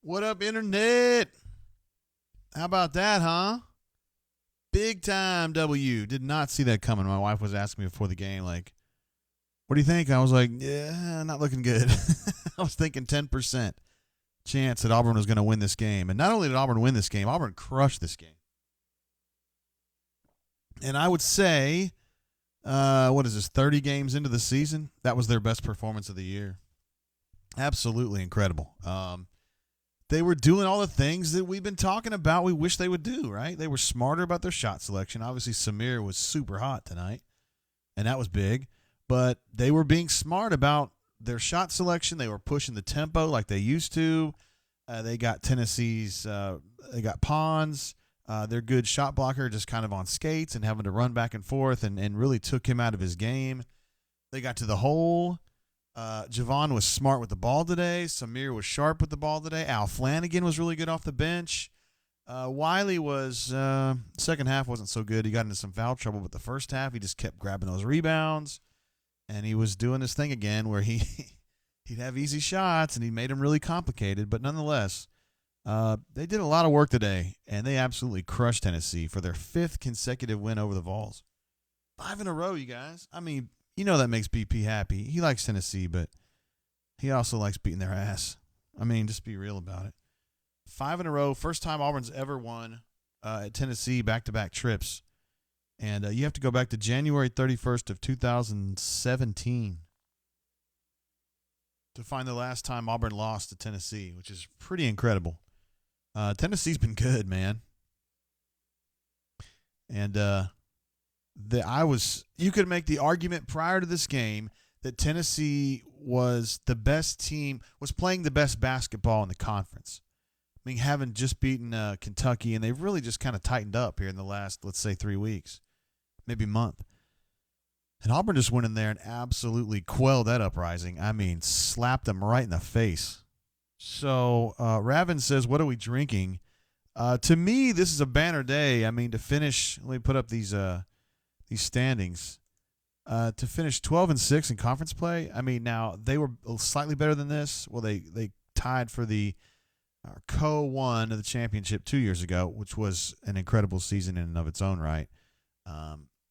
What up, Internet? How about that, huh? Big time W. Did not see that coming. My wife was asking me before the game, like, what do you think? I was like, yeah, not looking good. I was thinking 10% chance that Auburn was going to win this game. And not only did Auburn win this game, Auburn crushed this game. And I would say, what is this, 30 games into the season? That was their best performance of the year. Absolutely incredible. They were doing all the things that we've been talking about we wish they would do, right? They were smarter about their shot selection. Obviously, Samir was super hot tonight, and that was big. But they were being smart about their shot selection. They were pushing the tempo like they used to. They got Tennessee's they got Pons, their good shot blocker, just kind of on skates and having to run back and forth and really took him out of his game. They got to the hole. Javon was smart with the ball today. Samir was sharp with the ball today. Al Flanagan was really good off the bench. Wiley was second half wasn't so good. He got into some foul trouble, but the first half he just kept grabbing those rebounds, and he was doing this thing again where he'd have easy shots and he made them really complicated. But nonetheless, they did a lot of work today, and they absolutely crushed Tennessee for their 5th consecutive win over the Vols. 5 in a row, you guys. I mean, you know that makes BP happy. He likes Tennessee, but he also likes beating their ass. I mean, just be real about it. 5 in a row. First time Auburn's ever won at Tennessee back-to-back trips. And you have to go back to January 31st of 2017 to find the last time Auburn lost to Tennessee, which is pretty incredible. Tennessee's been good, man. And you could make the argument prior to this game that Tennessee was the best team, was playing the best basketball in the conference. I mean, having just beaten Kentucky, and they've really just kind of tightened up here in the last, let's say, 3 weeks, maybe month. And Auburn just went in there and absolutely quelled that uprising. I mean, slapped them right in the face. So Ravin says, what are we drinking? To me, this is a banner day. I mean, to finish, let me put up these standings. To finish 12-6 in conference play, I mean, now they were slightly better than this. Well, they tied for the co-won of the championship 2 years ago, which was an incredible season in and of its own right,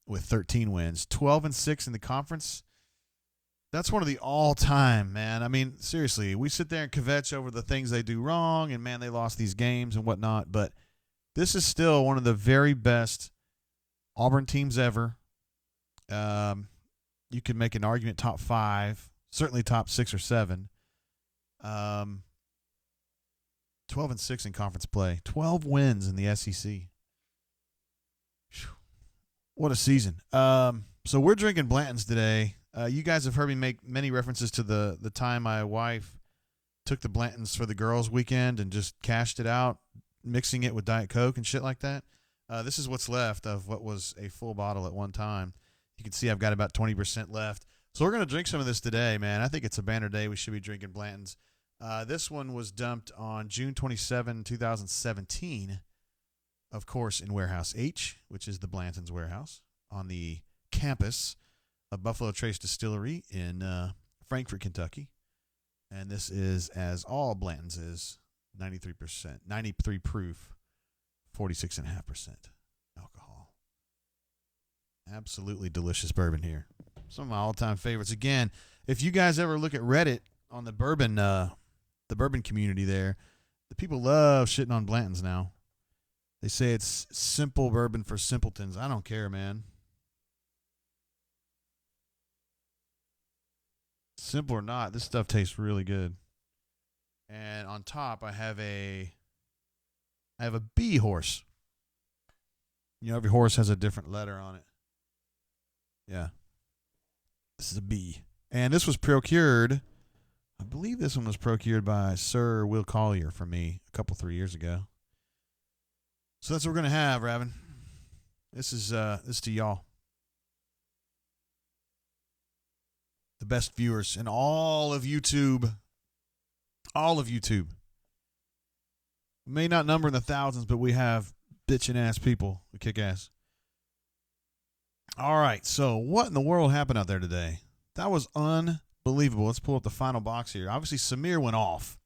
with 13 wins. 12-6 in the conference. That's one of the all-time, man. I mean, seriously, we sit there and kvetch over the things they do wrong, and, man, they lost these games and whatnot, but this is still one of the very best Auburn teams ever. You could make an argument top 5, certainly top 6 or 7. 12-6 in conference play. 12 wins in the SEC. Whew. What a season. So we're drinking Blanton's today. You guys have heard me make many references to the time my wife took the Blanton's for the girls' weekend and just cashed it out, mixing it with Diet Coke and shit like that. This is what's left of what was a full bottle at one time. You can see I've got about 20% left. So we're going to drink some of this today, man. I think it's a banner day. We should be drinking Blanton's. This one was dumped on June 27, 2017, of course, in Warehouse H, which is the Blanton's warehouse, on the campus of Buffalo Trace Distillery in Frankfort, Kentucky. And this is, as all Blanton's is, 93%, 93 proof, 46.5% alcohol. Absolutely delicious bourbon here. Some of my all-time favorites. Again, if you guys ever look at Reddit on the bourbon community there, the people love shitting on Blanton's now. They say it's simple bourbon for simpletons. I don't care, man. Simple or not, this stuff tastes really good. And on top, I have a bee horse. You know, every horse has a different letter on it. Yeah. This is a bee. And this was procured, I believe this one was procured by Sir Will Collier for me a 3 years ago. So that's what we're going to have, Ravin. This is to y'all. The best viewers in all of YouTube. All of YouTube. We may not number in the thousands, but we have bitchin' ass people who kick ass. All right, so what in the world happened out there today? That was unbelievable. Let's pull up the final box here. Obviously, Samir went off.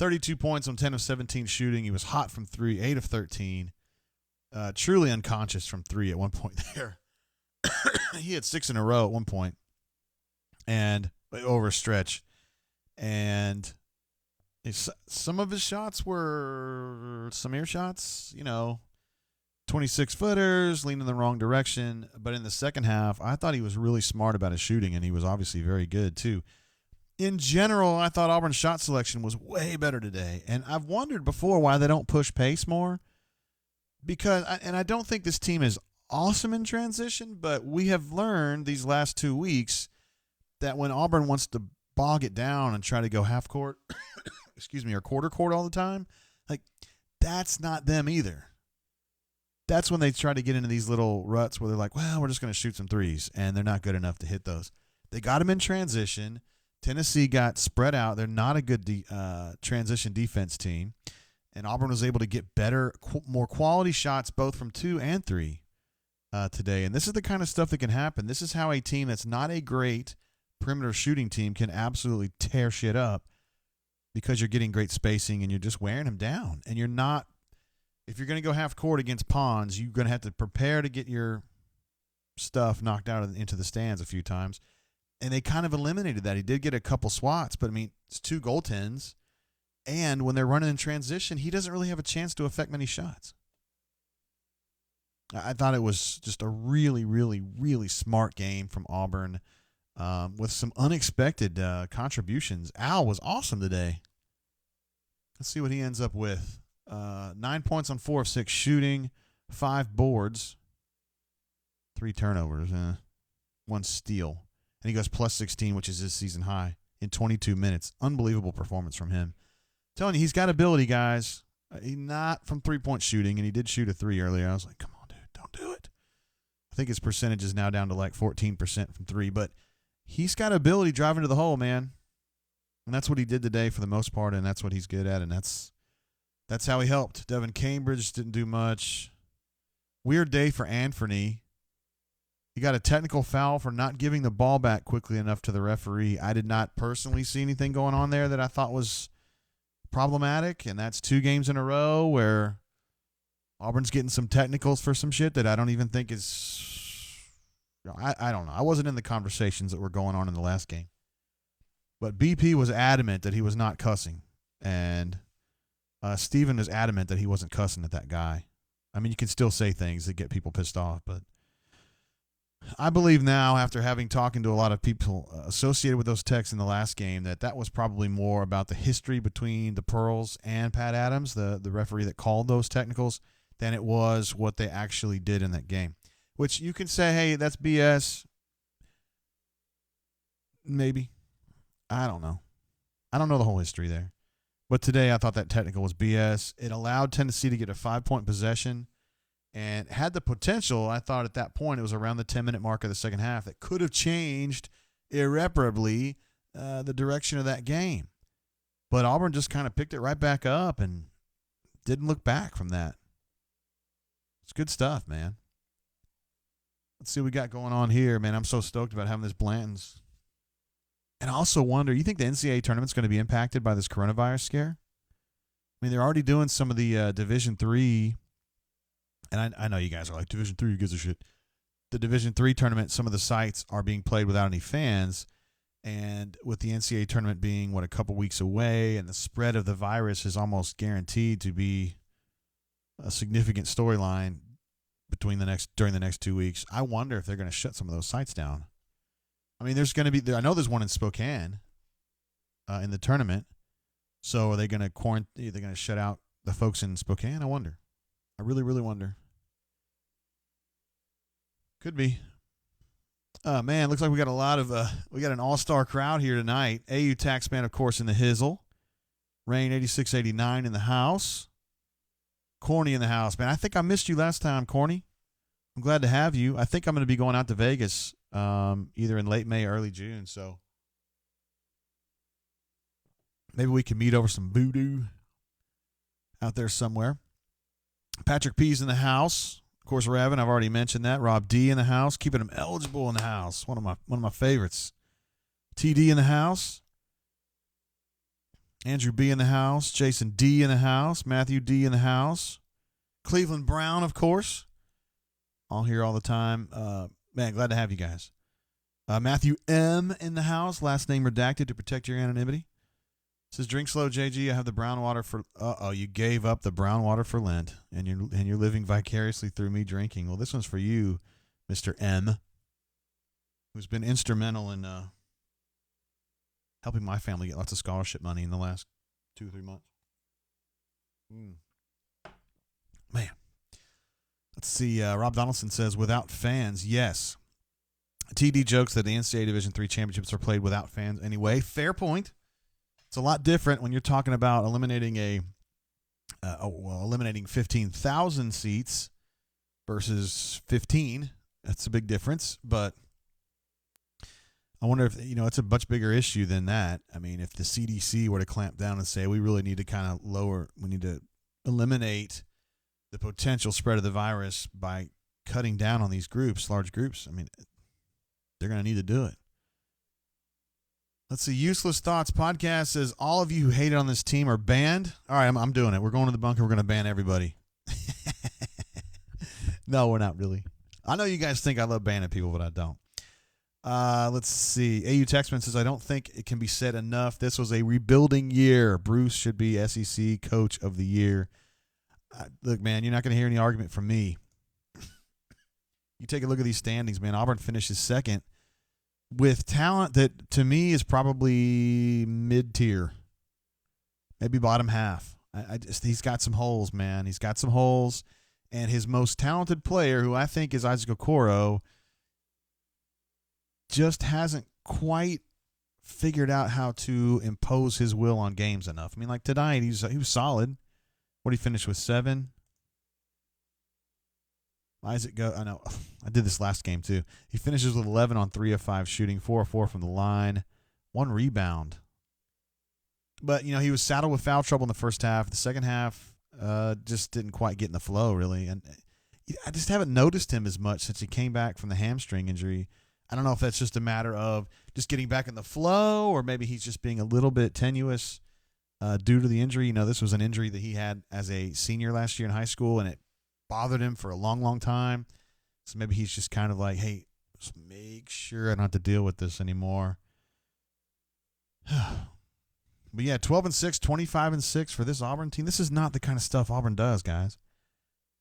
32 points on 10 of 17 shooting. He was hot from 3, 8 of 13. Truly unconscious from 3 at one point there. He had 6 in a row at one point, and over a stretch. And some of his shots were some air shots, 26-footers, leaning in the wrong direction. But in the second half, I thought he was really smart about his shooting, and he was obviously very good too. In general, I thought Auburn's shot selection was way better today. And I've wondered before why they don't push pace more. I don't think this team is awesome in transition, but we have learned these last 2 weeks that when Auburn wants to bog it down and try to go half court, or quarter court all the time, that's not them either. That's when they try to get into these little ruts where they're like, well, we're just going to shoot some threes, and they're not good enough to hit those. They got them in transition. Tennessee got spread out. They're not a good transition defense team. And Auburn was able to get better, more quality shots both from 2 and 3 today. And this is the kind of stuff that can happen. This is how a team that's not a great perimeter shooting team can absolutely tear shit up because you're getting great spacing and you're just wearing them down. And you're not – if you're going to go half court against Pons, you're going to have to prepare to get your stuff knocked out into the stands a few times. And they kind of eliminated that. He did get a couple swats, but, it's 2 goaltends. And when they're running in transition, he doesn't really have a chance to affect many shots. I thought it was just a really, really, really smart game from Auburn with some unexpected contributions. Al was awesome today. Let's see what he ends up with. 9 points on 4 of 6 shooting, 5 boards, 3 turnovers, 1 steal. And he goes plus 16, which is his season high, in 22 minutes. Unbelievable performance from him. Telling you, he's got ability, guys. He's not from three-point shooting, and he did shoot a 3 earlier. I was like, come on, dude, don't do it. I think his percentage is now down to 14% from 3, but he's got ability driving to the hole, man. And that's what he did today for the most part, and that's what he's good at, and that's how he helped. Devin Cambridge didn't do much. Weird day for Anthony. He got a technical foul for not giving the ball back quickly enough to the referee. I did not personally see anything going on there that I thought was problematic, and that's 2 games in a row where Auburn's getting some technicals for some shit that I don't even think is I don't know. I wasn't in the conversations that were going on in the last game. But BP was adamant that he was not cussing, and Steven was adamant that he wasn't cussing at that guy. You can still say things that get people pissed off, but I believe now, after having talking to a lot of people associated with those texts in the last game, that was probably more about the history between the Pearls and Pat Adams, the referee that called those technicals, than it was what they actually did in that game. Which you can say, hey, that's BS. Maybe. I don't know. I don't know the whole history there. But today I thought that technical was BS. It allowed Tennessee to get a 5-point possession. And had the potential, I thought at that point it was around the 10-minute mark of the second half, that could have changed irreparably the direction of that game. But Auburn just kind of picked it right back up and didn't look back from that. It's good stuff, man. Let's see what we got going on here, man. I'm so stoked about having this Blanton's. And I also wonder, you think the NCAA tournament's going to be impacted by this coronavirus scare? They're already doing some of the Division III. And I know you guys are like, Division III, who gives a shit? The Division III tournament, some of the sites are being played without any fans. And with the NCAA tournament being, a couple weeks away, and the spread of the virus is almost guaranteed to be a significant storyline during the next 2 weeks, I wonder if they're going to shut some of those sites down. There's going to be – I know there's one in Spokane in the tournament. So are they going to quarantine – are they going to shut out the folks in Spokane? I wonder. I really, really wonder. Could be. Man, looks like we got a lot of we got an all-star crowd here tonight. AU Taxman, of course, in the Hizzle. Rain 8689 in the house. Corny in the house, man. I think I missed you last time, Corny. I'm glad to have you. I think I'm going to be going out to Vegas either in late May or early June, so maybe we can meet over some voodoo out there somewhere. Patrick P's in the house. Of course, Raven, I've already mentioned that. Rob D in the house, keeping him eligible in the house. One of my favorites. TD in the house. Andrew B in the house. Jason D in the house. Matthew D in the house. Cleveland Brown, of course. All here all the time. Man, glad to have you guys. Matthew M in the house. Last name redacted to protect your anonymity. Says, drink slow, JG. I have the brown water for. You gave up the brown water for Lent, and you're living vicariously through me drinking. Well, this one's for you, Mr. M, who's been instrumental in helping my family get lots of scholarship money in the last 2 or 3 months. Man, let's see. Rob Donaldson says, without fans, yes. TD jokes that the NCAA Division III championships are played without fans anyway. Fair point. It's a lot different when you're talking about eliminating eliminating 15,000 seats versus 15. That's a big difference, but I wonder if, it's a much bigger issue than that. I mean, if the CDC were to clamp down and say we really need to we need to eliminate the potential spread of the virus by cutting down on these groups, large groups, I mean, they're going to need to do it. Let's see. Useless Thoughts podcast says, all of you who hated on this team are banned. All right, I'm doing it. We're going to the bunker. We're going to ban everybody. No, we're not really. I know you guys think I love banning people, but I don't. Let's see. AU Texman says, I don't think it can be said enough. This was a rebuilding year. Bruce should be SEC Coach of the Year. Look, man, you're not going to hear any argument from me. You take a look at these standings, man. Auburn finishes second with talent that, to me, is probably mid-tier, maybe bottom half. He's got some holes, man. He's got some holes, and his most talented player, who I think is Isaac Okoro, just hasn't quite figured out how to impose his will on games enough. I mean, like tonight, he was solid. What did he finish with, 7? Isaac I know. I did this last game too. He finishes with 11 on 3 of 5 shooting, 4 of 4 from the line, 1 rebound. But, he was saddled with foul trouble in the first half. The second half just didn't quite get in the flow, really. And I just haven't noticed him as much since he came back from the hamstring injury. I don't know if that's just a matter of just getting back in the flow, or maybe he's just being a little bit tenuous due to the injury. This was an injury that he had as a senior last year in high school, and it bothered him for a long, long time. So maybe he's just kind of like, hey, just make sure I don't have to deal with this anymore. But yeah, 12-6, 25-6 for this Auburn team. This is not the kind of stuff Auburn does, guys.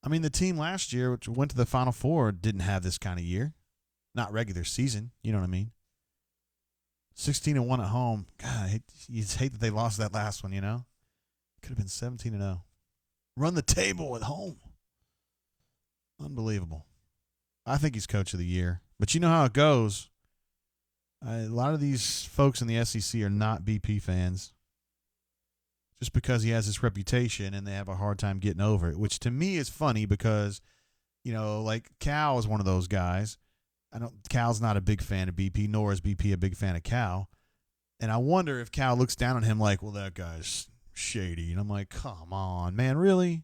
I mean, the team last year, which went to the Final Four, didn't have this kind of year. Not regular season, you know what I mean? 16-1 at home. God, you hate that they lost that last one, Could have been 17-0. Run the table at home. Unbelievable. I think he's Coach of the Year. But you know how it goes. A lot of these folks in the SEC are not BP fans. Just because he has this reputation and they have a hard time getting over it, which to me is funny because, like Cal is one of those guys. Cal's not a big fan of BP, nor is BP a big fan of Cal. And I wonder if Cal looks down on him like, well, that guy's shady. And I'm like, come on, man, really?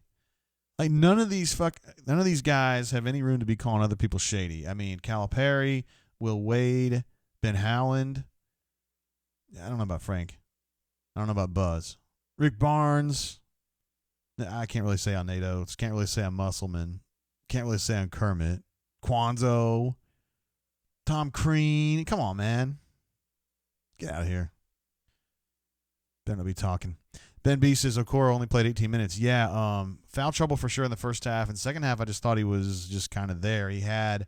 Like, none of these guys have any room to be calling other people shady. I mean, Calipari, Will Wade, Ben Howland. I don't know about Frank. I don't know about Buzz. Rick Barnes. I can't really say on NATO. Can't really say on Musselman. Can't really say on Kermit. Quanzo. Tom Crean. Come on, man. Get out of here. Better not be talking. Ben B says Okoro only played 18 minutes. Yeah, foul trouble for sure in the first half. In the second half, I just thought he was just kind of there. He had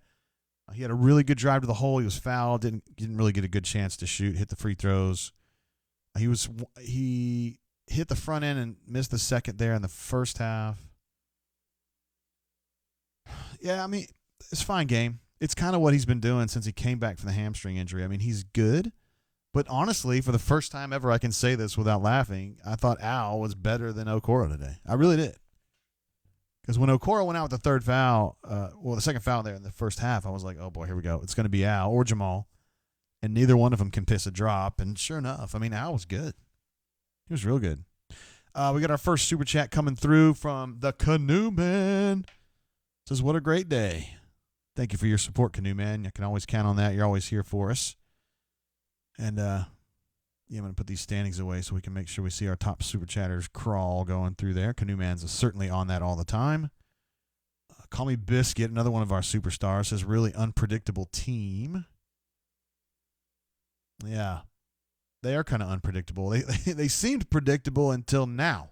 a really good drive to the hole. He was fouled. Didn't really get a good chance to shoot. Hit the free throws. He hit the front end and missed the second there in the first half. Yeah, I mean, it's a fine game. It's kind of what he's been doing since he came back from the hamstring injury. I mean, he's good. But honestly, for the first time ever, I can say this without laughing, I thought Al was better than Okoro today. I really did. Because when Okoro went out with the third foul, the second foul there in the first half, I was like, oh, boy, here we go. It's going to be Al or Jamal. And neither one of them can piss a drop. And sure enough, I mean, Al was good. He was real good. We got our first super chat coming through from the Canoe Man. Says, what a great day. Thank you for your support, Canoe Man. You can always count on that. You're always here for us. And, Yeah, I'm going to put these standings away so we can make sure we see our top super chatters crawl going through there. Canoe Man's is certainly on that all the time. Call Me Biscuit, another one of our superstars, says really unpredictable team. Yeah, they are kind of unpredictable. They seemed predictable until now.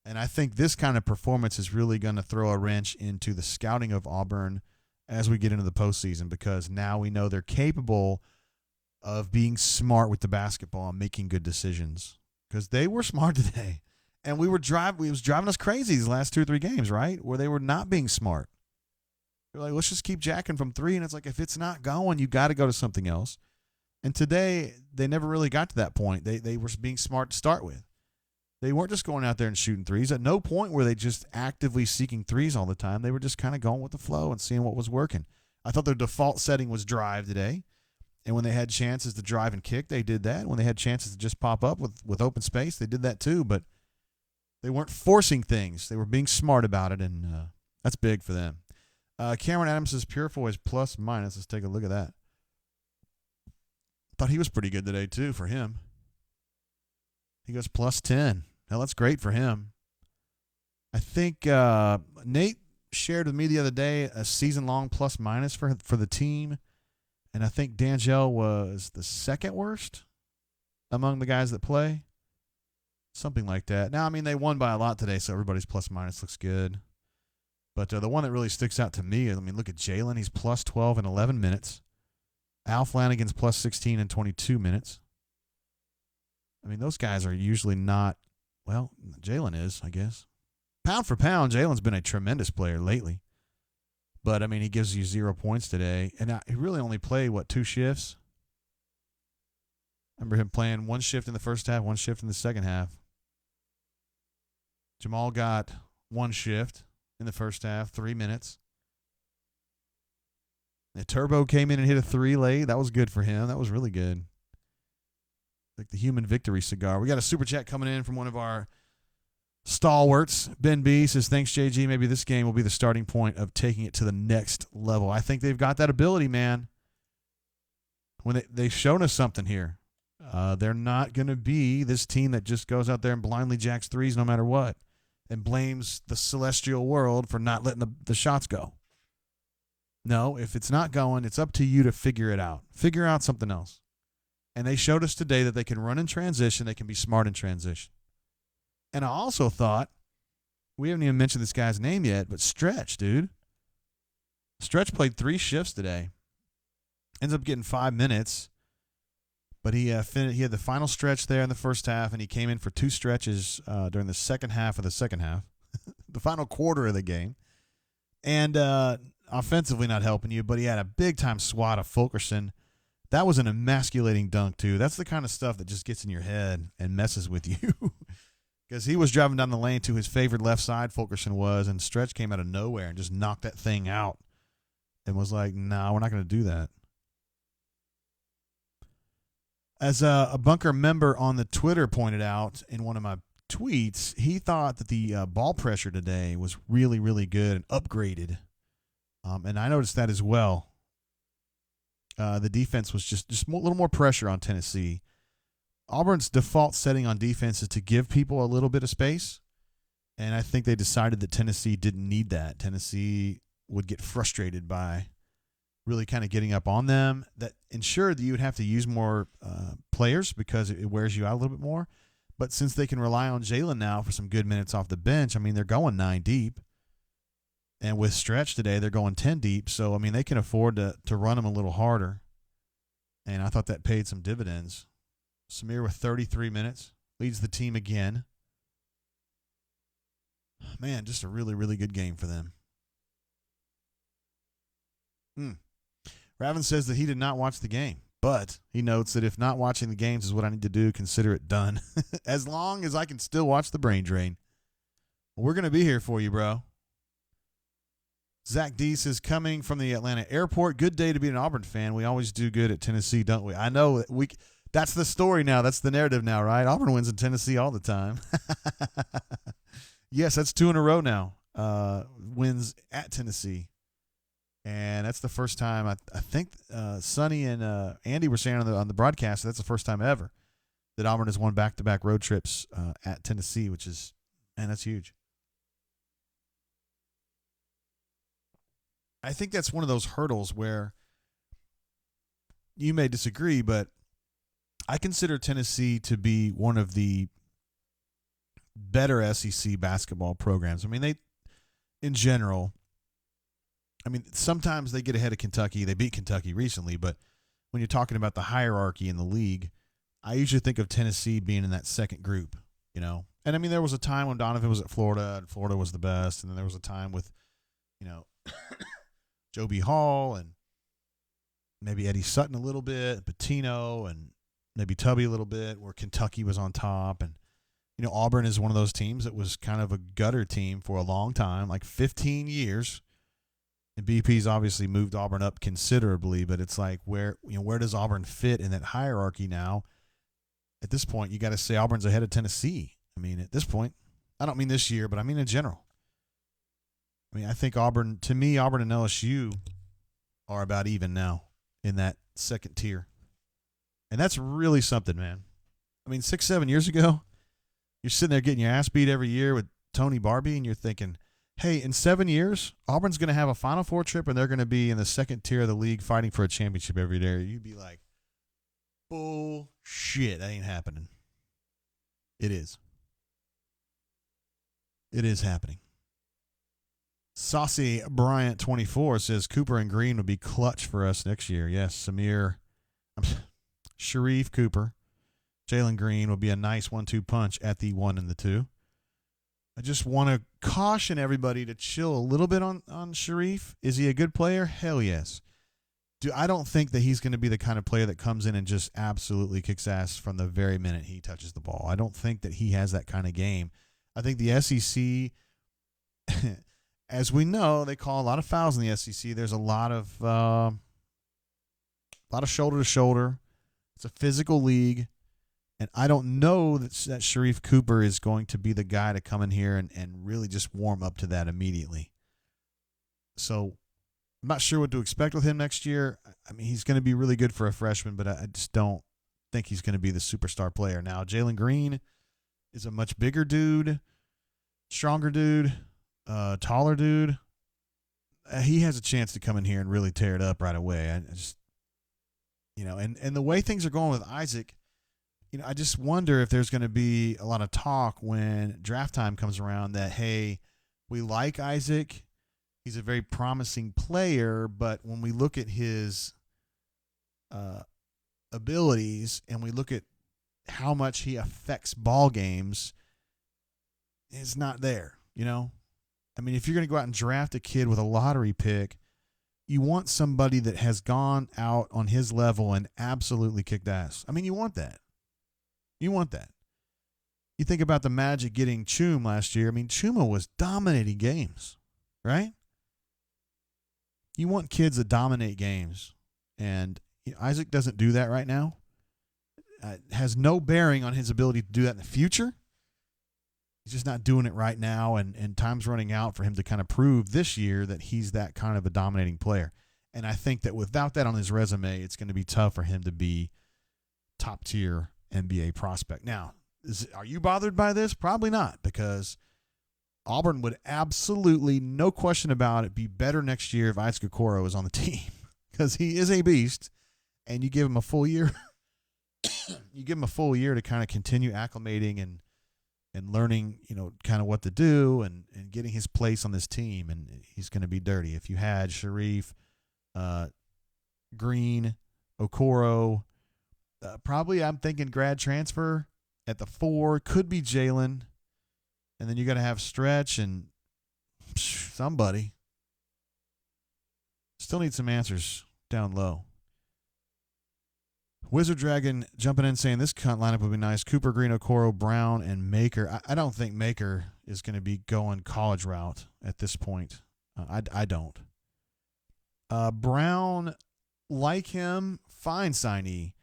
And I think this kind of performance is really going to throw a wrench into the scouting of Auburn as we get into the postseason, because now we know they're capable of being smart with the basketball and making good decisions, because they were smart today. And it was driving us crazy these last 2 or 3 games, right, where they were not being smart. They're like, let's just keep jacking from 3, and it's like, if it's not going, you got to go to something else. And today, they never really got to that point. They were being smart to start with. They weren't just going out there and shooting threes. At no point were they just actively seeking threes all the time. They were just kind of going with the flow and seeing what was working. I thought their default setting was drive today. And when they had chances to drive and kick, they did that. When they had chances to just pop up with open space, they did that too. But they weren't forcing things. They were being smart about it, and that's big for them. Cameron Adams says Purefoy is plus minus. Let's take a look at that. Thought he was pretty good today too for him. He goes plus 10. Now, that's great for him. I think Nate shared with me the other day a season-long plus minus for the team. And I think D'Angelo was the second worst among the guys that play. Something like that. Now, I mean, they won by a lot today, so everybody's plus minus looks good. But the one that really sticks out to me, look at Jalen. He's plus 12 in 11 minutes. Al Flanagan's plus 16 in 22 minutes. Those guys are usually not, well, Jalen is, I guess. Pound for pound, Jalen's been a tremendous player lately. But, he gives you 0 points today. And he really only played, 2 shifts? I remember him playing 1 shift in the first half, 1 shift in the second half. Jamal got 1 shift in the first half, 3 minutes. And Turbo came in and hit a 3 late. That was good for him. That was really good. Like the human victory cigar. We got a super chat coming in from one of our stalwarts. Ben B says, thanks, JG. Maybe this game will be the starting point of taking it to the next level. I think they've got that ability, man. When they've shown us something here. They're not going to be this team that just goes out there and blindly jacks threes no matter what and blames the celestial world for not letting the shots go. No, if it's not going, it's up to you to figure it out. Figure out something else. And they showed us today that they can run in transition. They can be smart in transition. And I also thought, we haven't even mentioned this guy's name yet, but Stretch, dude. Stretch played 3 shifts today. Ends up getting 5 minutes. But he had the final stretch there in the first half, and he came in for 2 stretches during the second half of the second half, the final quarter of the game. And offensively not helping you, but he had a big-time swat of Fulkerson. That was an emasculating dunk, too. That's the kind of stuff that just gets in your head and messes with you. Because he was driving down the lane to his favorite left side, Fulkerson was, and Stretch came out of nowhere and just knocked that thing out and was like, no, we're not going to do that. As a Bunker member on the Twitter pointed out in one of my tweets, he thought that the ball pressure today was really, really good and upgraded. And I noticed that as well. The defense was just a little more pressure on Tennessee. Auburn's default setting on defense is to give people a little bit of space. And I think they decided that Tennessee didn't need that. Tennessee would get frustrated by really kind of getting up on them. That ensured that you would have to use more players because it wears you out a little bit more. But since they can rely on Jalen now for some good minutes off the bench, they're going 9 deep. And with Stretch today, they're going 10 deep. So, they can afford to run them a little harder. And I thought that paid some dividends. Samir with 33 minutes leads the team again. Man, just a really, really good game for them. Raven says that he did not watch the game, but he notes that if not watching the games is what I need to do, consider it done. As long as I can still watch the brain drain. We're going to be here for you, bro. Zach D says, coming from the Atlanta airport, good day to be an Auburn fan. We always do good at Tennessee, don't we? I know that's the story now. That's the narrative now, right? Auburn wins in Tennessee all the time. Yes, that's 2 in a row now. Wins at Tennessee. And that's the first time I think Sonny and Andy were saying on the broadcast that's the first time ever that Auburn has won back-to-back road trips at Tennessee, which is, man, that's huge. I think that's one of those hurdles where you may disagree, but I consider Tennessee to be one of the better SEC basketball programs. I mean, they, in general, sometimes they get ahead of Kentucky. They beat Kentucky recently, but when you're talking about the hierarchy in the league, I usually think of Tennessee being in that second group, you know. And, I mean, there was a time when Donovan was at Florida, and Florida was the best, and then there was a time with, you know, Joe B. Hall and maybe Eddie Sutton a little bit, Pitino, and maybe Tubby a little bit, where Kentucky was on top. And, you know, Auburn is one of those teams that was kind of a gutter team for a long time, like 15 years. And BP's obviously moved Auburn up considerably, but it's like where does Auburn fit in that hierarchy now? At this point, you got to say Auburn's ahead of Tennessee. I mean, at this point, I don't mean this year, but I mean in general. I mean, I think Auburn and LSU are about even now in that second tier. And that's really something, man. I mean, 6-7 years ago, you're sitting there getting your ass beat every year with Tony Barbie, and you're thinking, hey, in 7 years, Auburn's going to have a Final Four trip, and they're going to be in the second tier of the league fighting for a championship every day. You'd be like, bullshit, that ain't happening. It is. It is happening. Saucy Bryant 24 says Cooper and Green would be clutch for us next year. Yes, Sharif Cooper, Jalen Green will be a nice 1-2 punch at the 1 and the 2. I just want to caution everybody to chill a little bit on Sharif. Is he a good player? Hell yes. I don't think that he's going to be the kind of player that comes in and just absolutely kicks ass from the very minute he touches the ball. I don't think that he has that kind of game. I think the SEC, as we know, they call a lot of fouls in the SEC. There's a lot of shoulder to shoulder. It's a physical league, and I don't know that Sharif Cooper is going to be the guy to come in here and really just warm up to that immediately. So I'm not sure what to expect with him next year. I mean, he's going to be really good for a freshman, but I just don't think he's going to be the superstar player. Now, Jalen Green is a much bigger dude, stronger dude, taller dude. He has a chance to come in here and really tear it up right away. I just, and the way things are going with Isaac, I just wonder if there's going to be a lot of talk when draft time comes around that, hey, we like Isaac. He's a very promising player, but when we look at his abilities and we look at how much he affects ball games, it's not there, I mean, if you're going to go out and draft a kid with a lottery pick, you want somebody that has gone out on his level and absolutely kicked ass. I mean, you want that. You want that. You think about the Magic getting Chum last year. I mean, Chuma was dominating games, right? You want kids that dominate games. And Isaac doesn't do that right now. Has no bearing on his ability to do that in the future. He's just not doing it right now, and time's running out for him to kind of prove this year that he's that kind of a dominating player. And I think that without that on his resume, it's going to be tough for him to be top-tier NBA prospect. Now, are you bothered by this? Probably not, because Auburn would absolutely, no question about it, be better next year if Isaac Okoro is on the team, because he is a beast, and you give him a full year. You give him a full year to kind of continue acclimating and learning, kind of what to do and getting his place on this team, and he's going to be dirty. If you had Sharif, Green, Okoro, probably I'm thinking grad transfer at the 4, could be Jalen, and then you got to have Stretch and somebody. Still need some answers down low. Wizard Dragon jumping in saying this lineup would be nice. Cooper, Green, Okoro, Brown, and Maker. I don't think Maker is going to be going college route at this point. I don't. Brown, like him, fine signee.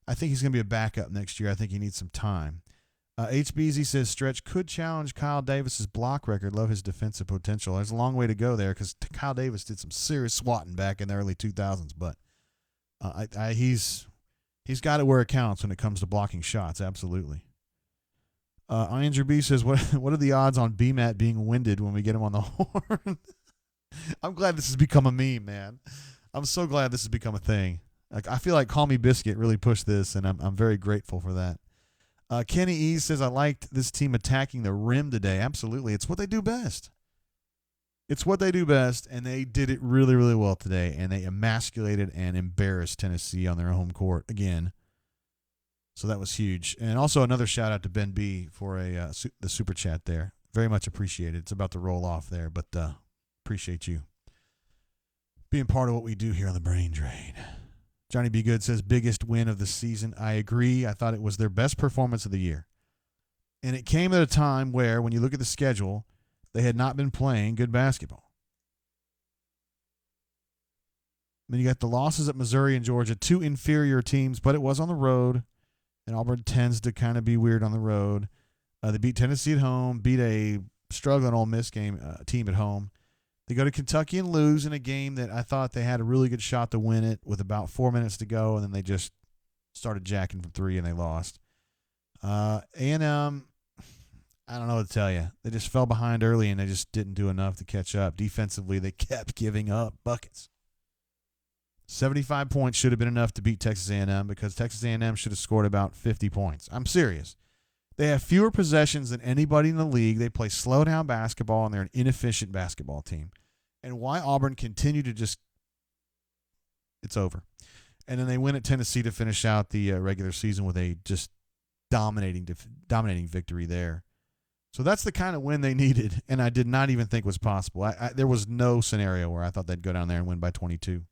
I think he's going to be a backup next year. I think he needs some time. HBZ says Stretch could challenge Kyle Davis's block record. Love his defensive potential. There's a long way to go there because Kyle Davis did some serious swatting back in the early 2000s, but He's got it where it counts when it comes to blocking shots. Absolutely. Andrew B says, what are the odds on BMAT being winded when we get him on the horn? I'm glad this has become a meme, man. I'm so glad this has become a thing. Like, I feel like Call Me Biscuit really pushed this, and I'm very grateful for that. Kenny E says, I liked this team attacking the rim today. Absolutely. It's what they do best. It's what they do best, and they did it really, really well today, and they emasculated and embarrassed Tennessee on their home court again. So that was huge. And also another shout-out to Ben B for the super chat there. Very much appreciated. It's about to roll off there, but appreciate you being part of what we do here on the Brain Drain. Johnny B. Good says, biggest win of the season. I agree. I thought it was their best performance of the year. And it came at a time where, when you look at the schedule, they had not been playing good basketball. I mean, you got the losses at Missouri and Georgia, two inferior teams, but it was on the road, and Auburn tends to kind of be weird on the road. They beat Tennessee at home, beat a struggling Ole Miss team at home. They go to Kentucky and lose in a game that I thought they had a really good shot to win it with about 4 minutes to go, and then they just started jacking from three, and they lost. A&M, I don't know what to tell you. They just fell behind early, and they just didn't do enough to catch up. Defensively, they kept giving up buckets. 75 points should have been enough to beat Texas A&M because Texas A&M should have scored about 50 points. I'm serious. They have fewer possessions than anybody in the league. They play slow-down basketball, and they're an inefficient basketball team. And why Auburn continued to just – it's over. And then they win at Tennessee to finish out the regular season with a just dominating victory there. So that's the kind of win they needed, and I did not even think was possible. There was no scenario where I thought they'd go down there and win by 22.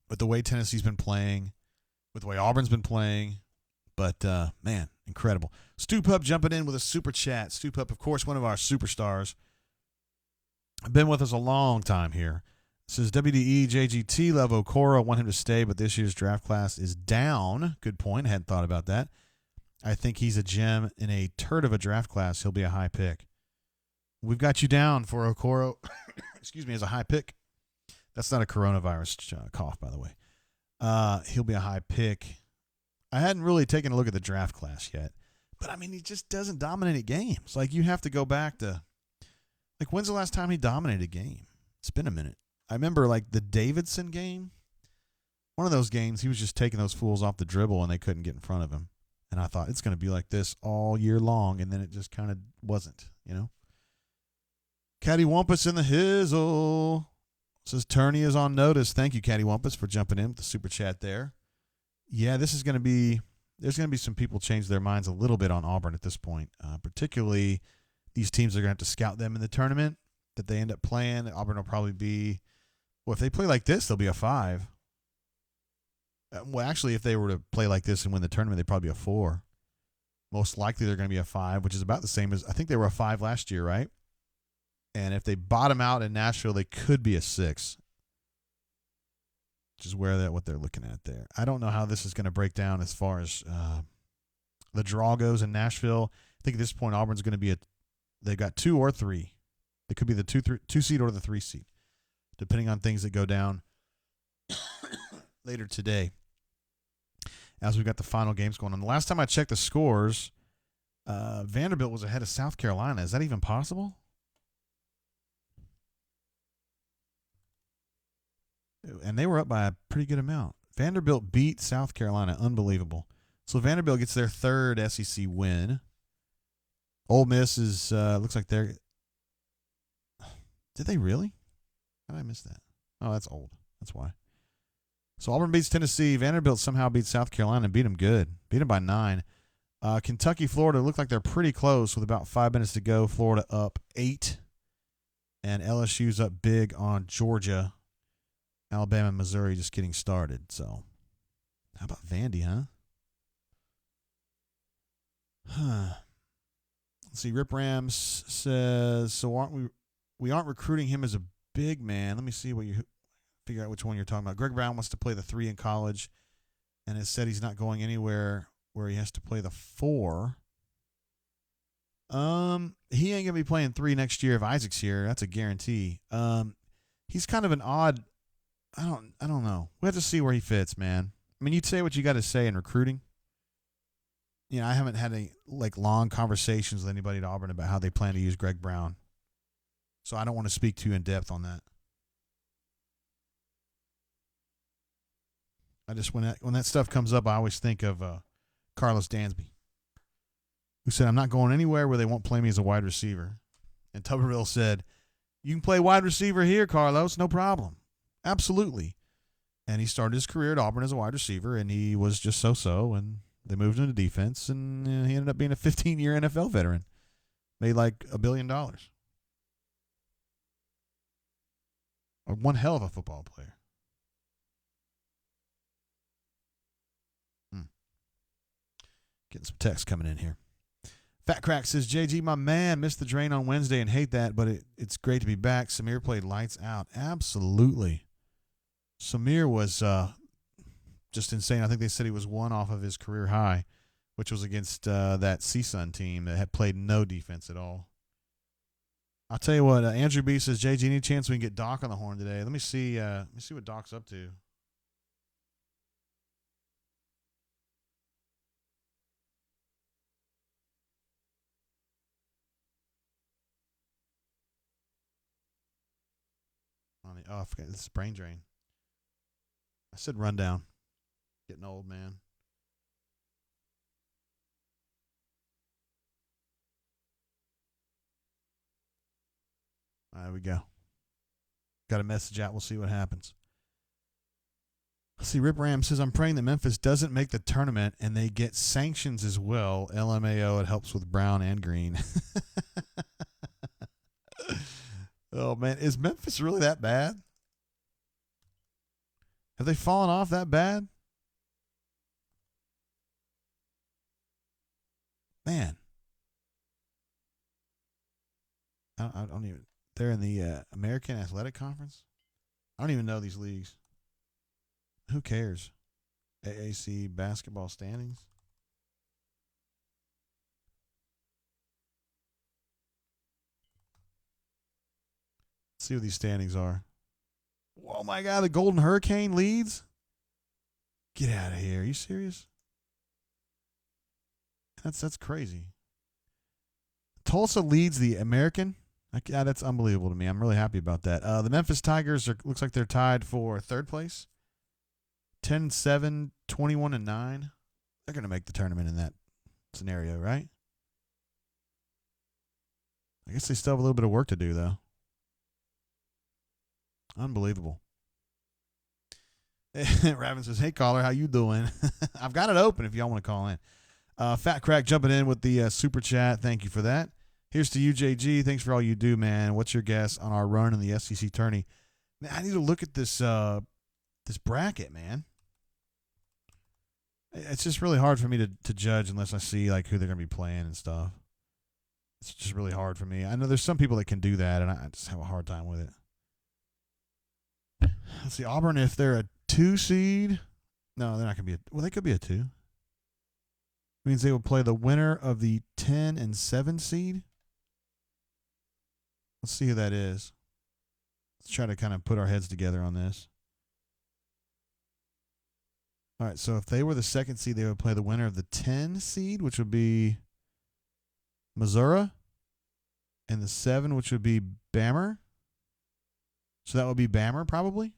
But the way Tennessee's been playing, with the way Auburn's been playing, but, man, incredible. Stu Pup jumping in with a super chat. Stu Pup, of course, one of our superstars. Been with us a long time here. Says WDE JGT Love Okoro. Want him to stay, but this year's draft class is down. Good point. Hadn't thought about that. I think he's a gem in a turd of a draft class. He'll be a high pick. We've got you down for Okoro, excuse me, as a high pick. That's not a coronavirus cough, by the way. He'll be a high pick. I hadn't really taken a look at the draft class yet. But, I mean, he just doesn't dominate games. Like, you have to go back to, like, when's the last time he dominated a game? It's been a minute. I remember, like, the Davidson game. One of those games, he was just taking those fools off the dribble, and they couldn't get in front of him. And I thought, it's going to be like this all year long, and then it just kind of wasn't, you know? Caddy Wampus in the hizzle. Says Turney is on notice. Thank you, Caddy Wampus, for jumping in with the super chat there. Yeah, this is going to be – there's going to be some people change their minds a little bit on Auburn at this point, particularly these teams are going to have to scout them in the tournament that they end up playing. Auburn will probably be – well, if they play like this, they'll be a 5. Well, actually, if they were to play like this and win the tournament, they'd probably be a 4. Most likely they're going to be a 5, which is about the same as – I think they were a 5 last year, right? And if they bottom out in Nashville, they could be a 6, which is what they're looking at there. I don't know how this is going to break down as far as the draw goes in Nashville. I think at this point Auburn's going to be they've got 2 or 3. They could be the 2 seed or the 3 seed, depending on things that go down later today. As we've got the final games going on. The last time I checked the scores, Vanderbilt was ahead of South Carolina. Is that even possible? And they were up by a pretty good amount. Vanderbilt beat South Carolina. Unbelievable. So Vanderbilt gets their 3rd SEC win. Ole Miss is looks like they're – did they really? How did I miss that? Oh, that's old. That's why. So Auburn beats Tennessee. Vanderbilt somehow beats South Carolina and beat them good. Beat them by 9. Kentucky, Florida look like they're pretty close with about 5 minutes to go. Florida up 8. And LSU's up big on Georgia. Alabama and Missouri just getting started. So, how about Vandy, huh? Let's see. Rip Rams says, so we aren't recruiting him as a big man. Let me see what you figure out which one you're talking about. Greg Brown wants to play the 3 in college and has said he's not going anywhere where he has to play the 4. He ain't gonna be playing 3 next year if Isaac's here. That's a guarantee. He's kind of an odd I don't know. We have to see where he fits, man. I mean, you'd say what you got to say in recruiting. You know, I haven't had any long conversations with anybody at Auburn about how they plan to use Greg Brown. So I don't want to speak too in depth on that. I just when that stuff comes up, I always think of Carlos Dansby, who said, "I'm not going anywhere where they won't play me as a wide receiver." And Tuberville said, "You can play wide receiver here, Carlos, no problem, absolutely." And he started his career at Auburn as a wide receiver, and he was just so-so, and they moved him to defense, and he ended up being a 15-year NFL veteran, made like $1 billion. One hell of a football player. Getting some text coming in here. Fat Crack says, JG, my man, missed the drain on Wednesday and hate that, but it's great to be back. Samir played lights out. Absolutely. Samir was just insane. I think they said he was one off of his career high, which was against that CSUN team that had played no defense at all. I'll tell you what, Andrew B says, JG, any chance we can get Doc on the horn today? Let me see what Doc's up to. I forgot. This is brain drain. I said rundown. Getting old, man. There we go. Got a message out. We'll see what happens. Let's see. Rip Ram says, I'm praying that Memphis doesn't make the tournament and they get sanctions as well. LMAO, it helps with Brown and Green. Oh, man. Is Memphis really that bad? Have they fallen off that bad? Man. I don't even. They're in the American Athletic Conference? I don't even know these leagues. Who cares? AAC basketball standings? Let's see what these standings are. Oh, my God. The Golden Hurricane leads? Get out of here. Are you serious? That's crazy. Tulsa leads the American. Yeah, that's unbelievable to me. I'm really happy about that. The Memphis Tigers looks like they're tied for third place. 10-7, 21-9. They're going to make the tournament in that scenario, right? I guess they still have a little bit of work to do, though. Unbelievable. Raven says, hey, caller, how you doing? I've got it open if y'all want to call in. Fat Crack jumping in with the super chat. Thank you for that. Here's to you, JG. Thanks for all you do, man. What's your guess on our run in the SEC tourney? Man, I need to look at this this bracket, man. It's just really hard for me to judge unless I see like who they're going to be playing and stuff. It's just really hard for me. I know there's some people that can do that, and I just have a hard time with it. Let's see, Auburn, if they're a 2 seed. No, they're not going to be well, they could be a 2. Means they will play the winner of the 10 and 7 seed. Let's see who that is. Let's try to kind of put our heads together on this. All right, so if they were the 2nd seed, they would play the winner of the 10 seed, which would be Missouri, and the 7, which would be Bammer. So that would be Bammer, probably.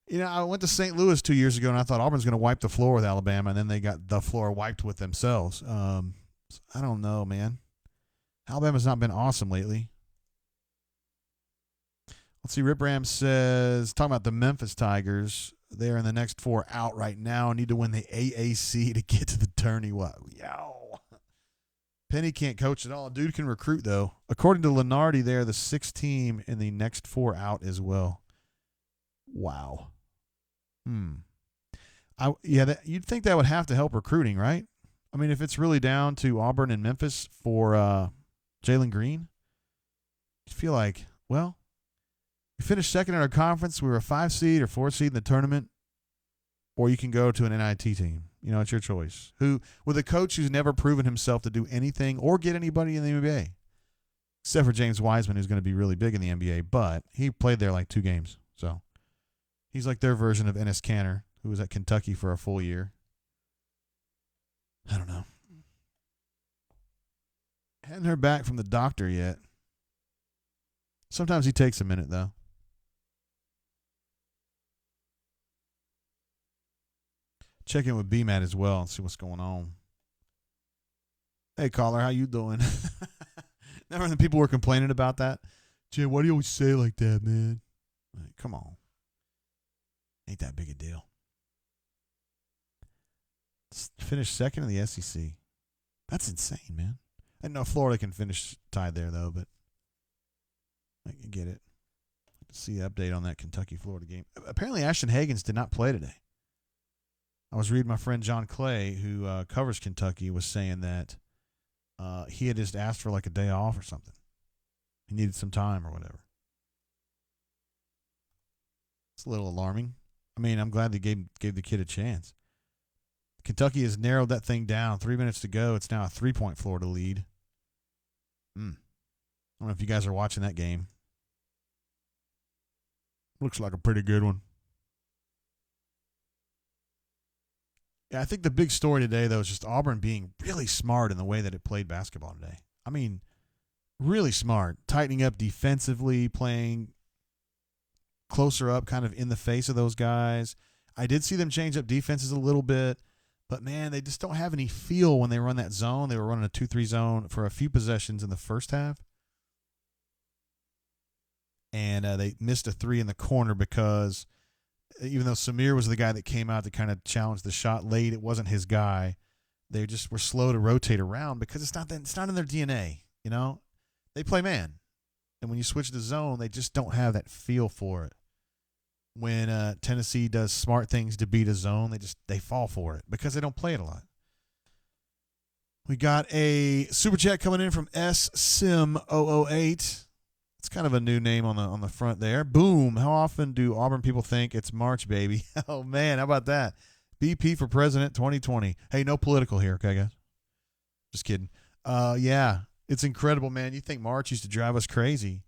You know, I went to St. Louis 2 years ago, and I thought Auburn's going to wipe the floor with Alabama, and then they got the floor wiped with themselves. I don't know, man. Alabama's not been awesome lately. Let's see. Rip Ram says, talking about the Memphis Tigers, they're in the next 4 out right now. Need to win the AAC to get to the tourney. What? Yow. Penny can't coach at all. Dude can recruit, though. According to Lenardi, they're the 6th team in the next 4 out as well. Wow. You'd think that would have to help recruiting, right? I mean, if it's really down to Auburn and Memphis for Jalen Green, you feel like, well, we finished 2nd in our conference. We were a 5 seed or 4 seed in the tournament, or you can go to an NIT team. You know, it's your choice. With a coach who's never proven himself to do anything or get anybody in the NBA. except for James Wiseman, who's going to be really big in the NBA, but he played there like 2 games. So he's like their version of Enes Kanter, who was at Kentucky for a full year. I don't know. Hadn't heard back from the doctor yet. Sometimes he takes a minute, though. Check in with BMAT as well and see what's going on. Hey, caller, how you doing? Remember when people were complaining about that? Jay, why do you always say it like that, man? Like, come on. Ain't that big a deal. Finished second in the SEC. That's insane, man. I know Florida can finish tied there, though, but I can get it. See the update on that Kentucky-Florida game. Apparently, Ashton Hagans did not play today. I was reading my friend John Clay, who covers Kentucky, was saying that he had just asked for like a day off or something. He needed some time or whatever. It's a little alarming. I mean, I'm glad they gave the kid a chance. Kentucky has narrowed that thing down. 3 minutes to go. It's now a 3-point Florida lead. I don't know if you guys are watching that game. Looks like a pretty good one. Yeah, I think the big story today, though, is just Auburn being really smart in the way that it played basketball today. I mean, really smart. Tightening up defensively, playing closer up, kind of in the face of those guys. I did see them change up defenses a little bit. But, man, they just don't have any feel when they run that zone. They were running a 2-3 zone for a few possessions in the first half. And they missed a 3 in the corner because even though Samir was the guy that came out to kind of challenge the shot late, it wasn't his guy. They just were slow to rotate around because it's not in their DNA, you know. They play man. And when you switch to zone, they just don't have that feel for it. When Tennessee does smart things to beat a zone, they fall for it because they don't play it a lot. We got a super chat coming in from SSim008. It's kind of a new name on the front there. Boom. How often do Auburn people think it's March, baby? Oh, man. How about that? BP for president 2020. Hey, no political here, okay, guys? Just kidding. Yeah, it's incredible, man. You think March used to drive us crazy.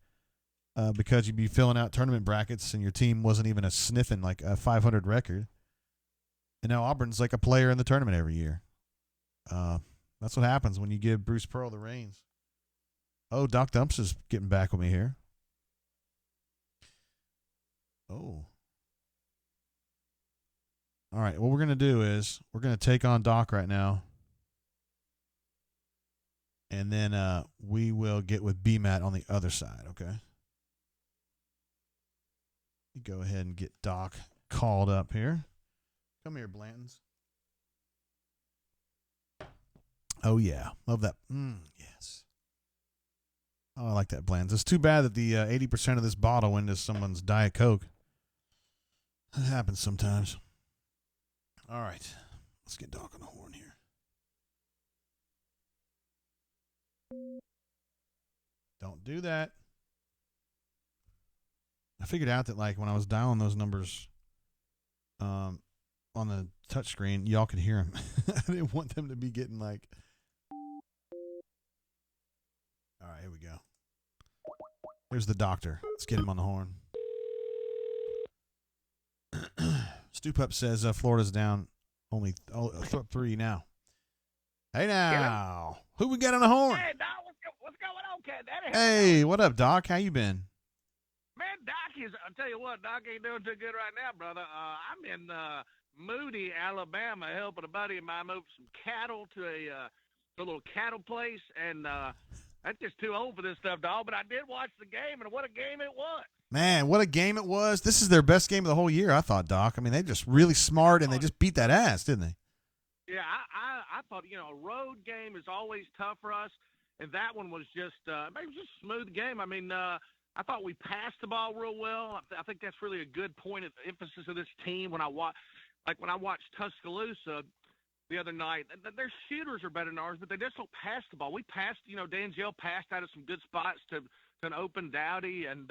Because you'd be filling out tournament brackets and your team wasn't even a sniffing like a 500 record. And now Auburn's like a player in the tournament every year. That's what happens when you give Bruce Pearl the reins. Oh, Doc Dumps is getting back with me here. Oh. All right, what we're going to do is we're going to take on Doc right now. And then we will get with BMAT on the other side, okay? Go ahead and get Doc called up here. Come here, Blantons. Oh, yeah. Love that. Yes. Oh, I like that, Blantons. It's too bad that the 80% of this bottle went into someone's Diet Coke. That happens sometimes. All right. Let's get Doc on the horn here. Don't do that. I figured out that, like, when I was dialing those numbers on the touchscreen, y'all could hear them. I didn't want them to be getting, like... All right, here we go. Here's the doctor. Let's get him on the horn. Stu Pup says Florida's down only 3 now. Hey, now. Who we got on the horn? Hey, Doc, what's going on, Cat Daddy? Hey, what up, Doc? How you been? Man, Doc I'll tell you what, Doc ain't doing too good right now, brother. I'm in Moody, Alabama, helping a buddy of mine move some cattle to a little cattle place, and that's just too old for this stuff, dog. But I did watch the game, and what a game it was. Man, what a game it was. This is their best game of the whole year, I thought, Doc. I mean, they're just really smart, and they just beat that ass, didn't they? Yeah, I thought, a road game is always tough for us, and that one was just maybe just a smooth game. I mean, I thought we passed the ball real well. I think that's really a good point of emphasis of this team. When I watched Tuscaloosa the other night, their shooters are better than ours, but they just don't pass the ball. We passed, Danzel passed out of some good spots to an open Dowdy, and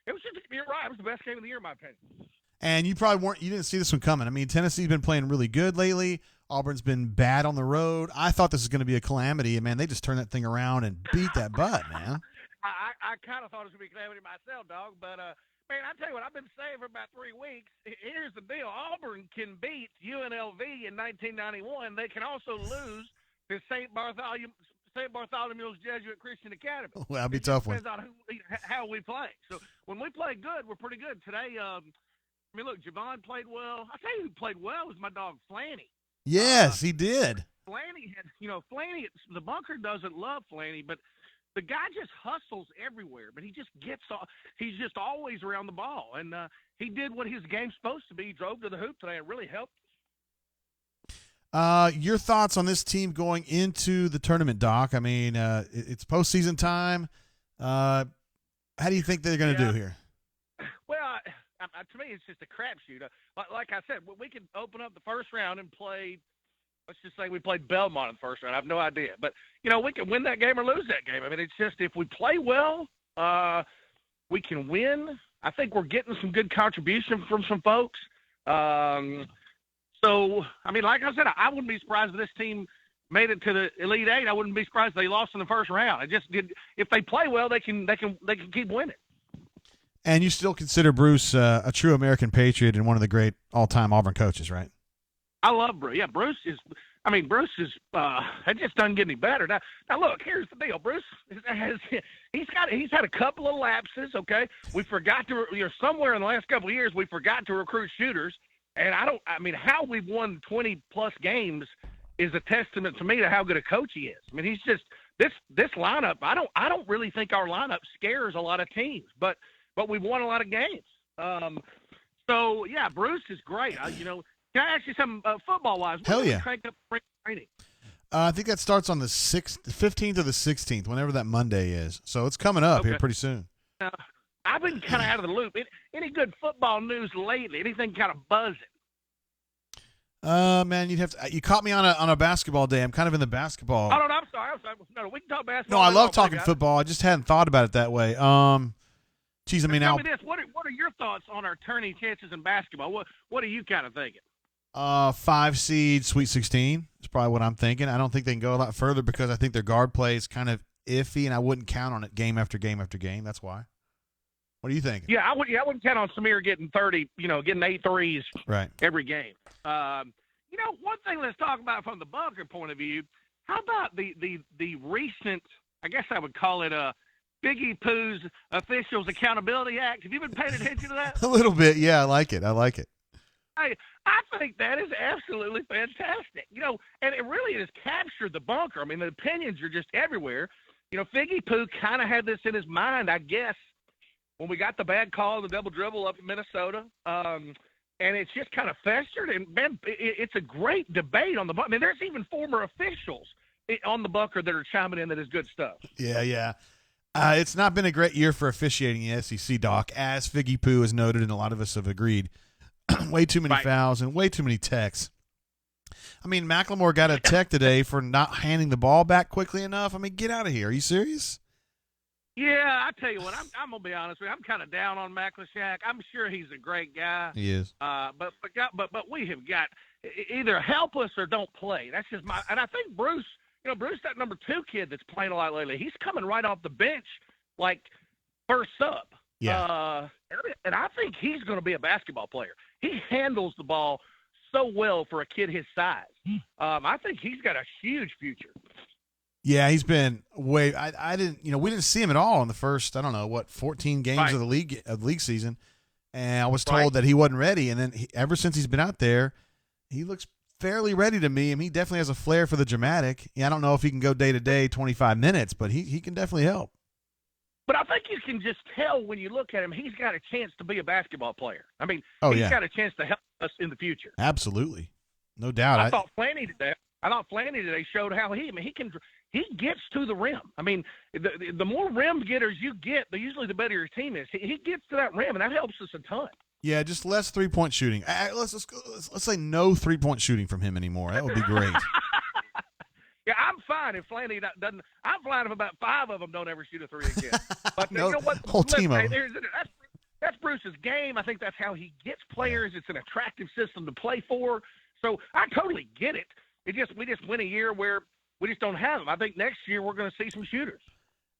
it was just, you're right, it was the best game of the year, in my opinion. And you didn't see this one coming. I mean, Tennessee's been playing really good lately. Auburn's been bad on the road. I thought this was going to be a calamity, and, man, they just turned that thing around and beat that butt, man. I kind of thought it was going to be calamity myself, dog. But, man, I tell you what, I've been saying for about 3 weeks. Here's the deal. Auburn can beat UNLV in 1991. They can also lose to St. Bartholomew's Jesuit Christian Academy. Well, that'd be a tough one. Depends on how we play. So when we play good, we're pretty good. Today, I mean, look, Javon played well. I tell you who played well was my dog Flanny. Yes, he did. Flanny Flanny, the bunker doesn't love Flanny, but the guy just hustles everywhere. But he just he's just always around the ball. And he did what his game's supposed to be. He drove to the hoop today and really helped. Your thoughts on this team going into the tournament, Doc? I mean, it's postseason time. How do you think they're going to do here? Well, to me, it's just a crapshoot. Like I said, we could open up the first round and play. Let's just say we played Belmont in the first round. I have no idea, but we can win that game or lose that game. I mean, it's just if we play well, we can win. I think we're getting some good contribution from some folks. So, I mean, like I said, I wouldn't be surprised if this team made it to the Elite Eight. I wouldn't be surprised if they lost in the first round. I just did. If they play well, they can keep winning. And you still consider Bruce a true American patriot and one of the great all-time Auburn coaches, right? I love Bruce. Yeah, Bruce is. It just doesn't get any better. Now look, here's the deal. Bruce he's had a couple of lapses. Okay, we forgot to. Somewhere in the last couple of years, we forgot to recruit shooters. And how we've won 20-plus games is a testament to me to how good a coach he is. I mean, he's just this lineup. I don't really think our lineup scares a lot of teams, but we've won a lot of games. So yeah, Bruce is great. Can I ask you something football-wise? Hell yeah. Crank up spring training. I think that starts on the 15th or the 16th, whenever that Monday is. So it's coming up here pretty soon. I've been kind of out of the loop. Any good football news lately? Anything kind of buzzing? Man, you caught me on a basketball day. I'm kind of in the basketball. Oh, no, I'm sorry. No, we can talk basketball. No, I love talking football. I just hadn't thought about it that way. Tell me this. What are your thoughts on our tourney chances in basketball? What are you kind of thinking? 5 seed, Sweet 16 is probably what I'm thinking. I don't think they can go a lot further because I think their guard play is kind of iffy, and I wouldn't count on it game after game after game. That's why. What are you thinking? Yeah, I wouldn't count on Samir getting 30, getting 8 threes every game. One thing let's talk about from the bunker point of view, how about the recent, I guess I would call it Biggie Pooh's Officials Accountability Act. Have you been paying attention to that? A little bit, yeah, I like it. Hey, I think that is absolutely fantastic. And it really has captured the bunker. I mean, the opinions are just everywhere. Figgy Pooh kind of had this in his mind, I guess, when we got the bad call, the double dribble up in Minnesota, and it's just kind of festered. And, man, it's a great debate on the bunker. I mean, there's even former officials on the bunker that are chiming in that is good stuff. Yeah. It's not been a great year for officiating in the SEC, Doc, as Figgy Pooh has noted, and a lot of us have agreed. Way too many fouls and way too many techs. I mean, McLemore got a tech today for not handing the ball back quickly enough. I mean, get out of here. Are you serious? Yeah, I tell you what, I'm gonna be honest with you. I'm kind of down on McLeshack. I'm sure he's a great guy. He is. But we have got either help us or don't play. That's just and I think Bruce, Bruce, that number 2 kid that's playing a lot lately, he's coming right off the bench like first sub. Yeah. And I think he's going to be a basketball player. He handles the ball so well for a kid his size. I think he's got a huge future. Yeah, he's been I didn't, we didn't see him at all in the first, 14 games of the league season. And I was told that he wasn't ready. And then ever since he's been out there, he looks fairly ready to me. I mean, he definitely has a flair for the dramatic. Yeah, I don't know if he can go day to day 25 minutes, but he can definitely help. But I think you can just tell when you look at him, he's got a chance to be a basketball player. I mean, he's got a chance to help us in the future. Absolutely. No doubt. I thought Flanny today showed how he gets to the rim. I mean, the more rim getters you get, usually the better your team is. He gets to that rim, and that helps us a ton. Yeah, just less 3-point shooting. Let's say no 3-point shooting from him anymore. That would be great. Yeah, I'm fine if Flanny doesn't. I'm fine if about 5 of them don't ever shoot a 3 again. But no, you know what? Whole team of them. That's Bruce's game. I think that's how he gets players. It's an attractive system to play for. So I totally get it. We just win a year where we just don't have them. I think next year we're going to see some shooters.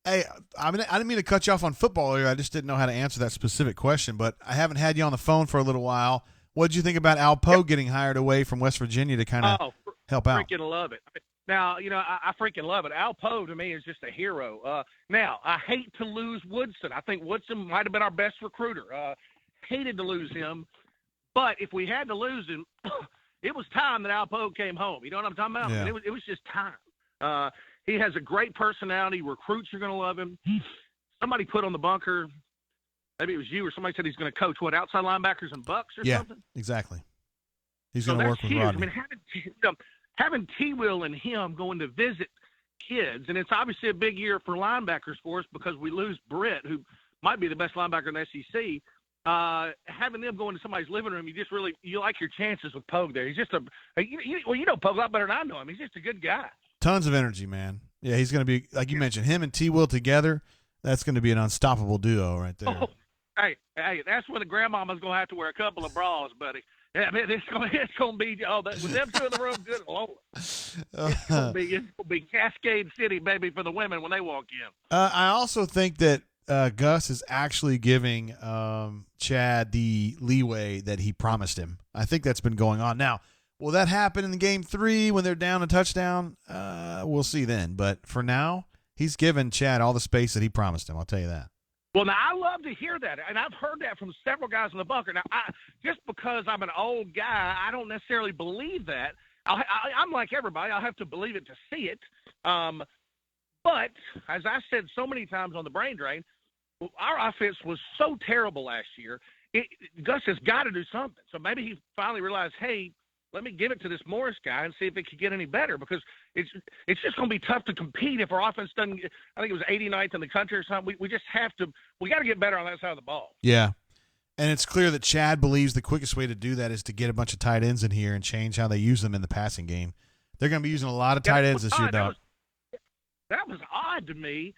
Hey, I didn't mean to cut you off on football earlier. I just didn't know how to answer that specific question, but I haven't had you on the phone for a little while. What did you think about Al Poe getting hired away from West Virginia to kind of help out? Freaking love it. Now, I freaking love it. Al Poe, to me, is just a hero. Now, I hate to lose Woodson. I think Woodson might have been our best recruiter. Hated to lose him. But if we had to lose him, it was time that Al Poe came home. You know what I'm talking about? Yeah. I mean, it was just time. He has a great personality. Recruits are going to love him. Somebody put on the bunker, maybe it was you or somebody said he's going to coach, outside linebackers and bucks or something? Yeah, exactly. He's going to work with huge. Rodney. I mean, having T-Will and him going to visit kids, and it's obviously a big year for linebackers for us because we lose Britt, who might be the best linebacker in the SEC. Having them go into somebody's living room, you like your chances with Pogue there. He's just you know Pogue a lot better than I know him. He's just a good guy. Tons of energy, man. Yeah, he's going to be, like you mentioned, him and T-Will together, that's going to be an unstoppable duo right there. Oh, hey, that's when the grandmama's going to have to wear a couple of bras, buddy. Yeah, man, it's going to be, with them two in the room, good Lord. It's going to be Cascade City, baby, for the women when they walk in. I also think that Gus is actually giving Chad the leeway that he promised him. I think that's been going on. Now, will that happen in game 3 when they're down a touchdown? We'll see then. But for now, he's given Chad all the space that he promised him. I'll tell you that. Well, now, I love to hear that, and I've heard that from several guys in the bunker. Now, just because I'm an old guy, I don't necessarily believe that. I'm like everybody. I'll have to believe it to see it. But, as I said so many times on the Brain Drain, our offense was so terrible last year. Gus has got to do something. So maybe he finally realized, hey, let me give it to this Morris guy and see if it can get any better, because it's just going to be tough to compete if our offense doesn't get, I think it was 89th in the country or something. We just have to – we got to get better on that side of the ball. Yeah. And it's clear that Chad believes the quickest way to do that is to get a bunch of tight ends in here and change how they use them in the passing game. They're going to be using a lot of tight ends this year, Doc. That was odd to me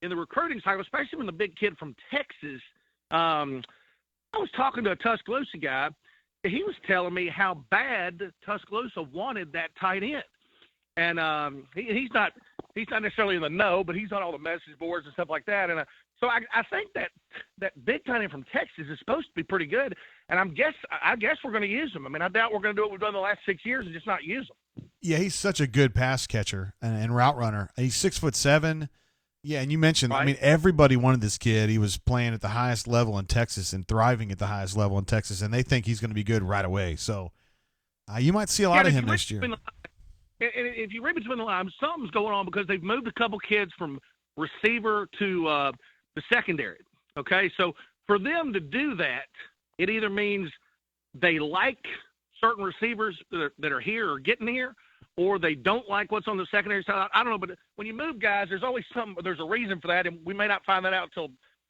in the recruiting cycle, especially when the big kid from Texas I was talking to a Tuscaloosa guy. He was telling me how bad Tuscaloosa wanted that tight end. And he's not necessarily in the know, but he's on all the message boards and stuff like that. And so I think that big tight end from Texas is supposed to be pretty good. And I guess we're going to use him. I mean, I doubt we're going to do what we've done the last 6 years and just not use him. Yeah, he's such a good pass catcher and route runner. He's 6'7". Yeah, and you mentioned, right. I mean, everybody wanted this kid. He was playing at the highest level in Texas and thriving at the highest level in Texas, and they think he's going to be good right away. So you might see a lot of him next year. If you read between the lines, something's going on because they've moved a couple kids from receiver to the secondary. Okay, so for them to do that, it either means they like certain receivers that are here or getting here, or they don't like what's on the secondary side. I don't know, but when you move guys, there's always there's a reason for that, and we may not find that out until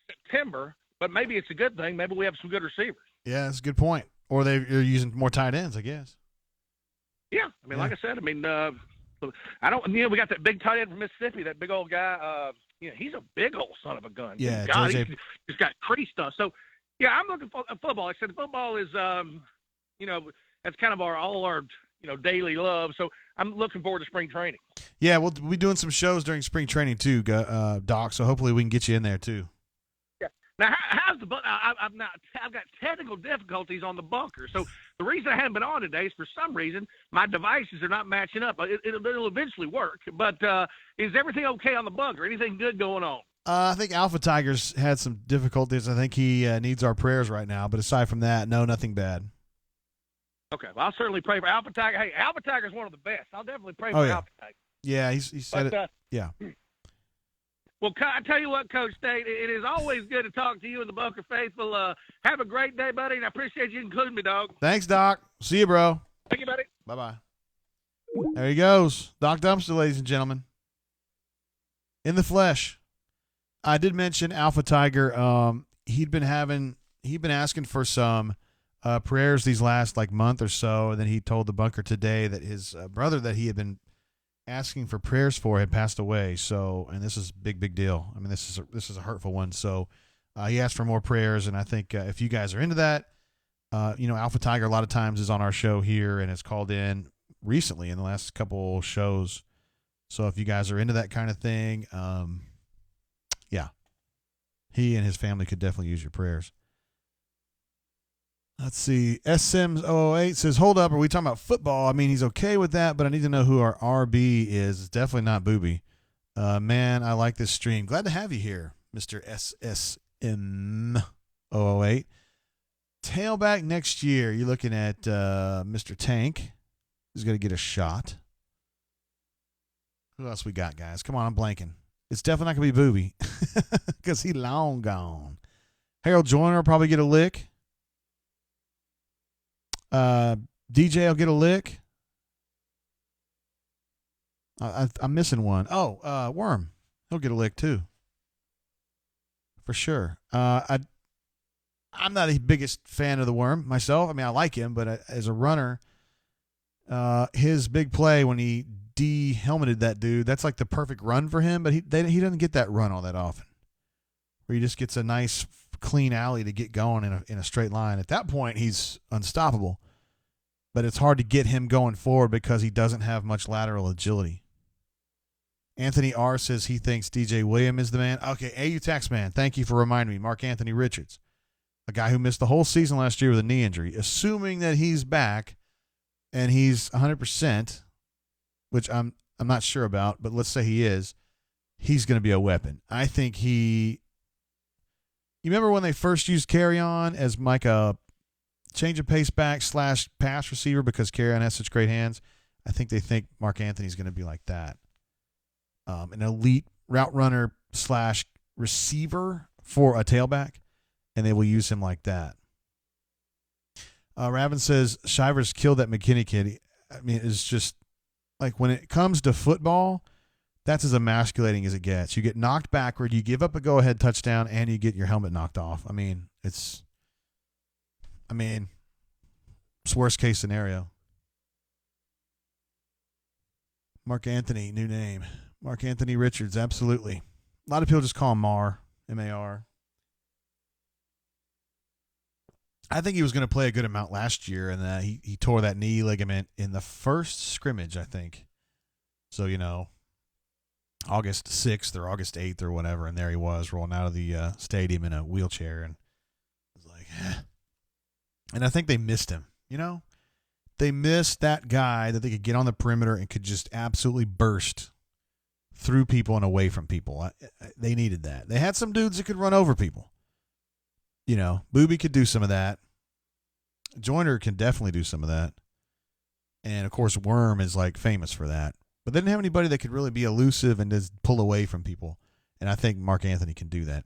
September, but maybe it's a good thing. Maybe we have some good receivers. Yeah, that's a good point. Or they're using more tight ends, I guess. Yeah, I mean, like I said, I mean, we got that big tight end from Mississippi, that big old guy. He's a big old son of a gun. Yeah, God, he's got creased stuff. So, yeah, I'm looking for football. Like I said, football is, that's kind of all our daily love. So I'm looking forward to spring training. Yeah, we'll be doing some shows during spring training too, Doc. So hopefully we can get you in there too. Yeah. Now, how's the bunker? I've got technical difficulties on the bunker. So the reason I haven't been on today is for some reason my devices are not matching up. It'll eventually work. But is everything okay on the bunker? Anything good going on? I think Alpha Tigers had some difficulties. I think he needs our prayers right now. But aside from that, no, nothing bad. Okay, well, I'll certainly pray for Alpha Tiger. Hey, Alpha Tiger is one of the best. I'll definitely pray for Alpha Tiger. Yeah, he said it. Yeah. Well, I tell you what, Coach State, it is always good to talk to you and the Bunker Faithful. Have a great day, buddy, and I appreciate you including me, dog. Thanks, Doc. See you, bro. Thank you, buddy. Bye-bye. There he goes. Doc Dumpster, ladies and gentlemen. In the flesh. I did mention Alpha Tiger. He'd been asking for some prayers these last month or so, and then he told the Bunker today that his brother that he had been asking for prayers for had passed away. So, and this is a big deal. I mean, this is a hurtful one. So he asked for more prayers, and I think if you guys are into that, Alpha Tiger a lot of times is on our show here and has called in recently in the last couple shows. So if you guys are into that kind of thing, He and his family could definitely use your prayers. Let's see. SM008 says, hold up, are we talking about football? I mean, he's okay with that, but I need to know who our RB is. It's definitely not Booby. Man, I like this stream. Glad to have you here, Mr. SSM008. Tailback next year, you're looking at Mr. Tank, who's going to get a shot. Who else we got, guys? Come on, I'm blanking. It's definitely not going to be Booby because he's long gone. Harold Joyner will probably get a lick. DJ will get a lick. I'm missing one. Oh, Worm. He'll get a lick too. For sure. I'm not the biggest fan of the Worm myself. I mean, I like him, but as a runner, his big play when he de-helmeted that dude, that's like the perfect run for him, but he doesn't get that run all that often. Where he just gets a nice clean alley to get going in a straight line. At that point, he's unstoppable. But it's hard to get him going forward because he doesn't have much lateral agility. Anthony R. says he thinks DJ William is the man. Okay, AU Taxman, thank you for reminding me. Mark Anthony Richards, a guy who missed the whole season last year with a knee injury. Assuming that he's back and he's 100%, which I'm not sure about, but let's say he is, he's going to be a weapon. I think you remember when they first used Carry-On as like a change of pace back / pass receiver because Carry-On has such great hands? I think they think Mark Anthony's going to be like that. An elite route runner / receiver for a tailback, and they will use him like that. Raven says Shivers killed that McKinney kid. I mean, it's just like when it comes to football, that's as emasculating as it gets. You get knocked backward, you give up a go-ahead touchdown, and you get your helmet knocked off. I mean, it's worst case scenario. Mark Anthony, new name. Mark Anthony Richards, absolutely. A lot of people just call him Mar, M-A-R. I think he was going to play a good amount last year, and he tore that knee ligament in the first scrimmage, I think. So, August 6th or August 8th or whatever, and there he was rolling out of the stadium in a wheelchair, and I was like, And I think they missed him, They missed that guy that they could get on the perimeter and could just absolutely burst through people and away from people. They needed that. They had some dudes that could run over people. Booby could do some of that. Joyner can definitely do some of that. And, of course, Worm is, famous for that. But they didn't have anybody that could really be elusive and just pull away from people. And I think Mark Anthony can do that.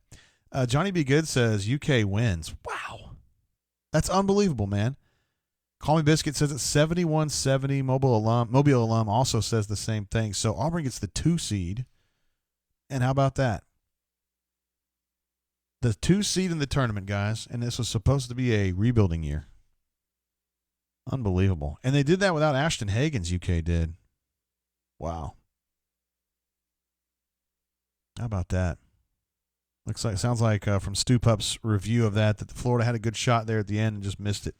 Johnny B. Good says UK wins. Wow. That's unbelievable, man. Call Me Biscuit says it's 71-70. Mobile alum also says the same thing. So Auburn gets the 2 seed. And how about that? The 2 seed in the tournament, guys. And this was supposed to be a rebuilding year. Unbelievable. And they did that without Ashton Hagens, UK did. Wow. How about that? Sounds like from Stu Pup's review of that Florida had a good shot there at the end and just missed it.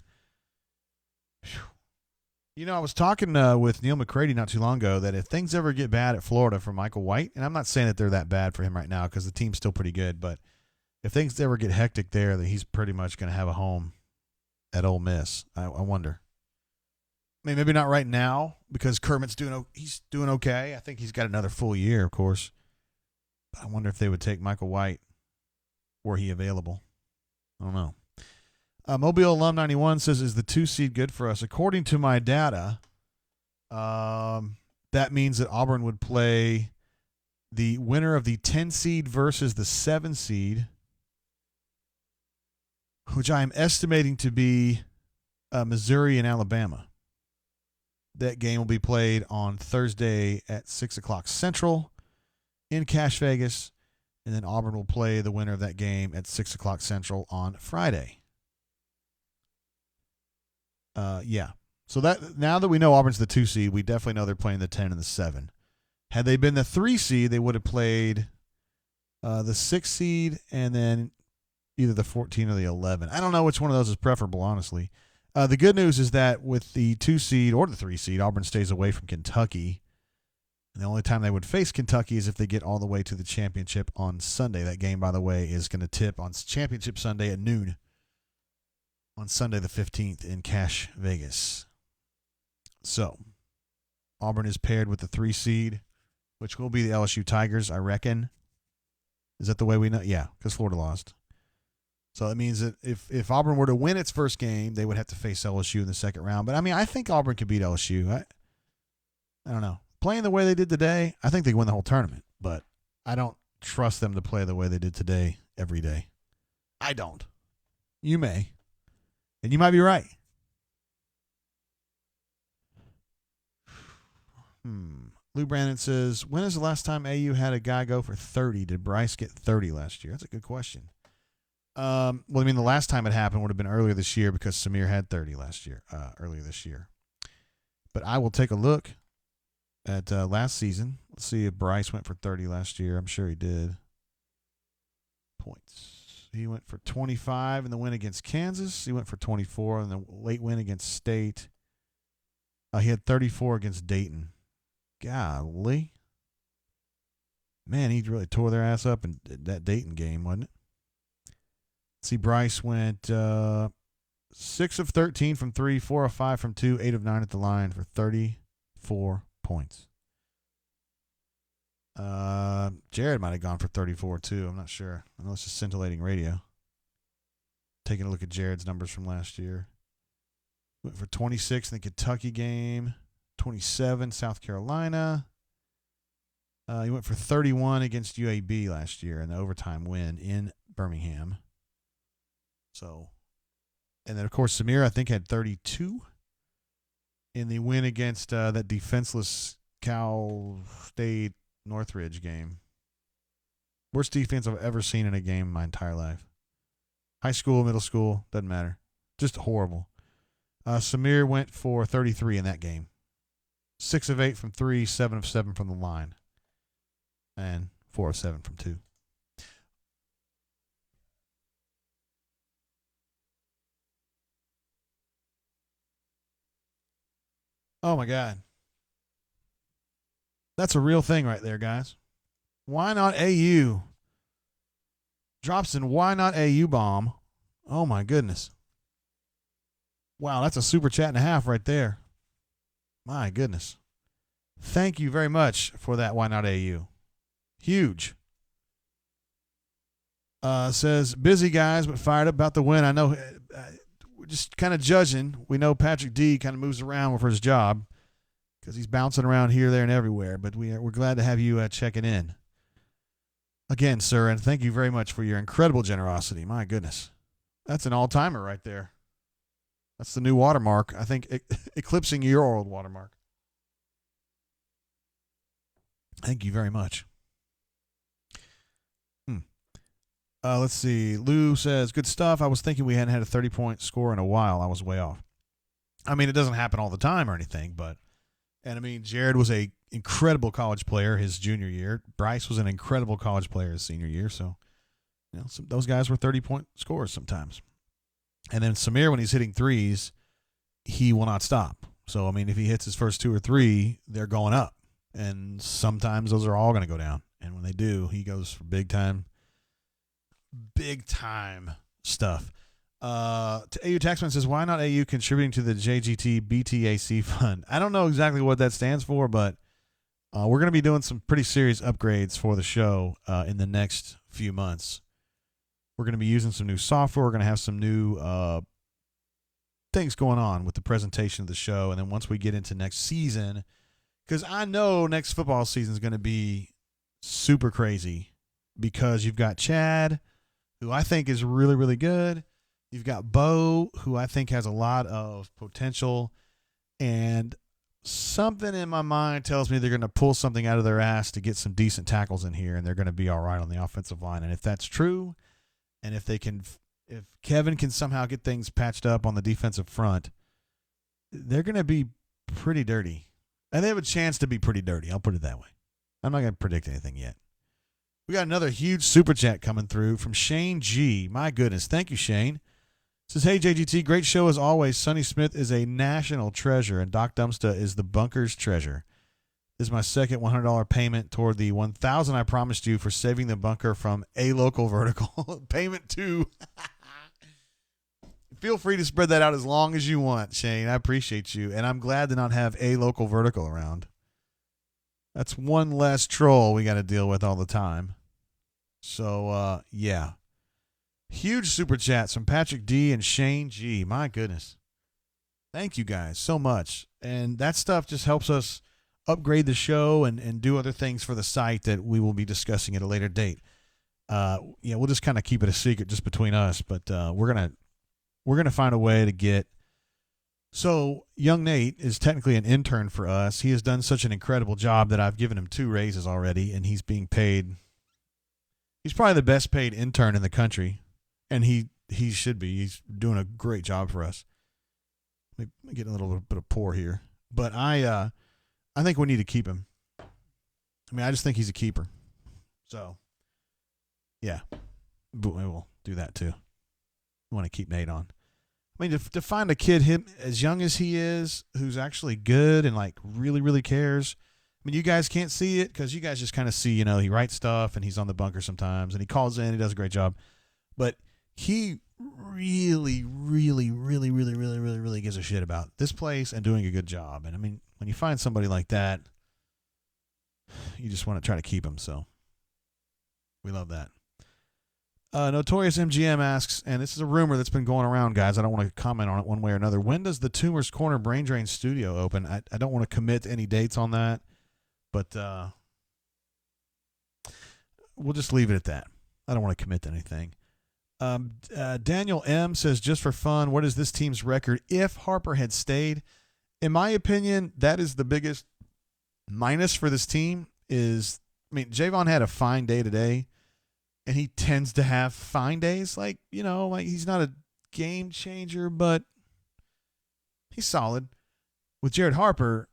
Whew. I was talking with Neil McCready not too long ago that if things ever get bad at Florida for Michael White, and I'm not saying that they're that bad for him right now because the team's still pretty good, but if things ever get hectic there, that he's pretty much going to have a home at Ole Miss. I wonder. I mean, maybe not right now because Kermit's doing okay. I think he's got another full year, of course. But I wonder if they would take Michael White were he available. I don't know. Mobile Alum 91 says, is the 2 seed good for us? According to my data, that means that Auburn would play the winner of the 10 seed versus the 7 seed, which I am estimating to be Missouri and Alabama. That game will be played on Thursday at 6 o'clock Central in Cash Vegas, and then Auburn will play the winner of that game at 6 o'clock Central on Friday. Yeah. So that now that we know Auburn's the 2 seed, we definitely know they're playing the 10 and the 7. Had they been the 3 seed, they would have played the 6 seed and then either the 14 or the 11. I don't know which one of those is preferable, honestly. The good news is that with the 2 seed or the 3 seed, Auburn stays away from Kentucky. And the only time they would face Kentucky is if they get all the way to the championship on Sunday. That game, by the way, is going to tip on Championship Sunday at noon on Sunday the 15th in Cash Vegas. So, Auburn is paired with the 3 seed, which will be the LSU Tigers, I reckon. Is that the way we know? Yeah, because Florida lost. So that means that if Auburn were to win its first game, they would have to face LSU in the second round. But, I mean, I think Auburn could beat LSU. I don't know. Playing the way they did today, I think they win the whole tournament. But I don't trust them to play the way they did today every day. I don't. You may. And you might be right. Lou Brandon says, when is the last time AU had a guy go for 30? Did Bryce get 30 last year? That's a good question. Well, I mean, the last time it happened would have been earlier this year because Samir had 30 last year, earlier this year. But I will take a look at last season. Let's see if Bryce went for 30 last year. I'm sure he did. Points. He went for 25 in the win against Kansas. He went for 24 in the late win against State. He had 34 against Dayton. Golly. Man, he really tore their ass up in that Dayton game, wasn't it? See, Bryce went 6 of 13 from 3, 4 of 5 from 2, 8 of 9 at the line for 34 points. Jared might have gone for 34 too. I'm not sure. I know it's just scintillating radio. Taking a look at Jared's numbers from last year. Went for 26 in the Kentucky game, 27 South Carolina. He went for 31 against UAB last year in the overtime win in Birmingham. So, and then of course Samir I think had 32 in the win against that defenseless Cal State Northridge game. Worst defense I've ever seen in a game in my entire life. High school, middle school, doesn't matter. Just horrible. Samir went for 33 in that game. 6 of 8 from 3, 7 of 7 from the line. And 4 of 7 from 2. Oh, my God. That's a real thing right there, guys. Why not AU? Drops in why not AU bomb. Oh, my goodness. Wow, that's a super chat and a half right there. My goodness. Thank you very much for that why not AU. Huge. Says, busy guys, but fired up about the win. I know we're just kind of judging. We know Patrick D kind of moves around for his job because he's bouncing around here, there, and everywhere. But we're glad to have you checking in. Again, sir, and thank you very much for your incredible generosity. My goodness. That's an all-timer right there. That's the new watermark. I think eclipsing your old watermark. Thank you very much. Let's see. Lou says, good stuff. I was thinking we hadn't had a 30-point score in a while. I was way off. I mean, it doesn't happen all the time or anything, but, and I mean, Jared was a incredible college player his junior year. Bryce was an incredible college player his senior year. So, you know, those guys were 30-point scores sometimes. And then Samir, when he's hitting threes, he will not stop. So, I mean, if he hits his first 2 or 3, they're going up. And sometimes those are all going to go down. And when they do, he goes for big time stuff. To AU Taxman says, why not AU contributing to the JGT BTAC fund? I don't know exactly what that stands for, but we're going to be doing some pretty serious upgrades for the show in the next few months. We're going to be using some new software. We're going to have some new things going on with the presentation of the show. And then once we get into next season, because I know next football season is going to be super crazy because you've got Chad, who I think is really, really good. You've got Bo, who I think has a lot of potential. And something in my mind tells me they're going to pull something out of their ass to get some decent tackles in here, and they're going to be all right on the offensive line. And if that's true, and if Kevin can somehow get things patched up on the defensive front, they're going to be pretty dirty. And they have a chance to be pretty dirty. I'll put it that way. I'm not going to predict anything yet. We got another huge super chat coming through from Shane G. My goodness. Thank you, Shane. Says, hey, JGT, great show as always. Sonny Smith is a national treasure, and Doc Dumpsta is the bunker's treasure. This is my second $100 payment toward the $1,000 I promised you for saving the bunker from a local vertical. Payment 2. Feel free to spread that out as long as you want, Shane. I appreciate you. And I'm glad to not have a local vertical around. That's one less troll we got to deal with all the time. So, yeah. Huge super chats from Patrick D and Shane G. My goodness. Thank you guys so much. And that stuff just helps us upgrade the show and do other things for the site that we will be discussing at a later date. We'll just kind of keep it a secret just between us, but we're gonna find a way to get. So young Nate is technically an intern for us. He has done such an incredible job that I've given him 2 raises already, and he's being paid. He's probably the best paid intern in the country, and he should be. He's doing a great job for us. Let me get a little bit of pour here, but I think we need to keep him. I mean, I just think he's a keeper. So, yeah, we'll do that too. We want to keep Nate on. I mean, to find a kid him as young as he is, who's actually good and like really, really cares. I mean, you guys can't see it because you guys just kind of see, he writes stuff and he's on the bunker sometimes and he calls in. He does a great job, but he really, really, really, really, really, really, really gives a shit about this place and doing a good job. And I mean, when you find somebody like that, you just want to try to keep them. So we love that. Notorious MGM asks, and this is a rumor that's been going around, guys. I don't want to comment on it one way or another. When does the Tumors Corner Brain Drain Studio open? I don't want to commit to any dates on that, but we'll just leave it at that. I don't want to commit to anything. Daniel M says, just for fun, what is this team's record if Harper had stayed? In my opinion, that is the biggest minus for this team. Javon had a fine day today. And he tends to have fine days. Like he's not a game changer, but he's solid. With Jared Harper,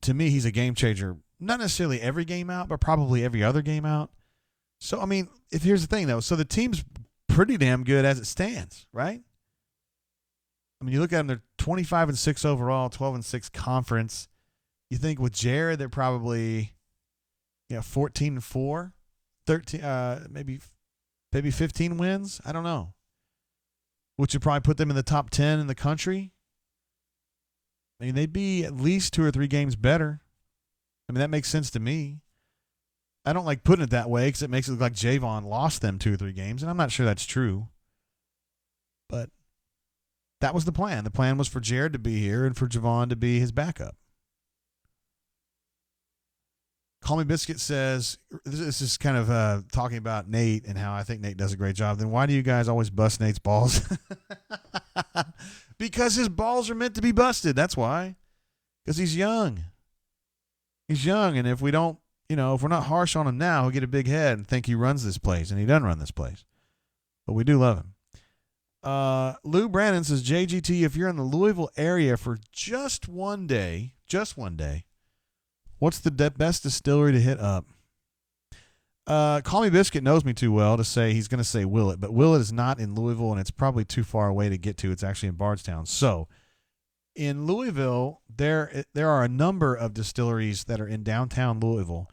to me, he's a game changer. Not necessarily every game out, but probably every other game out. So, I mean, here's the thing, though. So the team's pretty damn good as it stands, right? I mean, you look at them, they're 25-6 overall, 12-6 conference. You think with Jared, they're probably 14-4. 13, maybe 15 wins. I don't know. Which would probably put them in the top 10 in the country. I mean, they'd be at least 2 or 3 games better. I mean, that makes sense to me. I don't like putting it that way because it makes it look like Javon lost them 2 or 3 games, and I'm not sure that's true. But that was the plan. The plan was for Jared to be here and for Javon to be his backup. Call Me Biscuit says, this is kind of talking about Nate and how I think Nate does a great job. Then why do you guys always bust Nate's balls? Because his balls are meant to be busted. That's why. Because he's young. He's young, and if we don't, if we're not harsh on him now, he'll get a big head and think he runs this place, and he doesn't run this place. But we do love him. Lou Brannon says, JGT, if you're in the Louisville area for just one day, what's the best distillery to hit up? Call Me Biscuit knows me too well to say he's going to say Willett, but Willett is not in Louisville, and it's probably too far away to get to. It's actually in Bardstown. So in Louisville, there are a number of distilleries that are in downtown Louisville.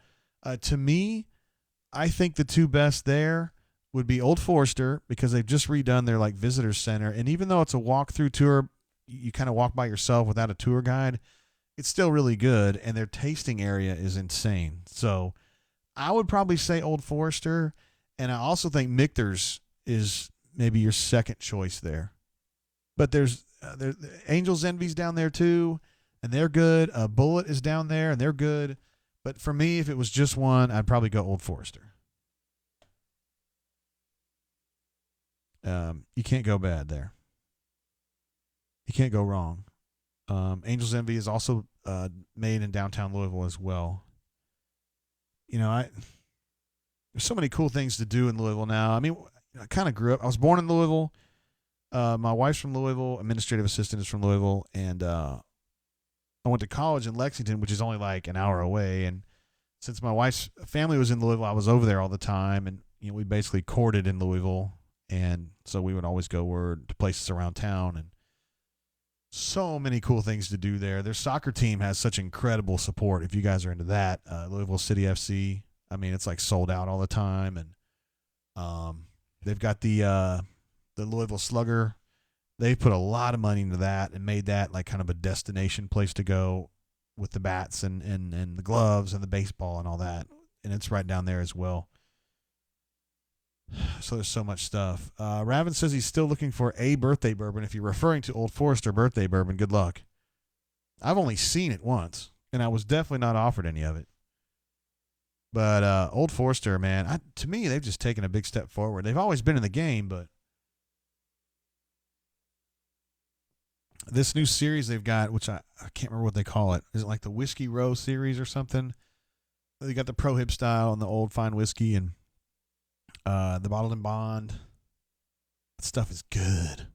To me, I think the 2 best there would be Old Forester because they've just redone their visitor center, and even though it's a walk-through tour, you kind of walk by yourself without a tour guide. It's still really good, and their tasting area is insane. So I would probably say Old Forester, and I also think Michter's is maybe your second choice there. But there's Angel's Envy's down there too, and they're good. Bullet is down there, and they're good. But for me, if it was just one, I'd probably go Old Forester. You can't go bad there. You can't go wrong. Angel's Envy is also made in downtown Louisville as well. There's so many cool things to do in Louisville now. I mean, I kind of grew up. I was born in Louisville. My wife's from Louisville. Administrative assistant is from Louisville, and I went to college in Lexington, which is only like an hour away. And since my wife's family was in Louisville, I was over there all the time, and we basically courted in Louisville, and so we would always go to places around town. And So many cool things to do there. Their soccer team has such incredible support. If you guys are into that, Louisville City FC. I mean, it's like sold out all the time, and they've got the Louisville Slugger. They put a lot of money into that and made that like kind of a destination place to go with the bats and the gloves and the baseball and all that. And it's right down there as well. So there's so much stuff. Raven says he's still looking for a birthday bourbon. If you're referring to Old Forester birthday bourbon, good luck. I've only seen it once, and I was definitely not offered any of it. But Old Forester, man, to me, they've just taken a big step forward. They've always been in the game, but this new series they've got, which I can't remember what they call it. Is it like the Whiskey Row series or something? They got the Pro-Hib style and the old fine whiskey and the bottled and bond. That stuff is good.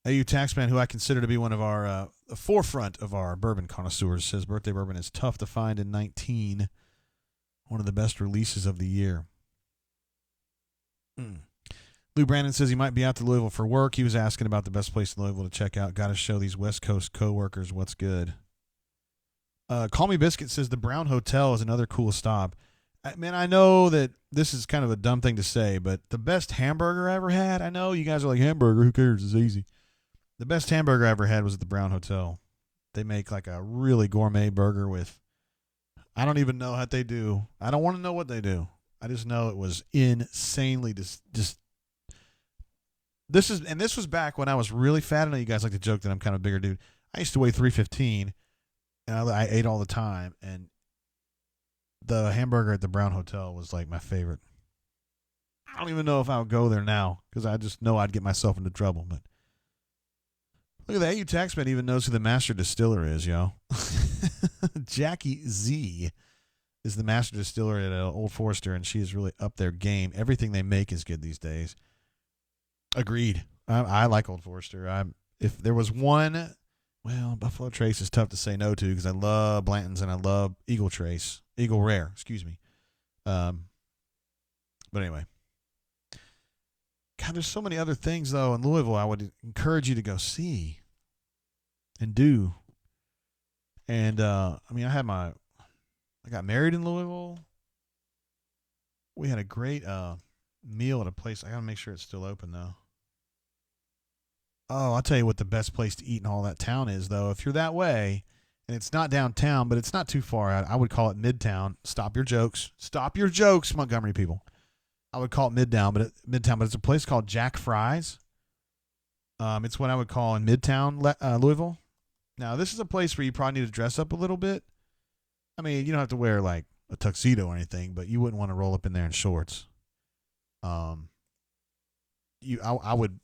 AU Taxman, who I consider to be one of our the forefront of our bourbon connoisseurs, says birthday bourbon is tough to find in 19. One of the best releases of the year. Lou Brandon says he might be out to Louisville for work. He was asking about the best place in Louisville to check out. Got to show these West Coast coworkers what's good. Call Me Biscuit says the Brown Hotel is another cool stop. Man, I know that this is kind of a dumb thing to say, but the best hamburger I ever had, I know you guys are like, hamburger, who cares? It's easy. The best hamburger I ever had was at the Brown Hotel. They make like a really gourmet burger with, I don't even know what they do. I don't want to know what they do. I just know it was insanely just this was back when I was really fat. I know you guys like to joke that I'm kind of a bigger dude. I used to weigh 315, and I ate all the time, and the hamburger at the Brown Hotel was like my favorite. I don't even know if I would go there now because I just know I'd get myself into trouble. But look at that. AU Taxman even knows who the master distiller is, yo. Jackie Z is the master distiller at Old Forester, and she is really up their game. Everything they make is good these days. Agreed. I like Old Forester. If there was one, well, Buffalo Trace is tough to say no to because I love Blanton's and I love Eagle Rare, excuse me. But anyway. God, there's so many other things, though, in Louisville I would encourage you to go see and do. And, I got married in Louisville. We had a great meal at a place. I got to make sure it's still open, though. Oh, I'll tell you what the best place to eat in all that town is, though. If you're that way, and it's not downtown, but it's not too far out, I would call it Midtown. Stop your jokes. Stop your jokes, Montgomery people. I would call it Midtown, but it's a place called Jack Fry's. It's what I would call in Midtown Louisville. Now, this is a place where you probably need to dress up a little bit. I mean, you don't have to wear like a tuxedo or anything, but you wouldn't want to roll up in there in shorts. I would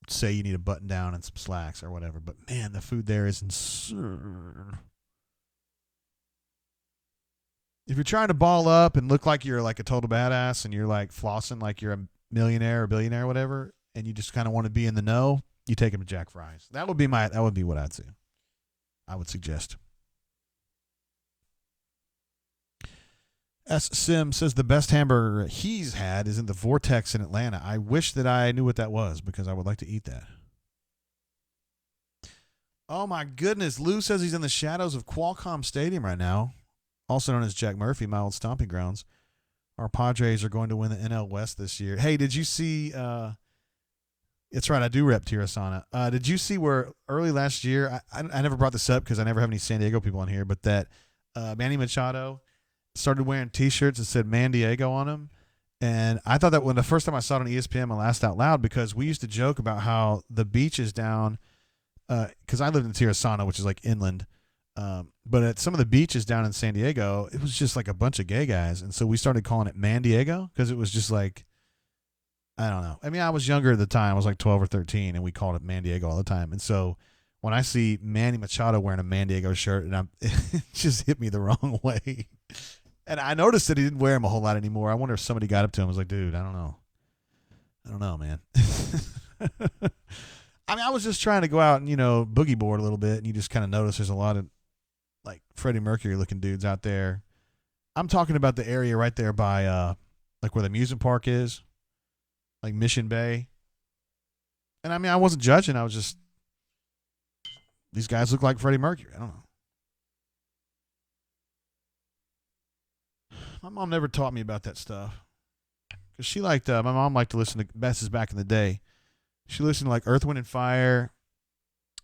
say you need a button down and some slacks or whatever. But man, the food there is insane. If you're trying to ball up and look like you're like a total badass and you're like flossing like you're a millionaire or billionaire or whatever, and you just kind of want to be in the know, you take them to Jack Fry's. That would be what I'd say. I would suggest. S. Sim says the best hamburger he's had is in the Vortex in Atlanta. I wish that I knew what that was because I would like to eat that. Oh my goodness. Lou says he's in the shadows of Qualcomm Stadium right now, also known as Jack Murphy, my old stomping grounds. Our Padres are going to win the NL West this year. Hey, did you see it's right, I do rep Tirasana. Did you see where early last year, I never brought this up because I never have any San Diego people on here, but that Manny Machado started wearing T-shirts that said Man Diego on them. And I thought that when the first time I saw it on ESPN, I laughed out loud because we used to joke about how the beaches down, because I lived in Tirasana, which is like inland, but at some of the beaches down in San Diego, it was just like a bunch of gay guys. And so we started calling it Man Diego because it was just like, I don't know. I mean, I was younger at the time. I was like 12 or 13, and we called it Man Diego all the time. And so when I see Manny Machado wearing a Man Diego shirt, and it just hit me the wrong way. And I noticed that he didn't wear them a whole lot anymore. I wonder if somebody got up to him and was like, dude, I don't know, man. I mean, I was just trying to go out and, boogie board a little bit, and you just kind of notice there's a lot of, like, Freddie Mercury-looking dudes out there. I'm talking about the area right there by, like, where the amusement park is, like Mission Bay. And, I mean, I wasn't judging. I was just these guys look like Freddie Mercury. I don't know. My mom never taught me about that stuff. Because she liked, my mom liked to listen to, this is back in the day. She listened to like Earth, Wind, and Fire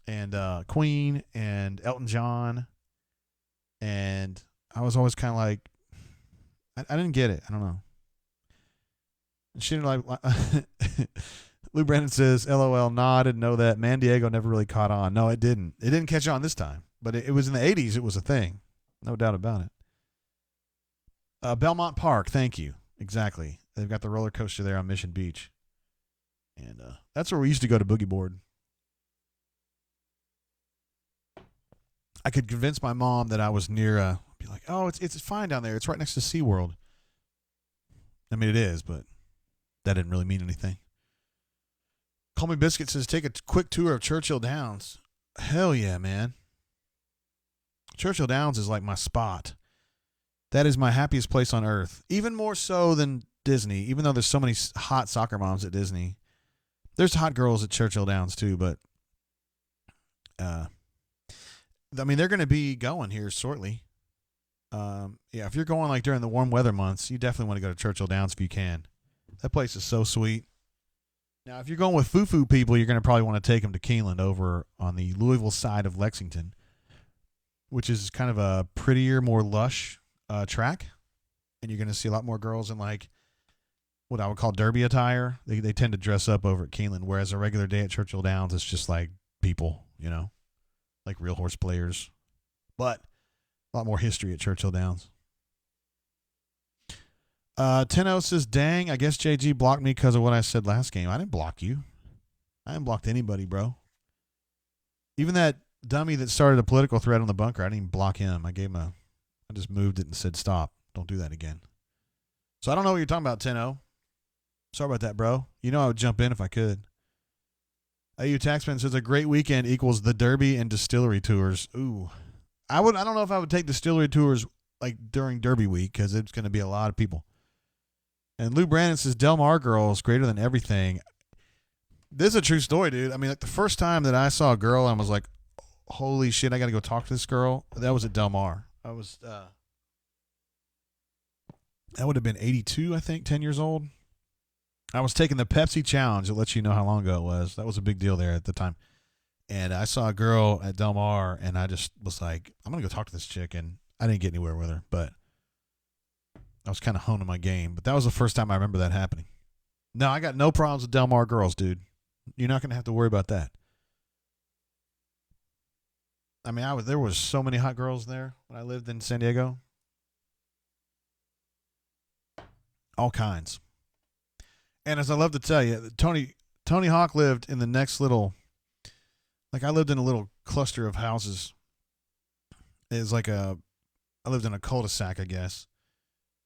and Queen and Elton John. And I was always kind of like, I didn't get it. I don't know. And she didn't like, Lou Brandon says, LOL, no, I didn't know that. Man Diego never really caught on. No, it didn't. It didn't catch on this time. But it was in the 80s. It was a thing. No doubt about it. Belmont Park, thank you. Exactly. They've got the roller coaster there on Mission Beach. And that's where we used to go to boogie board. I could convince my mom that I was near, be like, oh, it's fine down there. It's right next to SeaWorld. I mean, it is, but that didn't really mean anything. Call Me Biscuit says, take a quick tour of Churchill Downs. Hell yeah, man. Churchill Downs is like my spot. That is my happiest place on earth. Even more so than Disney, even though there's so many hot soccer moms at Disney. There's hot girls at Churchill Downs too, but I mean, they're going to be going here shortly. Yeah, if you're going like during the warm weather months, you definitely want to go to Churchill Downs if you can. That place is so sweet. Now, if you're going with foo-foo people, you're going to probably want to take them to Keeneland over on the Louisville side of Lexington, which is kind of a prettier, more lush track. And you're going to see a lot more girls in like what I would call derby attire. They tend to dress up over at Keeneland, whereas a regular day at Churchill Downs, it's just like people, you know, like real horse players. But a lot more history at Churchill Downs. Tenno says, dang, I guess JG blocked me because of what I said last game. I didn't block you. I haven't blocked anybody, bro. Even that dummy that started a political thread on the bunker, I didn't even block him. I just moved it and said, stop. Don't do that again. So I don't know what you're talking about, Tenno. Sorry about that, bro. You know I would jump in if I could. AU Taxman says, a great weekend equals the Derby and distillery tours. Ooh. I don't know if I would take distillery tours like during Derby week because it's going to be a lot of people. And Lou Brandon says, Del Mar girls greater than everything. This is a true story, dude. I mean, like the first time that I saw a girl, I was like, holy shit, I got to go talk to this girl. That was at Del Mar. I was, that would have been 82, I think, 10 years old. I was taking the Pepsi challenge. It lets you know how long ago it was. That was a big deal there at the time. And I saw a girl at Del Mar, and I just was like, I'm going to go talk to this chick. And I didn't get anywhere with her, but I was kind of honing my game. But that was the first time I remember that happening. No, I got no problems with Del Mar girls, dude. You're not going to have to worry about that. I mean, there was so many hot girls there when I lived in San Diego. All kinds. And as I love to tell you, Tony Hawk lived in the next little, like I lived in a little cluster of houses. It's like I lived in a cul-de-sac, I guess.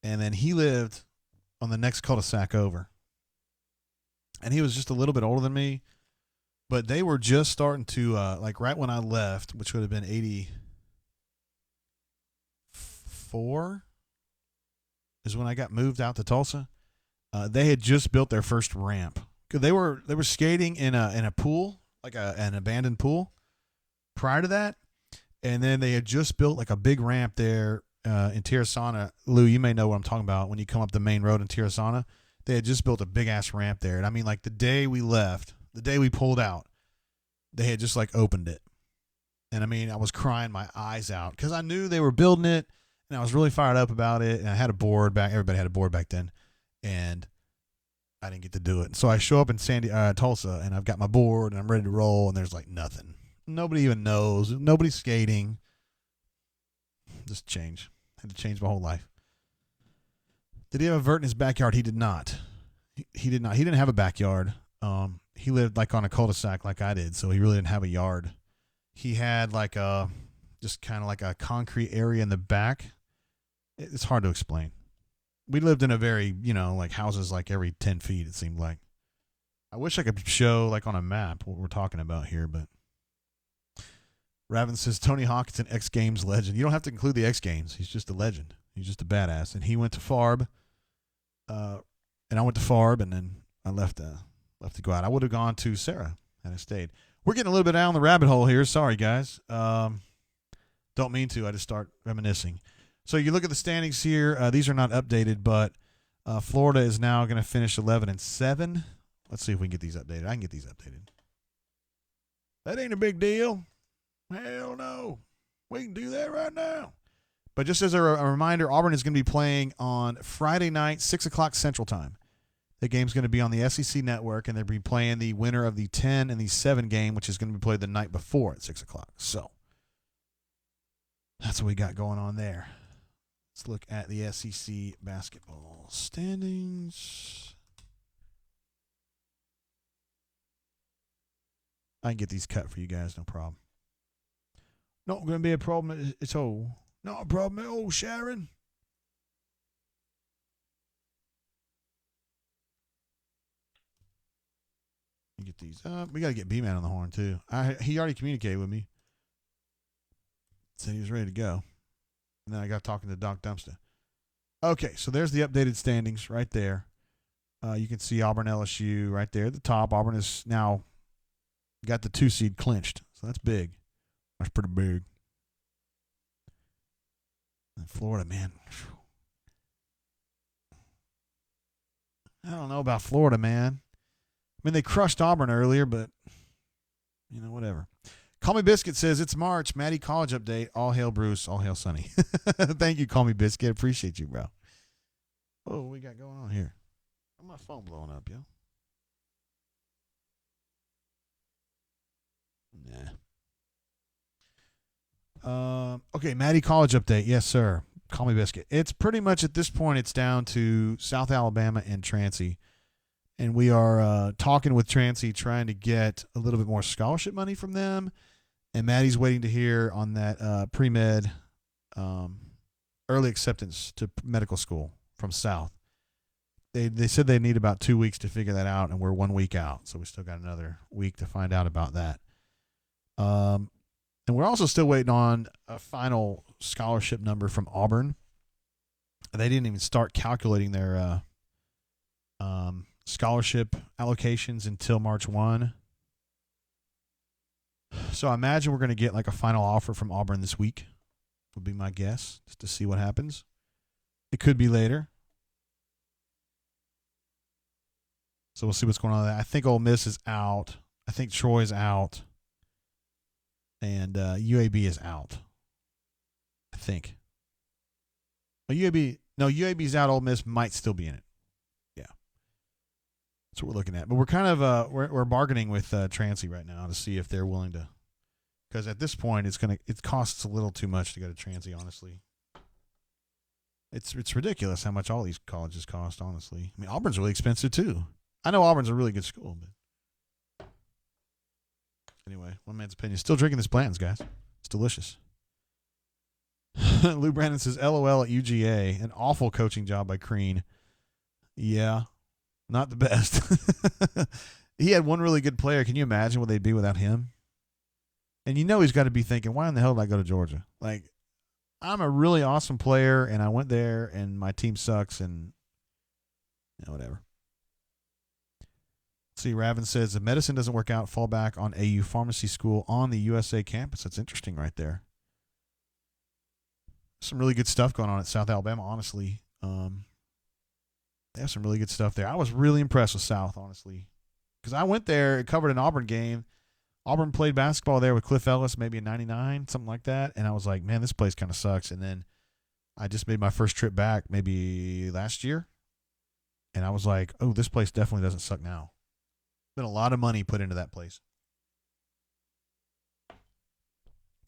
And then he lived on the next cul-de-sac over. And he was just a little bit older than me. But they were just starting to, like right when I left, which would have been 84, is when I got moved out to Tulsa. They had just built their first ramp. They were skating in a pool, like an abandoned pool, prior to that. And then they had just built like a big ramp there in Tirasana. Lou, you may know what I'm talking about. When you come up the main road in Tirasana, they had just built a big ass ramp there. And I mean, like the day we left, the day we pulled out, they had just like opened it. And I mean, I was crying my eyes out because I knew they were building it, and I was really fired up about it. And I had a board back. Everybody had a board back then, and I didn't get to do it. So I show up in Tulsa, and I've got my board, and I'm ready to roll, and there's like nothing. Nobody even knows. Nobody's skating. Just change. Had to change my whole life. Did he have a vert in his backyard? He did not. He did not. He didn't have a backyard. He lived like on a cul-de-sac like I did, so he really didn't have a yard. He had like just kind of like a concrete area in the back. It's hard to explain. We lived in a very, like houses like every 10 feet, it seemed like. I wish I could show like on a map what we're talking about here, but Raven says Tony Hawk is an X Games legend. You don't have to include the X Games. He's just a legend. He's just a badass. And he went to Farb, and I went to Farb, and then I left to go out. I would have gone to Sarah had I stayed. We're getting a little bit down the rabbit hole here. Sorry, guys. Don't mean to. I just start reminiscing. So you look at the standings here. These are not updated, but Florida is now going to finish 11-7. Let's see if we can get these updated. I can get these updated. That ain't a big deal. Hell no. We can do that right now. But just as a reminder, Auburn is going to be playing on Friday night, 6 o'clock Central Time. The game's going to be on the SEC Network, and they'll be playing the winner of the 10 and the 7 game, which is going to be played the night before at 6 o'clock. So that's what we got going on there. Let's look at the SEC basketball standings. I can get these cut for you guys, no problem. Not going to be a problem at all. Not a problem at all, Sharon. Get these up. We got to get B-Man on the horn, too. He already communicated with me. Said he was ready to go. And then I got talking to Doc Dumpster. Okay, so there's the updated standings right there. You can see Auburn LSU right there at the top. Auburn is now got the 2 seed clinched. So that's big. That's pretty big. And Florida, man. I don't know about Florida, man. I mean, they crushed Auburn earlier, but, whatever. Call Me Biscuit says, it's March. Maddie College update. All hail Bruce. All hail Sonny. Thank you, Call Me Biscuit. Appreciate you, bro. Oh, what we got going on here? My phone blowing up, yo. Nah. Okay, Maddie College update. Yes, sir. Call Me Biscuit. It's pretty much at this point, it's down to South Alabama and Trancey. And we are talking with Trancey, trying to get a little bit more scholarship money from them. And Maddie's waiting to hear on that pre-med early acceptance to medical school from South. They said they need about 2 weeks to figure that out, and we're 1 week out. So we still got another week to find out about that. And we're also still waiting on a final scholarship number from Auburn. They didn't even start calculating their scholarship allocations until March 1. So I imagine we're going to get like a final offer from Auburn this week, would be my guess, just to see what happens. It could be later. So we'll see what's going on with that. I think Ole Miss is out. I think Troy's out. And UAB is out. I think. Well, UAB's out. Ole Miss might still be in it. Yeah. That's what we're looking at. But we're kind of we're bargaining with Trancey right now to see if they're willing to. Because at this point, it costs a little too much to go to Trancey, honestly. It's ridiculous how much all these colleges cost, honestly. I mean, Auburn's really expensive too. I know Auburn's a really good school, but anyway, one man's opinion. Still drinking this Blanton's, guys. It's delicious. Lou Brandon says, LOL at UGA. An awful coaching job by Crean. Yeah, not the best. He had one really good player. Can you imagine what they'd be without him? And he's got to be thinking, why in the hell did I go to Georgia? Like, I'm a really awesome player, and I went there, and my team sucks, and whatever. See, Raven says, if medicine doesn't work out, fall back on AU Pharmacy School on the USA campus. That's interesting right there. Some really good stuff going on at South Alabama, honestly. They have some really good stuff there. I was really impressed with South, honestly, because I went there and covered an Auburn game. Auburn played basketball there with Cliff Ellis, maybe in 99, something like that, and I was like, man, this place kind of sucks. And then I just made my first trip back maybe last year, and I was like, oh, this place definitely doesn't suck now. Been a lot of money put into that place.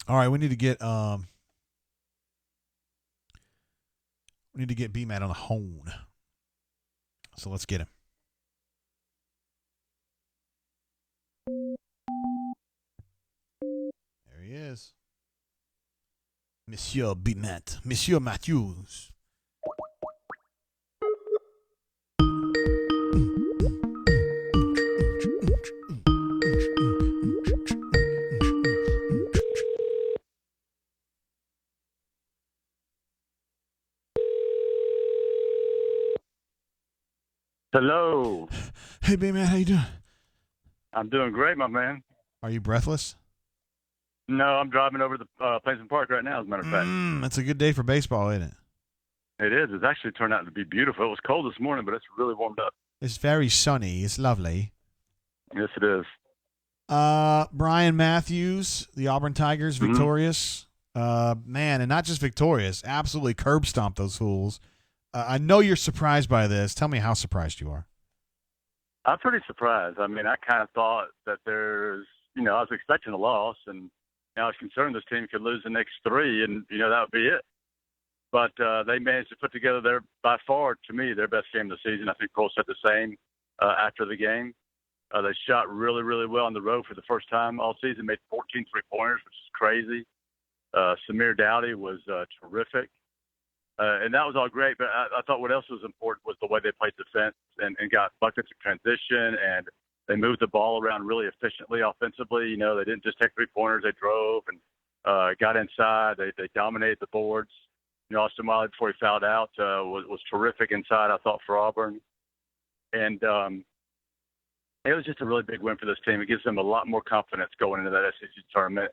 All right, we need to get B-Man on the horn. So let's get him. There he is. Monsieur B-Mat. Monsieur Matthews. Hello. Hey, B-Man, how you doing? I'm doing great, my man. Are you breathless? No, I'm driving over to Plains Park right now, as a matter of fact. That's a good day for baseball, isn't it? It is. It's actually turned out to be beautiful. It was cold this morning, but it's really warmed up. It's very sunny. It's lovely. Yes, it is. Brian Matthews, the Auburn Tigers, victorious. Man, and not just victorious, absolutely curb stomped those fools. I know you're surprised by this. Tell me how surprised you are. I'm pretty surprised. I mean, I kind of thought that there's, I was expecting a loss, and I was concerned this team could lose the next three, and, that would be it. But they managed to put together by far, to me, their best game of the season. I think Cole said the same after the game. They shot really, really well on the road for the first time all season, made 14 three-pointers, which is crazy. Samir Dowdy was terrific. And that was all great, but I thought what else was important was the way they played defense and got buckets in transition, and they moved the ball around really efficiently offensively. They didn't just take three-pointers. They drove and got inside. They dominated the boards. Austin Wiley, before he fouled out, was terrific inside, I thought, for Auburn. And it was just a really big win for this team. It gives them a lot more confidence going into that SEC tournament.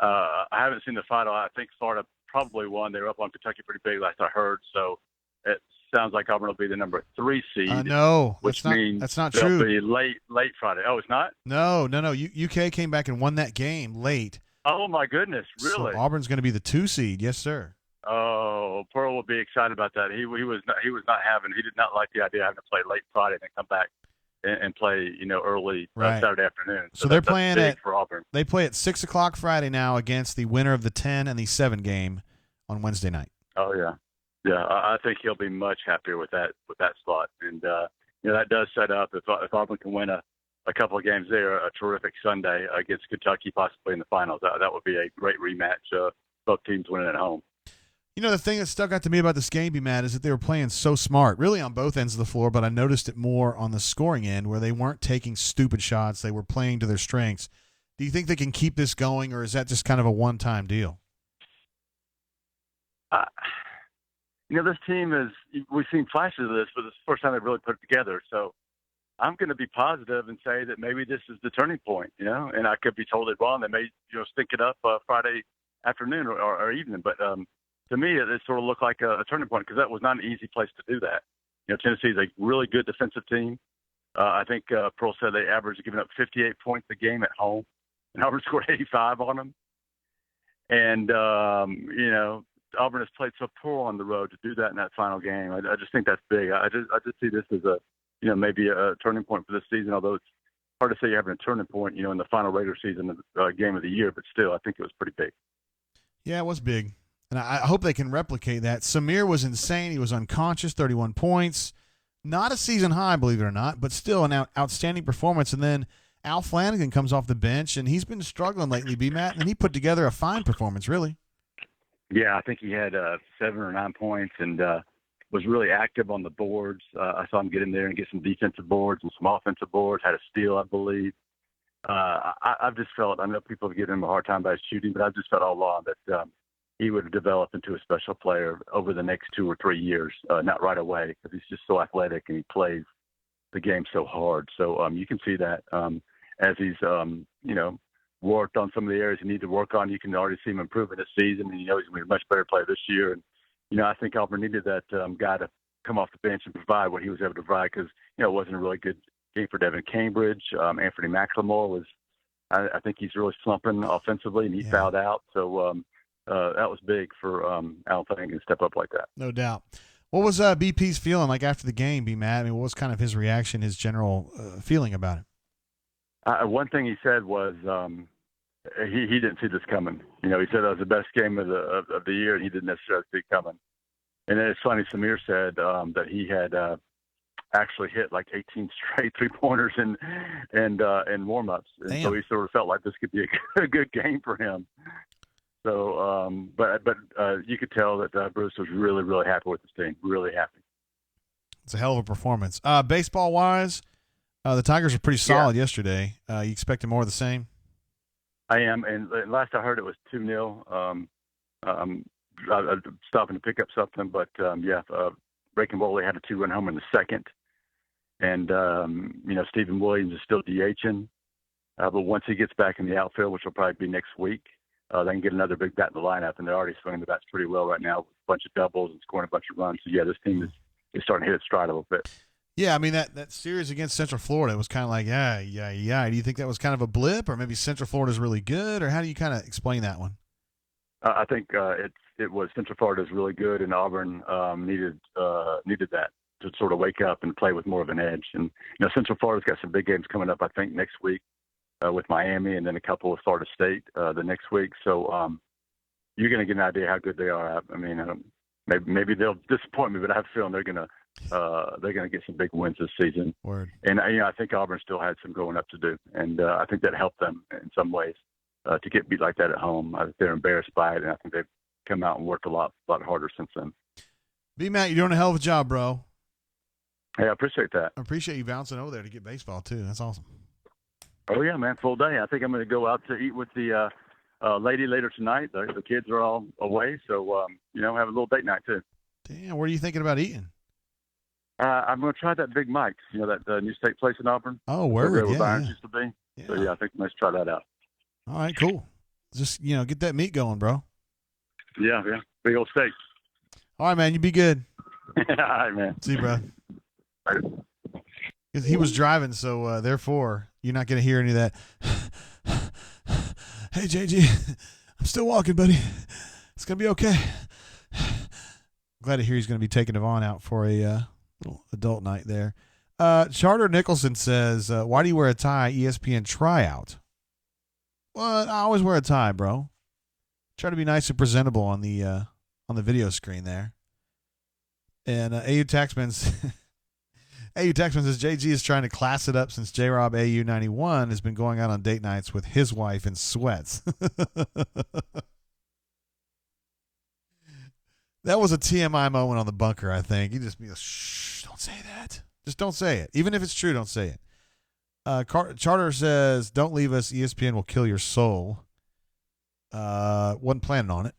I haven't seen the final. I think Florida probably won. They were up on Kentucky pretty big, last I heard. So it sounds like Auburn will be the number 3 seed. No, which means that's not they'll true. be late Friday. Oh, it's not? No. UK came back and won that game late. Oh my goodness, really? So Auburn's going to be the 2 seed. Yes, sir. Oh, Pearl will be excited about that. He did not like the idea of having to play late Friday and then come back and play, early Saturday afternoon. So they're playing for Auburn. They play at 6:00 Friday now against the winner of the 10 and the 7 game on Wednesday night. Oh yeah. I think he'll be much happier with that slot, and that does set up if Auburn can win a couple of games there, a terrific Sunday against Kentucky, possibly in the finals. That would be a great rematch. Both teams winning at home. The thing that stuck out to me about this game, Matt, is that they were playing so smart, really on both ends of the floor, but I noticed it more on the scoring end where they weren't taking stupid shots. They were playing to their strengths. Do you think they can keep this going, or is that just kind of a one-time deal? This team we've seen flashes of this, but it's the first time they've really put it together. So I'm going to be positive and say that maybe this is the turning point, and I could be totally wrong. They may, stink it up Friday afternoon or evening, but to me, it sort of looked like a turning point because that was not an easy place to do that. Tennessee is a really good defensive team. I think Pearl said they averaged giving up 58 points a game at home, and Auburn scored 85 on them. And, Auburn has played so poor on the road to do that in that final game. I just think that's big. I just see this as maybe a turning point for this season, although it's hard to say you're having a turning point, in the final regular season game of the year, but still, I think it was pretty big. Yeah, it was big. And I hope they can replicate that. Samir was insane. He was unconscious, 31 points. Not a season high, believe it or not, but still an outstanding performance. And then Al Flanagan comes off the bench, and he's been struggling lately, B-Matt, and he put together a fine performance, really. Yeah, I think he had 7 or 9 points and was really active on the boards. I saw him get in there and get some defensive boards and some offensive boards, had a steal, I believe. I've just felt, I know people have given him a hard time by his shooting, but I've just felt all along that he would have developed into a special player over the next 2 or 3 years, not right away, because he's just so athletic and he plays the game so hard. So you can see that as he's, worked on some of the areas he needs to work on. You can already see him improving this season, and he's going to be a much better player this year. And, I think Auburn needed that guy to come off the bench and provide what he was able to provide because, it wasn't a really good game for Devin Cambridge. Anthony McLemore was, I think he's really slumping offensively, and he fouled out. So, that was big for Al Flanagan to step up like that. No doubt. What was BP's feeling like after the game, B-Matt? I mean, what was kind of his reaction, his general feeling about it? One thing he said was he didn't see this coming. He said it was the best game of the year, and he didn't necessarily see it coming. And then it's funny, Samir said that he had actually hit like 18 straight three-pointers in warm-ups. And so he sort of felt like this could be a good game for him. So, but you could tell that Bruce was really, really happy with his team. Really happy. It's a hell of a performance. Baseball-wise, the Tigers were pretty solid yesterday. You expecting more of the same? I am, and last I heard it was 2-0. I'm stopping to pick up something, but Breaking Bowley had a 2-run homer in the second, and Stephen Williams is still DHing. But once he gets back in the outfield, which will probably be next week, they can get another big bat in the lineup, and they're already swinging the bats pretty well right now with a bunch of doubles and scoring a bunch of runs. So, yeah, this team is starting to hit its stride a little bit. Yeah, I mean, that series against Central Florida was kind of like, yeah. Do you think that was kind of a blip, or maybe Central Florida's really good, or how do you kind of explain that one? I think it was Central Florida's really good, and Auburn needed that to sort of wake up and play with more of an edge. And, Central Florida's got some big games coming up, I think, next week with Miami, and then a couple with Florida State the next week. So you're going to get an idea how good they are. I mean, maybe they'll disappoint me, but I have a feeling they're going to get some big wins this season. Word. And I think Auburn still had some growing up to do, and I think that helped them in some ways to get beat like that at home. They're embarrassed by it, and I think they've come out and worked a lot harder since then. B-Matt, you're doing a hell of a job, bro. Hey, I appreciate that. I appreciate you bouncing over there to get baseball too. That's awesome. Oh yeah, man, full day. I think I'm going to go out to eat with the lady later tonight. The kids are all away, so have a little date night too. Damn, where are you thinking about eating? I'm going to try that Big Mike's. That new steak place in Auburn. Oh, word, where Byron yeah. used to be. Yeah. So I think let's try that out. All right, cool. Just get that meat going, bro. Yeah, big old steak. All right, man, you be good. All right, man. See you, bro. He was driving, so therefore you're not going to hear any of that. Hey, JG, I'm still walking, buddy. It's going to be okay. Glad to hear he's going to be taking Yvonne out for a little adult night there. Charter Nicholson says, why do you wear a tie ESPN tryout? Well, I always wear a tie, bro. Try to be nice and presentable on the video screen there. And AU Taxman says, JG is trying to class it up since J-Rob AU 91 has been going out on date nights with his wife in sweats. That was a TMI moment on the bunker, I think. You just be like, shh, don't say that. Just don't say it. Even if it's true, don't say it. Charter says, don't leave us. ESPN will kill your soul. Wasn't planning on it.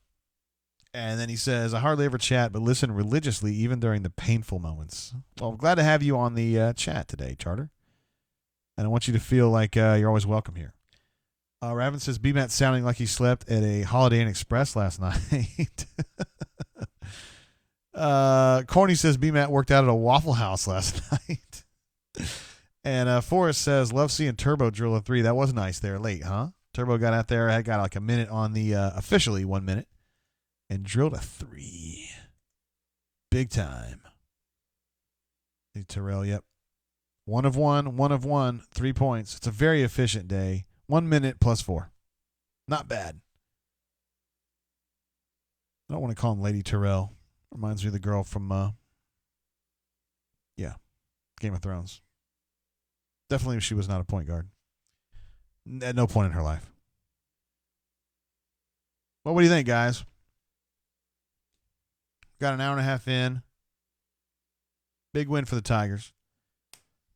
And then he says, I hardly ever chat, but listen religiously even during the painful moments. Well, I'm glad to have you on the chat today, Charter. And I want you to feel like you're always welcome here. Raven says, B-Matt sounding like he slept at a Holiday Inn Express last night. Corny says, B-Matt worked out at a Waffle House last night. And Forrest says, love seeing Turbo drill a 3. That was nice there late, huh? Turbo got out there, had got like a minute on the officially 1 minute. And drilled a 3. Big time. Hey, Terrell, yep. 1 of 1, 3 points. It's a very efficient day. 1 minute plus 4. Not bad. I don't want to call him Lady Terrell. Reminds me of the girl from, Game of Thrones. Definitely she was not a point guard. At no point in her life. Well, what do you think, guys? Got an hour and a half in. Big win for the Tigers.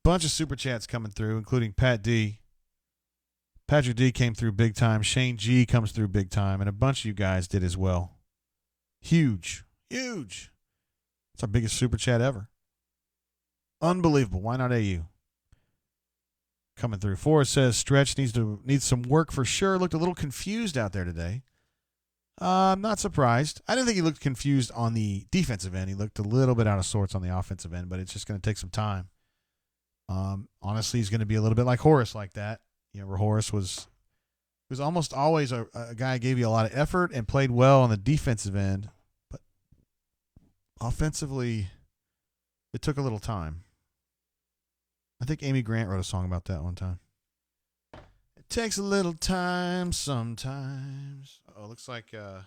Bunch of super chats coming through, including Pat D. Patrick D came through big time. Shane G comes through big time. And a bunch of you guys did as well. Huge. Huge. It's our biggest super chat ever. Unbelievable. Why not AU? Coming through. Forrest says Stretch needs some work for sure. Looked a little confused out there today. I'm not surprised. I didn't think he looked confused on the defensive end. He looked a little bit out of sorts on the offensive end, but it's just going to take some time. Honestly, he's going to be a little bit like Horace like that. Where Horace was almost always a guy who gave you a lot of effort and played well on the defensive end, but offensively, it took a little time. I think Amy Grant wrote a song about that one time. It takes a little time sometimes. Oh, looks like not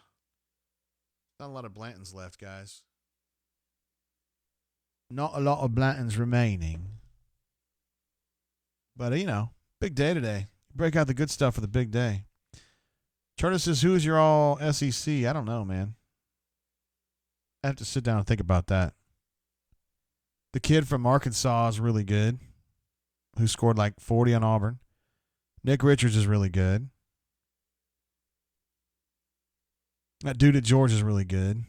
a lot of Blantons left, guys. Not a lot of Blantons remaining. But, big day today. Break out the good stuff for the big day. Charter says, who is your all SEC? I don't know, man. I have to sit down and think about that. The kid from Arkansas is really good, who scored like 40 on Auburn. Nick Richards is really good. That dude at Georgia is really good.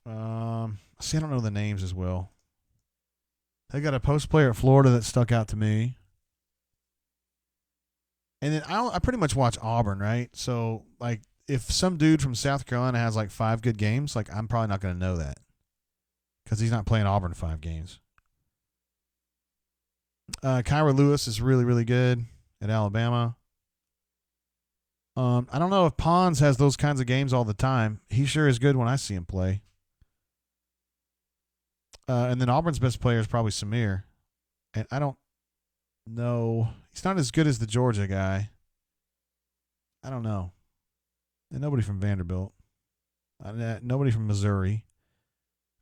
See, I don't know the names as well. They got a post player at Florida that stuck out to me. And then I pretty much watch Auburn, right? So, like, if some dude from South Carolina has, like, 5 good games, like, I'm probably not going to know that because he's not playing Auburn 5 games. Kyra Lewis is really, really good at Alabama. I don't know if Pons has those kinds of games all the time. He sure is good when I see him play. And then Auburn's best player is probably Samir. And I don't know. He's not as good as the Georgia guy. I don't know. And nobody from Vanderbilt. Nobody from Missouri.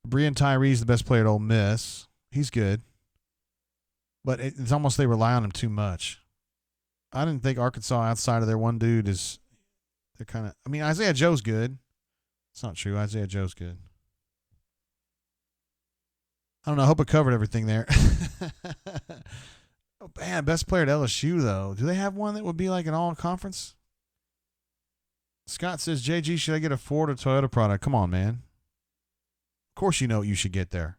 Breon Tyree's the best player at Ole Miss. He's good. But it's almost they rely on him too much. I didn't think Arkansas outside of their one dude is – they're kind of – I mean, Isaiah Joe's good. It's not true. Isaiah Joe's good. I don't know. I hope I covered everything there. Oh, man, best player at LSU, though. Do they have one that would be like an all-conference? Scott says, JG, should I get a Ford or Toyota product? Come on, man. Of course you know what you should get there.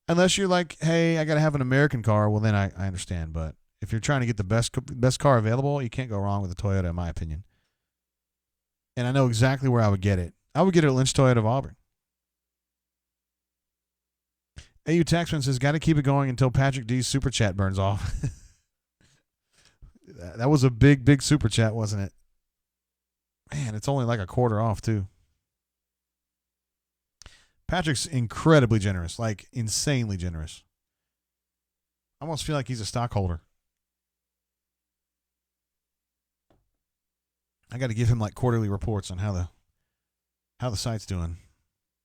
Unless you're like, hey, I got to have an American car. Well, then I understand. But if you're trying to get the best car available, you can't go wrong with a Toyota, in my opinion. And I know exactly where I would get it. I would get it at Lynch Toyota of Auburn. AU Taxman says, got to keep it going until Patrick D's super chat burns off. That was a big, big super chat, wasn't it? Man, it's only like a quarter off, too. Patrick's incredibly generous, like insanely generous. I almost feel like he's a stockholder. I got to give him like quarterly reports on how the site's doing.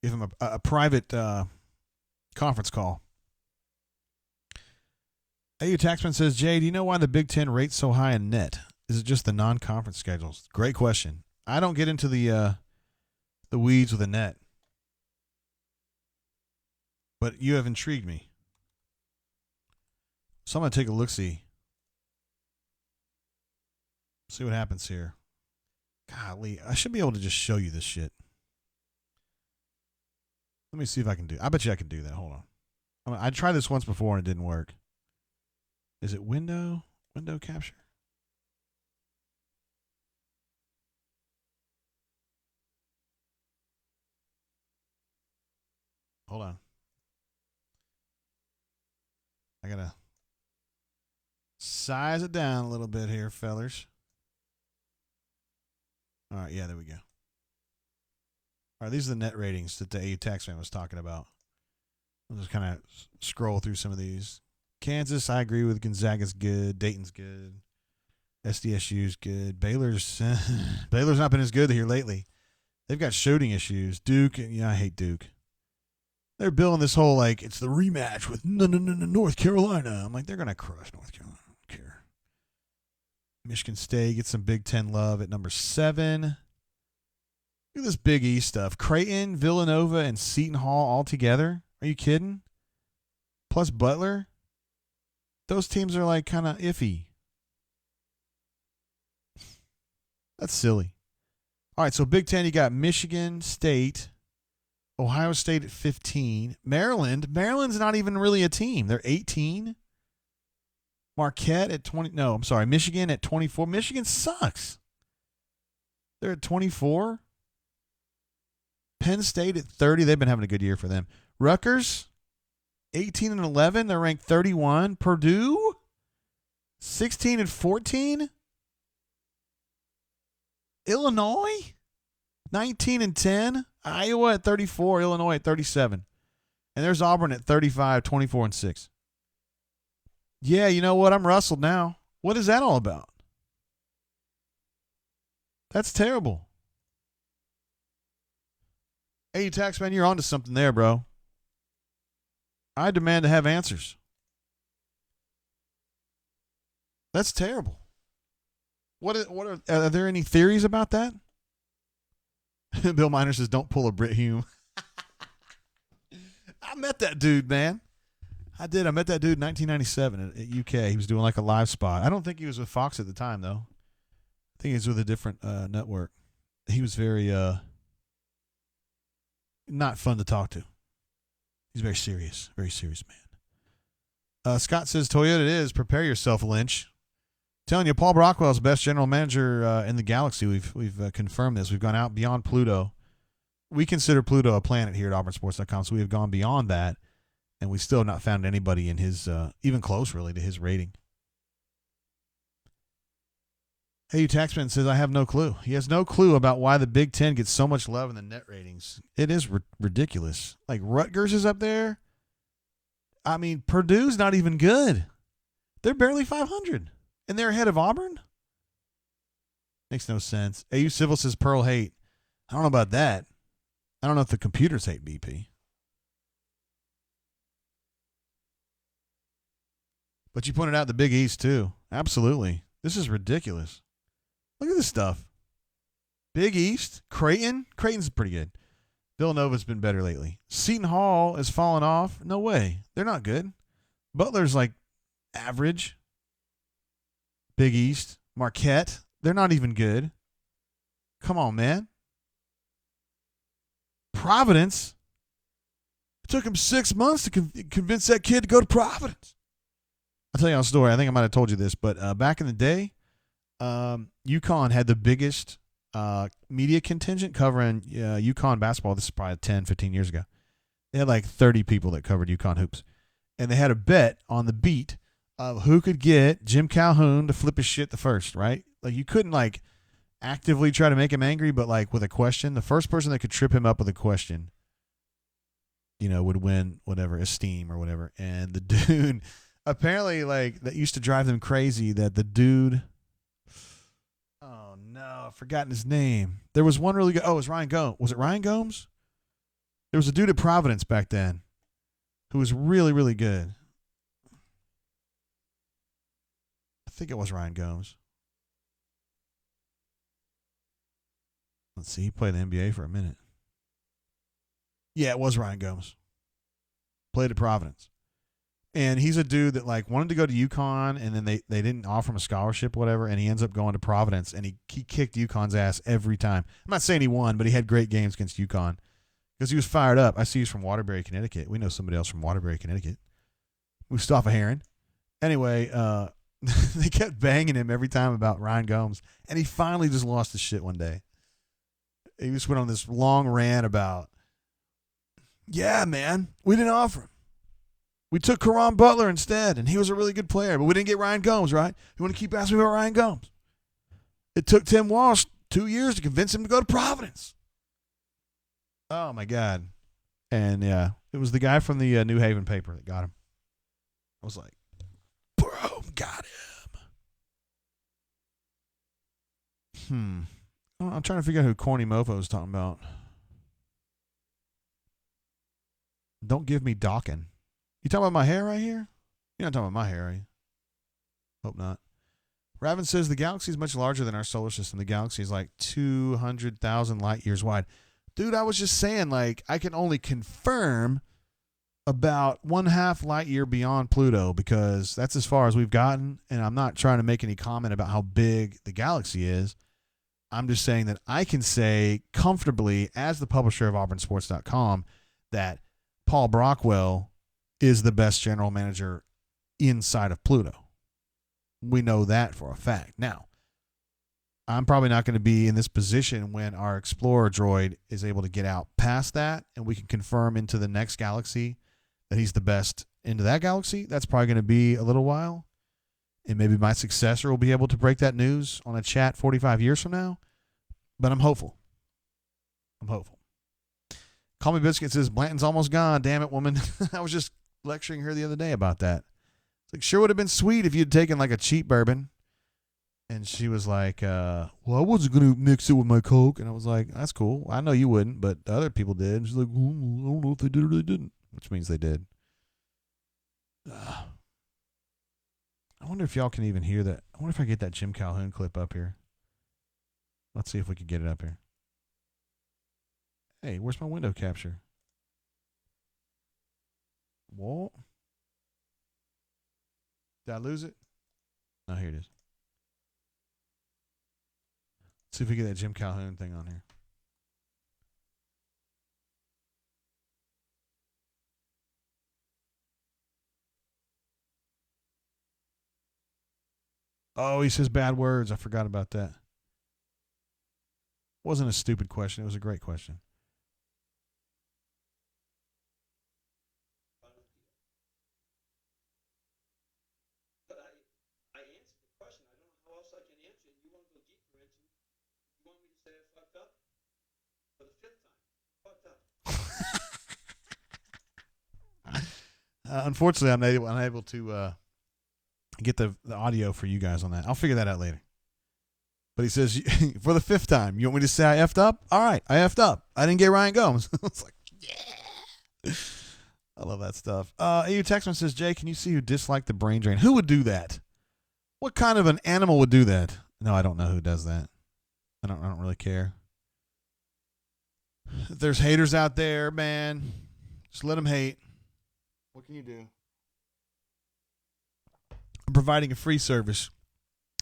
Give him a private conference call. AU Taxman says, Jay, do you know why the Big Ten rates so high in net? Is it just the non-conference schedules? Great question. I don't get into the weeds with the net. But you have intrigued me. So I'm going to take a look-see. See what happens here. Golly, I should be able to just show you this shit. Let me see if I can do it. I bet you I can do that. Hold on. I tried this once before and it didn't work. Is it window capture? Hold on. I got to size it down a little bit here, fellers. All right, yeah, there we go. All right, these are the net ratings that the AU Taxman was talking about. I'll just kind of scroll through some of these. Kansas, I agree with. Gonzaga's good. Dayton's good. SDSU's good. Baylor's not been as good here lately. They've got shooting issues. Duke, I hate Duke. They're billing this whole, like, it's the rematch with North Carolina. I'm like, they're going to crush North Carolina. I don't care. Michigan State gets some Big Ten love at number 7. Look at this Big East stuff. Creighton, Villanova, and Seton Hall all together. Are you kidding? Plus Butler. Those teams are, like, kind of iffy. That's silly. All right, so Big Ten, you got Michigan State, Ohio State at 15. Maryland's not even really a team. They're 18. Marquette at 20. No, I'm sorry. Michigan at 24. Michigan sucks. They're at 24. Penn State at 30. They've been having a good year for them. Rutgers, 18 and 11. They're ranked 31. Purdue, 16 and 14. Illinois, 19 and 10. Iowa at 34. Illinois at 37. And there's Auburn at 35, 24 and 6. Yeah, you know what? I'm rustled now. What is that all about? That's terrible. Hey, Taxman, you're onto something there, bro. I demand to have answers. That's terrible. Are there any theories about that? Bill Miner says, don't pull a Brit Hume. I met that dude, man. I did. I met that dude in 1997 at UK. He was doing like a live spot. I don't think he was with Fox at the time, though. I think he was with a different network. He was very not fun to talk to. He's very serious man. Scott says Toyota it is. Prepare yourself, Lynch. Telling you, Paul Brockwell is the best general manager in the galaxy. We've confirmed this. We've gone out beyond Pluto. We consider Pluto a planet here at AuburnSports.com, so we have gone beyond that, and we still have not found anybody in his even close, really, to his rating. Hey, you Taxman says, I have no clue. He has no clue about why the Big Ten gets so much love in the net ratings. It is ridiculous. Like, Rutgers is up there. I mean, Purdue's not even good. They're barely 500. And they're ahead of Auburn? Makes no sense. AU Civil says Pearl hate. I don't know about that. I don't know if the computers hate BP. But you pointed out the Big East, too. Absolutely. This is ridiculous. Look at this stuff. Big East. Creighton. Creighton's pretty good. Villanova's been better lately. Seton Hall has fallen off. No way. They're not good. Butler's like average. Big East. Marquette. They're not even good. Come on, man. Providence. It took him 6 months to convince that kid to go to Providence. I'll tell you a story. I think I might have told you this, but back in the day, UConn had the biggest media contingent covering UConn basketball. This is probably 10, 15 years ago. They had like 30 people that covered UConn hoops. And they had a bet on the beat of who could get Jim Calhoun to flip his shit the first, right? Like, you couldn't, like, actively try to make him angry, but, like, with a question, the first person that could trip him up with a question, you know, would win whatever, esteem or whatever. And the dude, apparently, like, that used to drive them crazy that the dude, oh, no, I've forgotten his name. There was one really good, oh, it was Ryan Gomes. Was it Ryan Gomes? There was a dude at Providence back then who was really, really good. I think it was Ryan Gomes. Let's see. He played in the NBA for a minute. Yeah, it was Ryan Gomes. Played at Providence. And he's a dude that, like, wanted to go to UConn, and then they didn't offer him a scholarship or whatever, and he ends up going to Providence, and he kicked UConn's ass every time. I'm not saying he won, but he had great games against UConn because he was fired up. I see he's from Waterbury, Connecticut. We know somebody else from Waterbury, Connecticut. Mustafa Heron. Anyway, they kept banging him every time about Ryan Gomes, and he finally just lost his shit one day. He just went on this long rant about, yeah, man, we didn't offer him. We took Karan Butler instead, and he was a really good player, but we didn't get Ryan Gomes, right? You want to keep asking me about Ryan Gomes? It took Tim Walsh 2 years to convince him to go to Providence. Oh, my God. And, yeah, it was the guy from the New Haven paper that got him. I was like, bro, got him. I'm trying to figure out who Corny Mofo was talking about. Don't give me Dawkin. You talking about my hair right here? You're not talking about my hair, are you? Hope not. Raven says the galaxy is much larger than our solar system. The galaxy is like 200,000 light years wide. Dude, I was just saying, like, I can only confirm about 1/2 light year beyond Pluto because that's as far as we've gotten, and I'm not trying to make any comment about how big the galaxy is. I'm just saying that I can say comfortably, as the publisher of AuburnSports.com, that Paul Brockwell is the best general manager inside of Pluto. We know that for a fact. Now, I'm probably not going to be in this position when our Explorer droid is able to get out past that, and we can confirm into the next galaxy that he's the best into that galaxy. That's probably going to be a little while. And maybe my successor will be able to break that news on a chat 45 years from now. But I'm hopeful. Call Me Biscuit says, Blanton's almost gone. Damn it, woman. I was just lecturing her the other day about that. It's like, sure would have been sweet if you'd taken like a cheap bourbon. And she was like, well, I wasn't going to mix it with my Coke. And I was like, that's cool. I know you wouldn't, but the other people did. She's like, I don't know if they did or they didn't. Which means they did. I wonder if y'all can even hear that. I wonder if I get that Jim Calhoun clip up here. Let's see if we can get it up here. Hey, where's my window capture? What? Did I lose it? No, here it is. Let's see if we get that Jim Calhoun thing on here. Oh, he says bad words. I forgot about that. Wasn't a stupid question. It was a great question. Unfortunately, I'm unable to get the audio for you guys on that. I'll figure that out later. But he says, for the 5th time, you want me to say I effed up? All right, I effed up. I didn't get Ryan Gomes. It's like, yeah. I love that stuff. AU Texman says, Jay, can you see who disliked the brain drain? Who would do that? What kind of an animal would do that? No, I don't know who does that. I don't really care. If there's haters out there, man, just let them hate. What can you do? I'm providing a free service.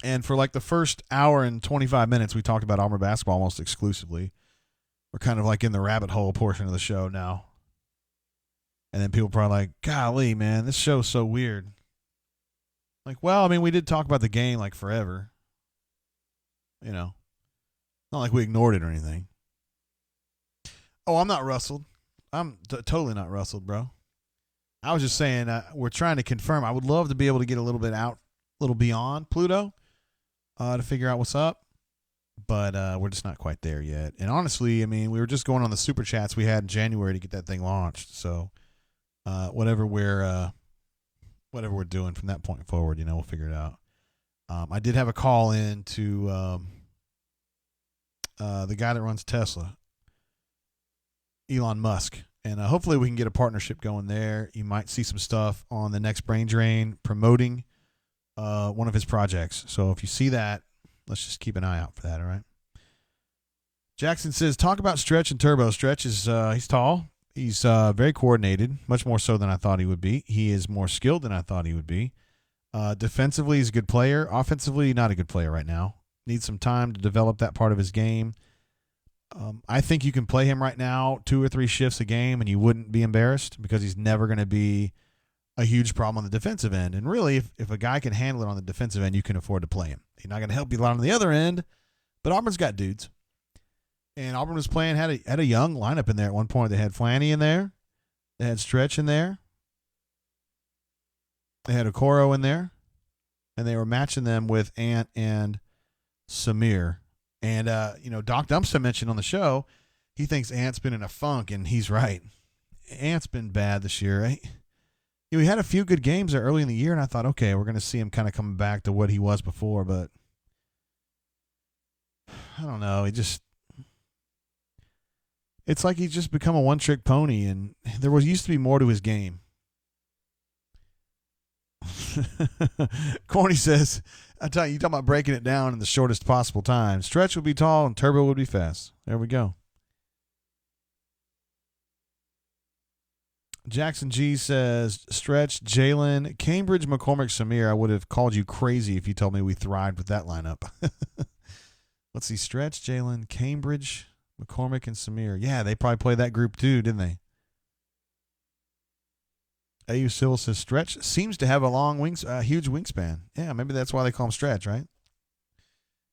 And for like the first hour and 25 minutes, we talked about Auburn basketball almost exclusively. We're kind of like in the rabbit hole portion of the show now. And then people are probably like, golly, man, this show's so weird. Like, well, I mean, we did talk about the game like forever. You know, not like we ignored it or anything. Oh, I'm not rustled. I'm totally not rustled, bro. I was just saying we're trying to confirm. I would love to be able to get a little bit out, a little beyond Pluto to figure out what's up. But we're just not quite there yet. And honestly, I mean, we were just going on the super chats we had in January to get that thing launched. So whatever we're doing from that point forward, you know, we'll figure it out. I did have a call in to the guy that runs Tesla, Elon Musk. And hopefully we can get a partnership going there. You might see some stuff on the next Brain Drain promoting one of his projects. So if you see that, let's just keep an eye out for that, all right? Jackson says, talk about Stretch and Turbo. Stretch is he's tall. He's very coordinated, much more so than I thought he would be. He is more skilled than I thought he would be. Defensively, he's a good player. Offensively, not a good player right now. Needs some time to develop that part of his game. I think you can play him right now 2 or 3 shifts a game and you wouldn't be embarrassed because he's never going to be a huge problem on the defensive end. And really, if a guy can handle it on the defensive end, you can afford to play him. He's not going to help you a lot on the other end, but Auburn's got dudes. And Auburn was playing, had a young lineup in there at one point. They had Flanny in there. They had Stretch in there. They had Okoro in there. And they were matching them with Ant and Samir. And, Doc Dumpster mentioned on the show, he thinks Ant's been in a funk, and he's right. Ant's been bad this year. Right? He had a few good games there early in the year, and I thought, okay, we're going to see him kind of coming back to what he was before, but I don't know. It's like he's just become a one-trick pony, and there used to be more to his game. Corny says, I tell you, talking about breaking it down in the shortest possible time. Stretch would be tall and Turbo would be fast. There we go. Jackson G says, Stretch, Jalen, Cambridge, McCormick, Samir. I would have called you crazy if you told me we thrived with that lineup. Let's see, Stretch, Jalen, Cambridge, McCormick, and Samir. Yeah, they probably played that group too, didn't they? AU Civil says Stretch seems to have a long huge wingspan. Yeah, maybe that's why they call him Stretch, right?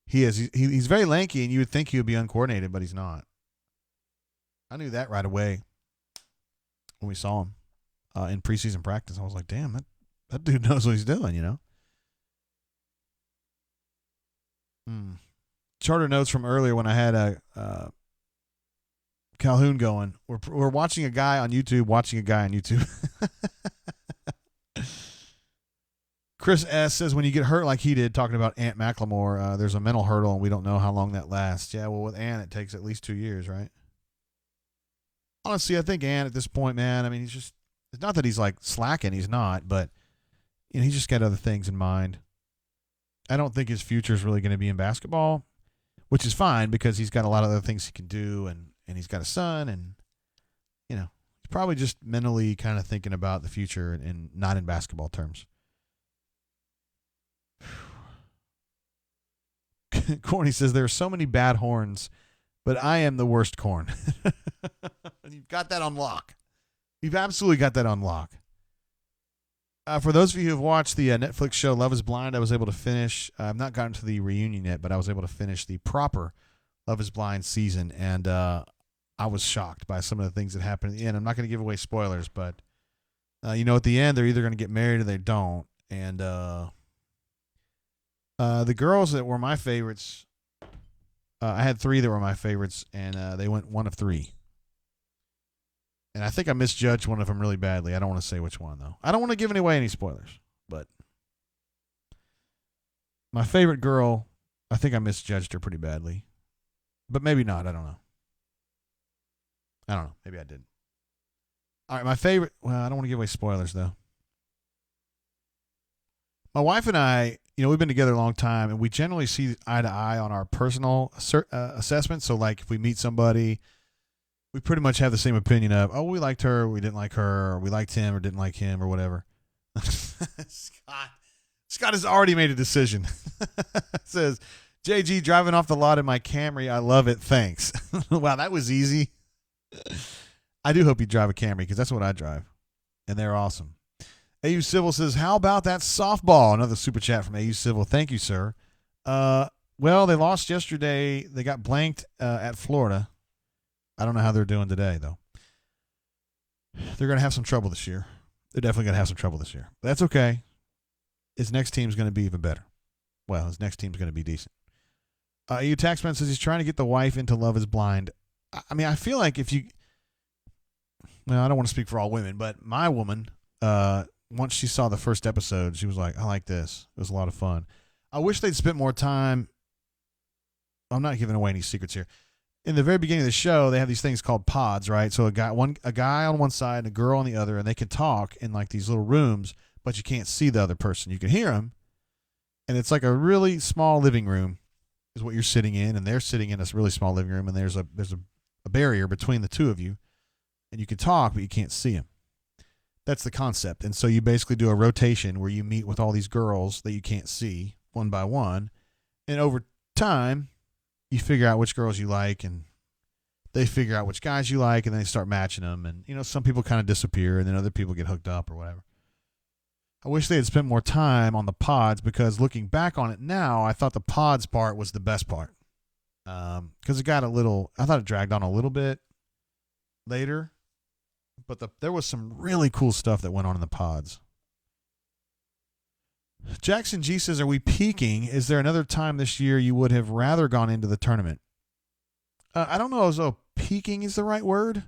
He is. He's very lanky, and you would think he would be uncoordinated, but he's not. I knew that right away when we saw him in preseason practice. I was like, damn, that dude knows what he's doing, you know? Charter notes from earlier when I had a Calhoun going. We're watching a guy on YouTube watching a guy on YouTube. Chris S. says, when you get hurt like he did, talking about Ant McLemore, there's a mental hurdle, and we don't know how long that lasts. Yeah, well, with Ant, it takes at least 2 years, right? Honestly, I think Ant at this point, man, I mean, it's not that he's like slacking. He's not, but he's just got other things in mind. I don't think his future is really going to be in basketball, which is fine because he's got a lot of other things he can do, and he's got a son, and, he's probably just mentally kind of thinking about the future and not in basketball terms. Corny says, there are so many bad horns, but I am the worst corn. You've got that on lock. You've absolutely got that on lock. For those of you who have watched the Netflix show Love is Blind, I was able to finish. I've not gotten to the reunion yet, but I was able to finish the proper Love is Blind season, and I was shocked by some of the things that happened at the end. I'm not going to give away spoilers, but at the end, they're either going to get married or they don't. And the girls that were my favorites, I had 3 that were my favorites, and they went 1 of 3. And I think I misjudged one of them really badly. I don't want to say which one, though. I don't want to give away any spoilers, but my favorite girl, I think I misjudged her pretty badly. But maybe not. I don't know. Maybe I didn't. All right, my favorite. Well, I don't want to give away spoilers, though. My wife and I, we've been together a long time, and we generally see eye to eye on our personal assessments. So, like, if we meet somebody, we pretty much have the same opinion of, oh, we liked her, we didn't like her, or we liked him or didn't like him, or whatever. Scott has already made a decision. Says, JG, driving off the lot in my Camry, I love it, thanks. Wow, that was easy. I do hope you drive a Camry, because that's what I drive, and they're awesome. AU Civil says, how about that softball? Another super chat from AU Civil. Thank you, sir. Well, they lost yesterday. They got blanked at Florida. I don't know how they're doing today, though. They're going to have some trouble this year. They're definitely going to have some trouble this year. But that's okay. His next team's going to be even better. Well, his next team's going to be decent. AU Taxman says he's trying to get the wife into Love is Blind. I mean, I feel like if you – well, I don't want to speak for all women, but my woman, once she saw the first episode, she was like, I like this. It was a lot of fun. I wish they'd spent more time – I'm not giving away any secrets here. In the very beginning of the show, they have these things called pods, right? So a guy on one side and a girl on the other, and they can talk in like these little rooms, but you can't see the other person. You can hear them, and it's like a really small living room is what you're sitting in, and they're sitting in this really small living room, and there's a barrier between the two of you, and you can talk, but you can't see them. That's the concept. And so you basically do a rotation where you meet with all these girls that you can't see one by one, and over time, you figure out which girls you like, and they figure out which guys you like, and then they start matching them. And, some people kind of disappear, and then other people get hooked up or whatever. I wish they had spent more time on the pods, because looking back on it now, I thought the pods part was the best part. Because it got I thought it dragged on a little bit later, but there was some really cool stuff that went on in the pods. Jackson G says, are we peaking? Is there another time this year you would have rather gone into the tournament? I don't know as though peaking is the right word.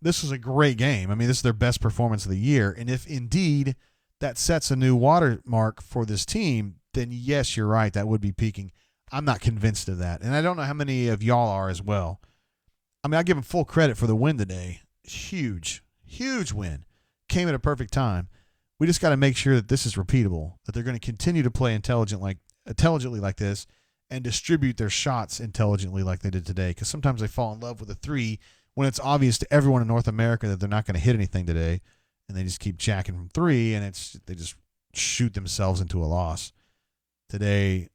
This was a great game. I mean, this is their best performance of the year. And if indeed that sets a new watermark for this team, then yes, you're right. That would be peaking. I'm not convinced of that. And I don't know how many of y'all are as well. I mean, I give them full credit for the win today. Huge, huge win. Came at a perfect time. We just got to make sure that this is repeatable, that they're going to continue to play intelligently like this and distribute their shots intelligently like they did today, because sometimes they fall in love with a three when it's obvious to everyone in North America that they're not going to hit anything today, and they just keep jacking from three, and they just shoot themselves into a loss. Today,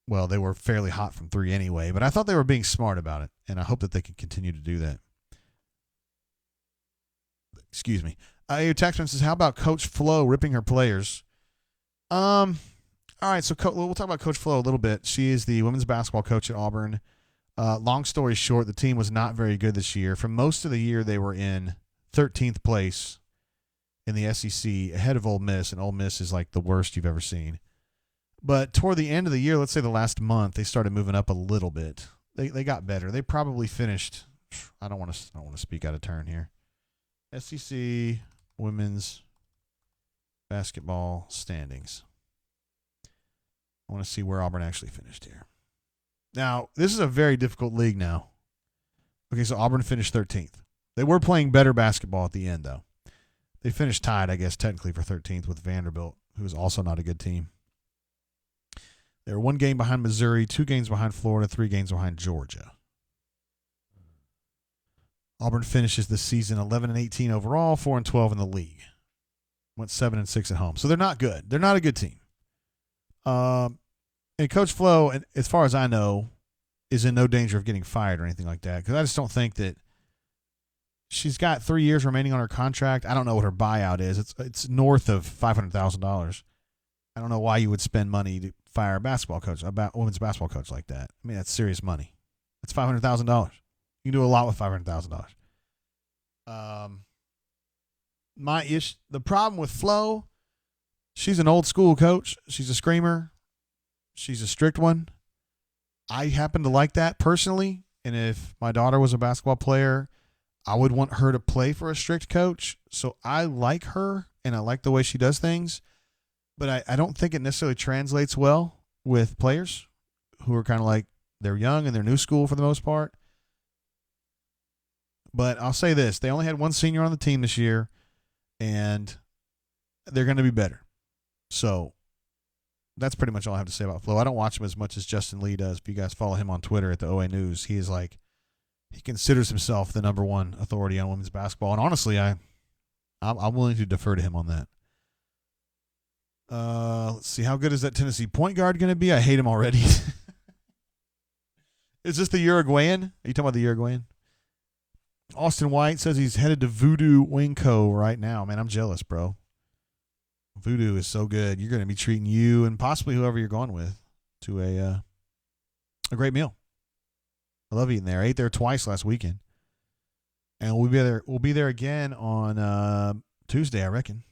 well, they were fairly hot from three anyway, but I thought they were being smart about it, and I hope that they can continue to do that. Excuse me. Your textman says, how about Coach Flo ripping her players? All right, so we'll talk about Coach Flo a little bit. She is the women's basketball coach at Auburn. Long story short, the team was not very good this year. For most of the year, they were in 13th place in the SEC, ahead of Ole Miss, and Ole Miss is like the worst you've ever seen. But toward the end of the year, let's say the last month, they started moving up a little bit. They got better. They probably finished. I don't want to speak out of turn here. SEC women's basketball standings. I want to see where Auburn actually finished here. Now, this is a very difficult league now. Okay, so Auburn finished 13th. They were playing better basketball at the end, though. They finished tied, I guess, technically for 13th with Vanderbilt, who is also not a good team. They were 1 game behind Missouri, 2 games behind Florida, 3 games behind Georgia. Auburn finishes this season 11-18 overall, 4-12 in the league. Went 7-6 at home. So they're not good. They're not a good team. And Coach Flo, as far as I know, is in no danger of getting fired or anything like that, because I just don't think that she's got 3 years remaining on her contract. I don't know what her buyout is. It's north of $500,000. I don't know why you would spend money to fire a women's basketball coach like that. I mean, that's serious money. That's $500,000. You can do a lot with $500,000. The problem with Flo, she's an old school coach. She's a screamer. She's a strict one. I happen to like that personally. And if my daughter was a basketball player, I would want her to play for a strict coach. So I like her and I like the way she does things. But I don't think it necessarily translates well with players who are kind of like, they're young and they're new school for the most part. But I'll say this. They only had one senior on the team this year, and they're going to be better. So that's pretty much all I have to say about Flo. I don't watch him as much as Justin Lee does. If you guys follow him on Twitter at the OA News, he considers himself the number one authority on women's basketball. And honestly, I'm willing to defer to him on that. Let's see. How good is that Tennessee point guard going to be? I hate him already. Is this the Uruguayan? Are you talking about the Uruguayan? Austin White says he's headed to Voodoo Winco right now. Man, I'm jealous, bro. Voodoo is so good. You're going to be treating you and possibly whoever you're going with to a great meal. I love eating there. I ate there twice last weekend. And we'll be there again on Tuesday, I reckon.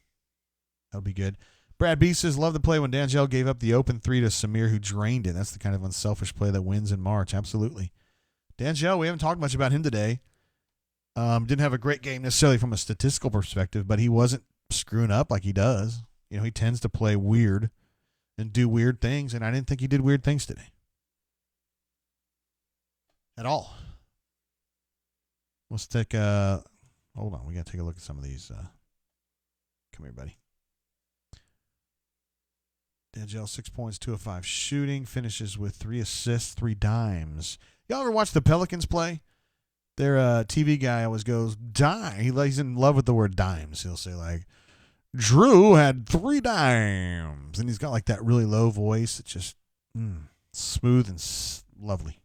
That'll be good. Brad B says, love the play when D'Angelo gave up the open three to Samir, who drained it. That's the kind of unselfish play that wins in March. Absolutely. D'Angelo, we haven't talked much about him today. Didn't have a great game necessarily from a statistical perspective, but he wasn't screwing up like he does. You know, he tends to play weird and do weird things, and I didn't think he did weird things today. At all. Let's take hold on, we got to take a look at some of these. Come here, buddy. D'Angelo, 6 points, 2 of 5 shooting, finishes with 3 assists, 3 dimes. Y'all ever watch the Pelicans play? Their TV guy always goes, dime. He's in love with the word dimes. He'll say, like, Drew had 3 dimes. And he's got, like, that really low voice. It's just smooth and lovely.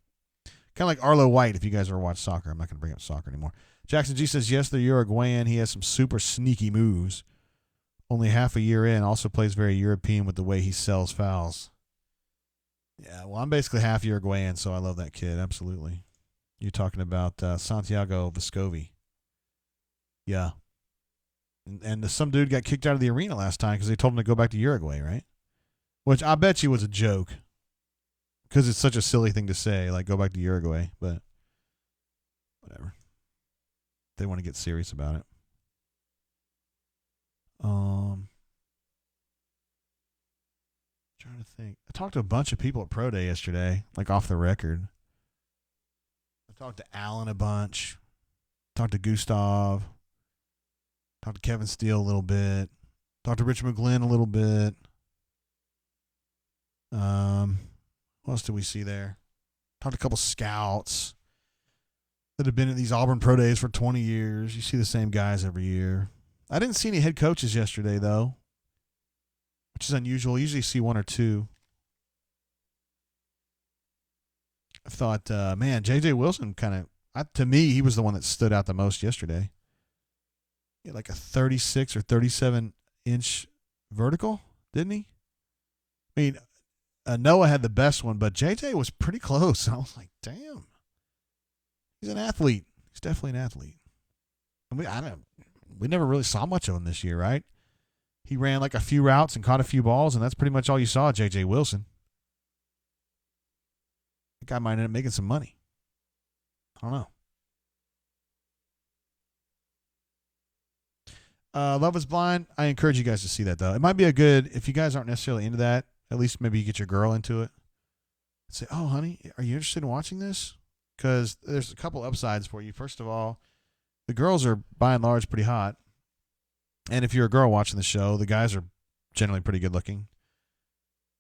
Kind of like Arlo White, if you guys ever watch soccer. I'm not going to bring up soccer anymore. Jackson G says, yes, they're Uruguayan. He has some super sneaky moves. Only half a year in, also plays very European with the way he sells fouls. Yeah, well, I'm basically half Uruguayan, so I love that kid. Absolutely. You're talking about Santiago Vescovi. Yeah. And some dude got kicked out of the arena last time because they told him to go back to Uruguay, right? Which I bet you was a joke because it's such a silly thing to say, like go back to Uruguay, but whatever. They want to get serious about it. Trying to think. I talked to a bunch of people at Pro Day yesterday, like off the record. I talked to Alan a bunch. Talked to Gustav. Talked to Kevin Steele a little bit. Talked to Rich McGlynn a little bit. What else did we see there? Talked to a couple scouts that have been at these Auburn Pro Days for 20 years. You see the same guys every year. I didn't see any head coaches yesterday, though, which is unusual. I usually see 1 or 2. I thought, man, J.J. Wilson to me, he was the one that stood out the most yesterday. He had like a 36 or 37-inch vertical, didn't he? I mean, Noah had the best one, but J.J. was pretty close. I was like, damn. He's an athlete. He's definitely an athlete. We never really saw much of him this year, right? He ran like a few routes and caught a few balls, and that's pretty much all you saw of J.J. Wilson. That guy might end up making some money. I don't know. Love is Blind. I encourage you guys to see that, though. It might be a good, if you guys aren't necessarily into that, at least maybe you get your girl into it. Say, oh, honey, are you interested in watching this? Because there's a couple upsides for you. First of all, the girls are, by and large, pretty hot. And if you're a girl watching the show, the guys are generally pretty good looking.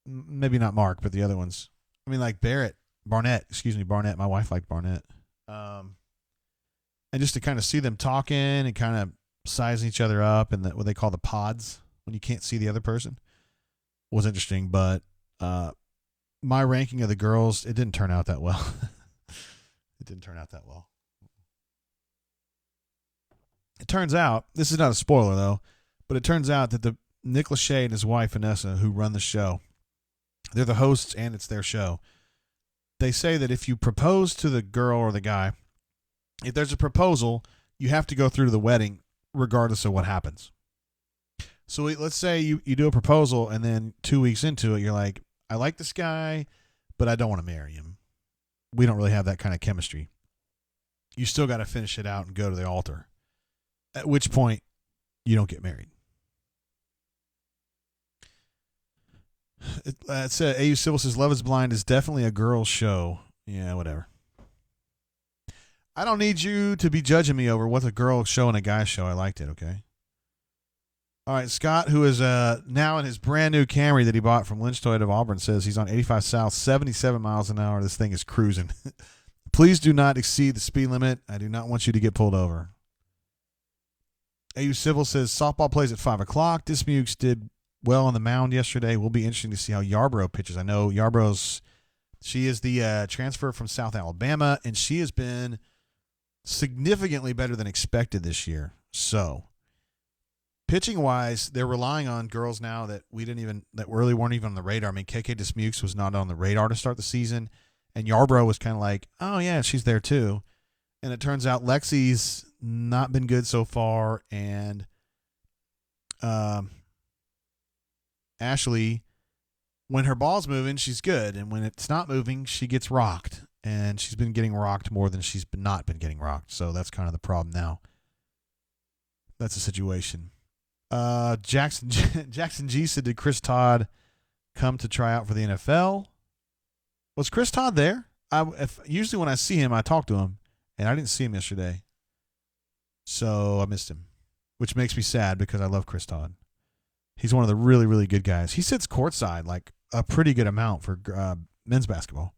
Maybe not Mark, but the other ones. I mean, like Barnett. My wife liked Barnett. And just to kind of see them talking and kind of sizing each other up and what they call the pods when you can't see the other person was interesting. But my ranking of the girls, it didn't turn out that well. It turns out, this is not a spoiler though, but it turns out that the Nick Lachey and his wife Vanessa, who run the show, they're the hosts and it's their show. They say that if you propose to the girl or the guy, if there's a proposal, you have to go through to the wedding regardless of what happens. So let's say you do a proposal and then 2 weeks into it, you're like, I like this guy, but I don't want to marry him. We don't really have that kind of chemistry. You still got to finish it out and go to the altar, at which point you don't get married. It said, AU Civil says Love is Blind is definitely a girl's show. Yeah, whatever. I don't need you to be judging me over what's a girl show and a guy show. I liked it, okay? All right, Scott, who is now in his brand new Camry that he bought from Lynch Toyota of Auburn, says he's on 85 South, 77 miles an hour. This thing is cruising. Please do not exceed the speed limit. I do not want you to get pulled over. AU Civil says softball plays at 5 o'clock. Dismukes did well on the mound yesterday. Will be interesting to see how Yarbrough pitches. I know she is the transfer from South Alabama, and she has been significantly better than expected this year. So, pitching wise, they're relying on girls now that really weren't even on the radar. I mean, KK Dismukes was not on the radar to start the season, and Yarbrough was kind of like, oh yeah, she's there too. And it turns out Lexi's not been good so far, and Ashley, when her ball's moving, she's good, and when it's not moving, she gets rocked. And she's been getting rocked more than she's not been getting rocked. So that's kind of the problem now. That's the situation. Jackson G said, did Chris Todd come to try out for the NFL? Was Chris Todd there? Usually when I see him, I talk to him. And I didn't see him yesterday. So I missed him. Which makes me sad because I love Chris Todd. He's one of the really, really good guys. He sits courtside like a pretty good amount for men's basketball.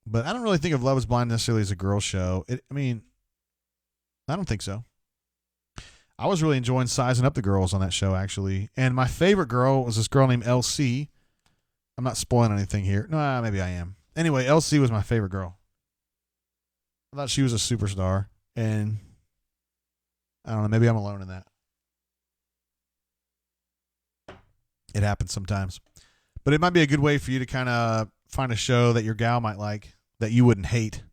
But I don't really think of Love is Blind necessarily as a girl show. I don't think so. I was really enjoying sizing up the girls on that show, actually. And my favorite girl was this girl named LC. I'm not spoiling anything here. No, maybe I am. Anyway, LC was my favorite girl. I thought she was a superstar. And I don't know, maybe I'm alone in that. It happens sometimes. But it might be a good way for you to kind of find a show that your gal might like that you wouldn't hate.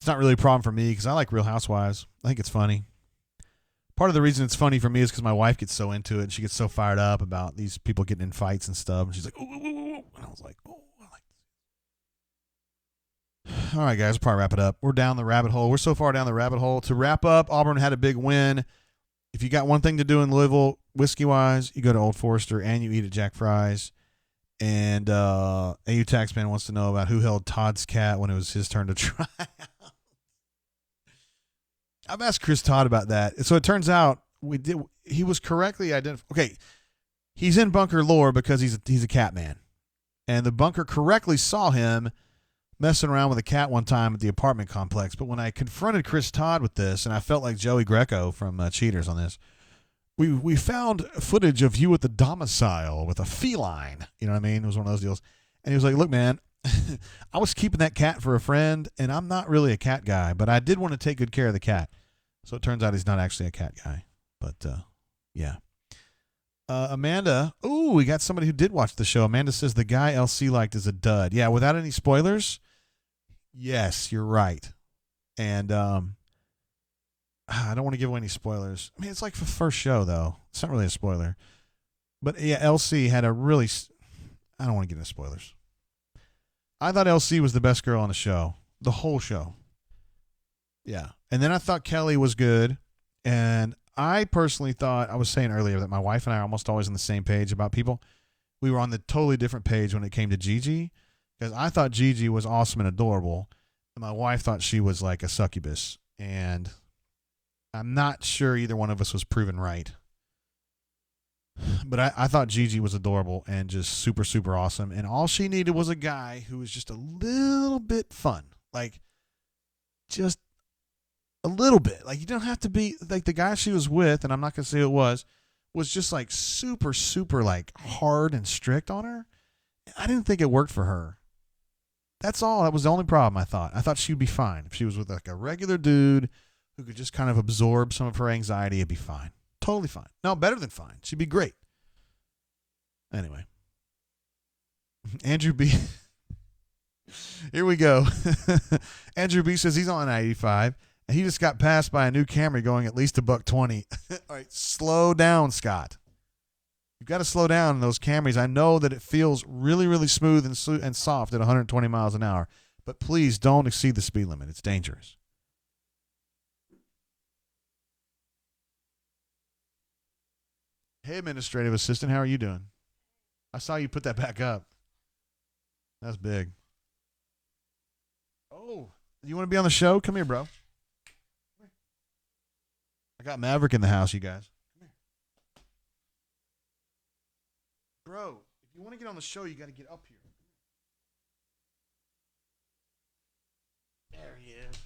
It's not really a problem for me because I like Real Housewives. I think it's funny. Part of the reason it's funny for me is because my wife gets so into it and she gets so fired up about these people getting in fights and stuff. And she's like, ooh, ooh, ooh, ooh. And I was like, oh, I like this. All right, guys, we'll probably wrap it up. We're down the rabbit hole. We're so far down the rabbit hole. To wrap up, Auburn had a big win. If you got one thing to do in Louisville, whiskey-wise, you go to Old Forester and you eat at Jack Fry's. And AU Taxman wants to know about who held Todd's cat when it was his turn to try out. I've asked Chris Todd about that. So it turns out he was correctly identified. Okay, he's in bunker lore because he's a cat man. And the bunker correctly saw him messing around with a cat one time at the apartment complex. But when I confronted Chris Todd with this, and I felt like Joey Greco from Cheaters on this, we found footage of you at the domicile with a feline. You know what I mean? It was one of those deals. And he was like, look, man, I was keeping that cat for a friend, and I'm not really a cat guy, but I did want to take good care of the cat. So it turns out he's not actually a cat guy. But, yeah. Amanda, we got somebody who did watch the show. Amanda says the guy LC liked is a dud. Yeah, without any spoilers, yes, you're right. And I don't want to give away any spoilers. I mean, it's like the first show, though. It's not really a spoiler. But, yeah, LC had a really – I don't want to get into spoilers. I thought LC was the best girl on the show, the whole show. Yeah. And then I thought Kelly was good. And I personally thought – I was saying earlier that my wife and I are almost always on the same page about people. We were on the totally different page when it came to Gigi because I thought Gigi was awesome and adorable. And my wife thought she was like a succubus. And – I'm not sure either one of us was proven right. But I thought Gigi was adorable and just super, super awesome. And all she needed was a guy who was just a little bit fun. Like, just a little bit. Like, you don't have to be, like, the guy she was with, and I'm not going to say who it was just, like, super, super, like, hard and strict on her. I didn't think it worked for her. That's all. That was the only problem, I thought. I thought she'd be fine if she was with, like, a regular dude who could just kind of absorb some of her anxiety, it'd be fine. Totally fine. No, better than fine. She'd be great. Anyway. Andrew B. Here we go. Andrew B says he's on 95, and he just got passed by a new Camry going at least $120. All right, slow down, Scott. You've got to slow down in those Camrys. I know that it feels really, really smooth and soft at 120 miles an hour, but please don't exceed the speed limit. It's dangerous. Hey, administrative assistant, how are you doing? I saw you put that back up. That's big. Oh, you want to be on the show? Come here, bro. I got Maverick in the house, you guys. Come here. Bro, if you want to get on the show, you got to get up here. There he is.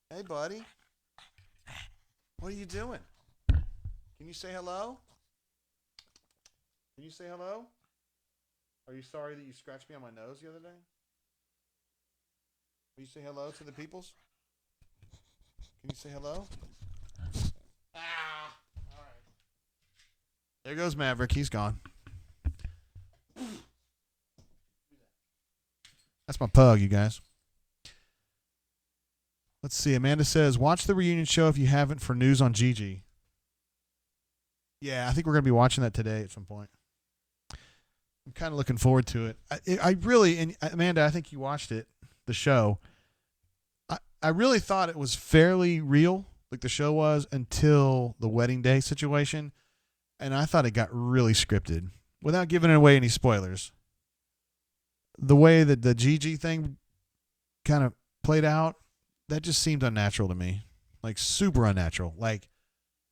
Hey, buddy. What are you doing? Can you say hello? Can you say hello? Are you sorry that you scratched me on my nose the other day? Will you say hello to the peoples? Can you say hello? Ah! All right. There goes Maverick. He's gone. That's my pug, you guys. Let's see. Amanda says, watch the reunion show if you haven't for news on Gigi. Yeah, I think we're going to be watching that today at some point. I'm kind of looking forward to it. I really, and Amanda, I think you watched it, the show. I really thought it was fairly real, like the show was, until the wedding day situation. And I thought it got really scripted. Without giving away any spoilers, the way that the Gigi thing kind of played out, that just seemed unnatural to me. Like, super unnatural. Like,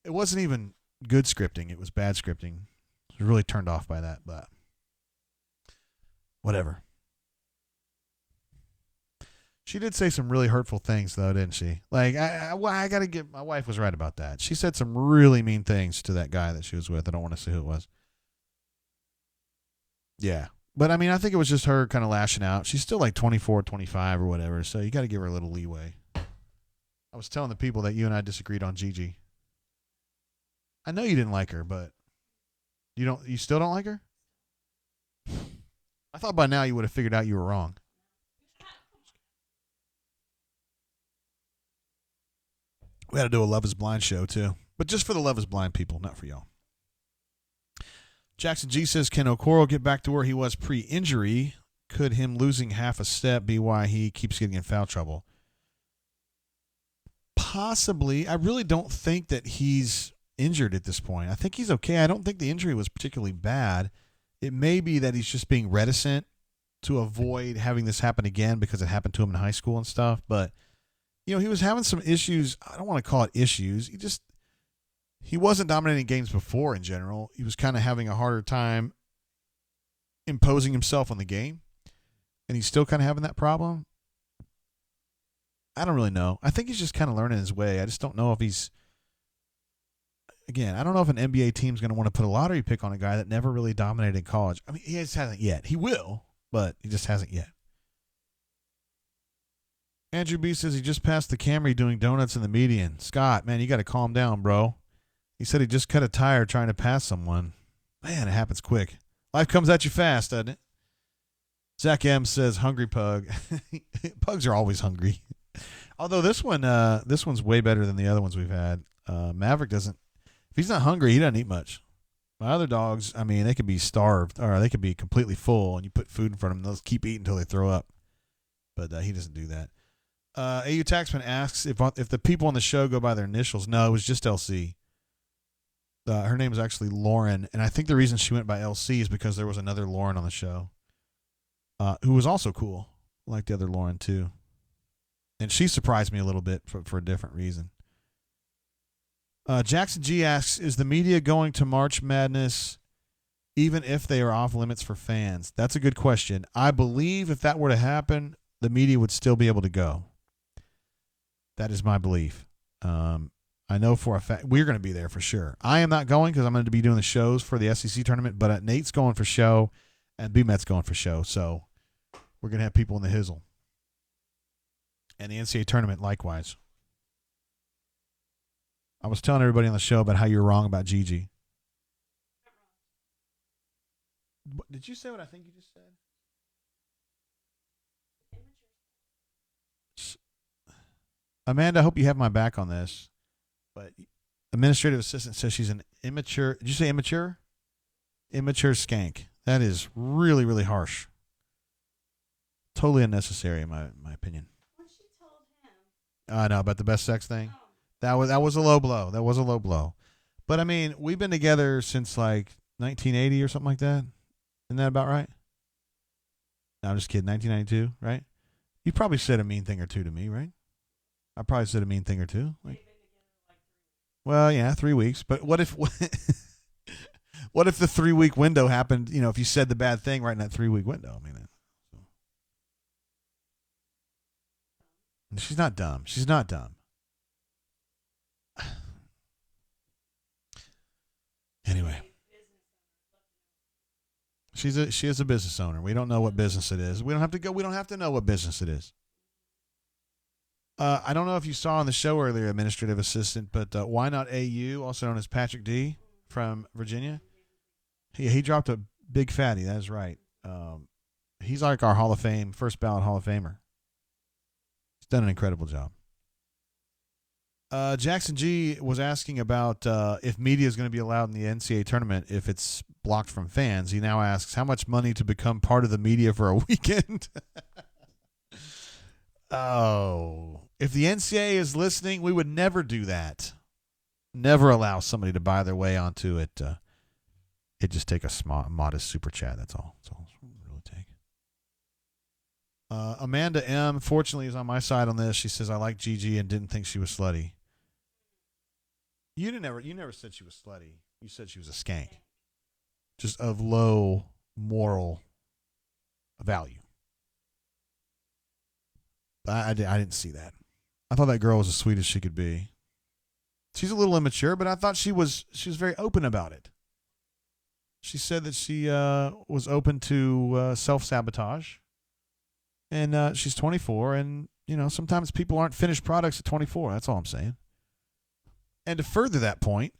it wasn't even good scripting. It was bad scripting. I was really turned off by that, but whatever. She did say some really hurtful things, though, didn't she? Like, I got to give, my wife was right about that. She said some really mean things to that guy that she was with. I don't want to say who it was. Yeah. But, I mean, I think it was just her kind of lashing out. She's still like 24, 25 or whatever, so you got to give her a little leeway. I was telling the people that you and I disagreed on Gigi. I know you didn't like her, but you still don't like her? I thought by now you would have figured out you were wrong. We had to do a Love is Blind show, too. But just for the Love is Blind people, not for y'all. Jackson G says, can Okoro get back to where he was pre-injury? Could him losing half a step be why he keeps getting in foul trouble? Possibly. I really don't think that he's injured at this point. I think he's okay. I don't think the injury was particularly bad. It may be that he's just being reticent to avoid having this happen again because it happened to him in high school and stuff. But, you know, he was having some issues. I don't want to call it issues. He wasn't dominating games before in general. He was kind of having a harder time imposing himself on the game. And he's still kind of having that problem. I don't really know. I think he's just kind of learning his way. I just don't know if he's, again, I don't know if an NBA team's going to want to put a lottery pick on a guy that never really dominated in college. I mean, he just hasn't yet. He will, but he just hasn't yet. Andrew B says he just passed the Camry doing donuts in the median. Scott, man, you got to calm down, bro. He said he just cut a tire trying to pass someone. Man, it happens quick. Life comes at you fast, doesn't it? Zach M says, hungry pug. Pugs are always hungry. Although this one's way better than the other ones we've had. Maverick doesn't, if he's not hungry, he doesn't eat much. My other dogs, I mean, they could be starved or they could be completely full and you put food in front of them, they'll just keep eating until they throw up. But he doesn't do that. AU Taxman asks if the people on the show go by their initials. No, it was just LC. Her name is actually Lauren, and I think the reason she went by LC is because there was another Lauren on the show who was also cool, like the other Lauren too. And she surprised me a little bit for a different reason. Jackson G asks, is the media going to March Madness even if they are off limits for fans? That's a good question. I believe if that were to happen, the media would still be able to go. That is my belief. I know for a fact we're going to be there for sure. I am not going because I'm going to be doing the shows for the SEC tournament, but Nate's going for show and B-Met's going for show. So we're going to have people in the hizzle. And the NCAA tournament likewise. I was telling everybody on the show about how you're wrong about Gigi. Did you say what I think you just said? Amanda, I hope you have my back on this. But administrative assistant says she's an immature. Did you say immature? Immature skank. That is really, really harsh. Totally unnecessary, in my opinion. What she told him. I know about the best sex thing. That was a low blow. That was a low blow. But I mean, we've been together since like 1980 or something like that. Isn't that about right? No, I'm just kidding. 1992, right? You probably said a mean thing or two to me, right? I probably said a mean thing or two. Like, well, yeah, 3 weeks. But what if what if the 3-week window happened? You know, if you said the bad thing right in that 3-week window. I mean, she's not dumb. She's not dumb. Anyway, she is a business owner. We don't know what business it is. We don't have to go. We don't have to know what business it is. I don't know if you saw on the show earlier, administrative assistant, but why not AU, also known as Patrick D from Virginia? He dropped a big fatty. That is right. He's like our Hall of Fame, first ballot Hall of Famer. He's done an incredible job. Jackson G was asking about if media is going to be allowed in the NCAA tournament if it's blocked from fans. He now asks how much money to become part of the media for a weekend. Oh, if the NCAA is listening, we would never do that. Never allow somebody to buy their way onto it. It just take a modest super chat. That's all. That's all it really take. Amanda M, fortunately, is on my side on this. She says, I like Gigi and didn't think she was slutty. You never said she was slutty. You said she was a skank. Just of low moral value. I didn't see that. I thought that girl was as sweet as she could be. She's a little immature, but I thought she was very open about it. She said that she was open to self-sabotage. And she's 24, and, you know, sometimes people aren't finished products at 24. That's all I'm saying. And to further that point,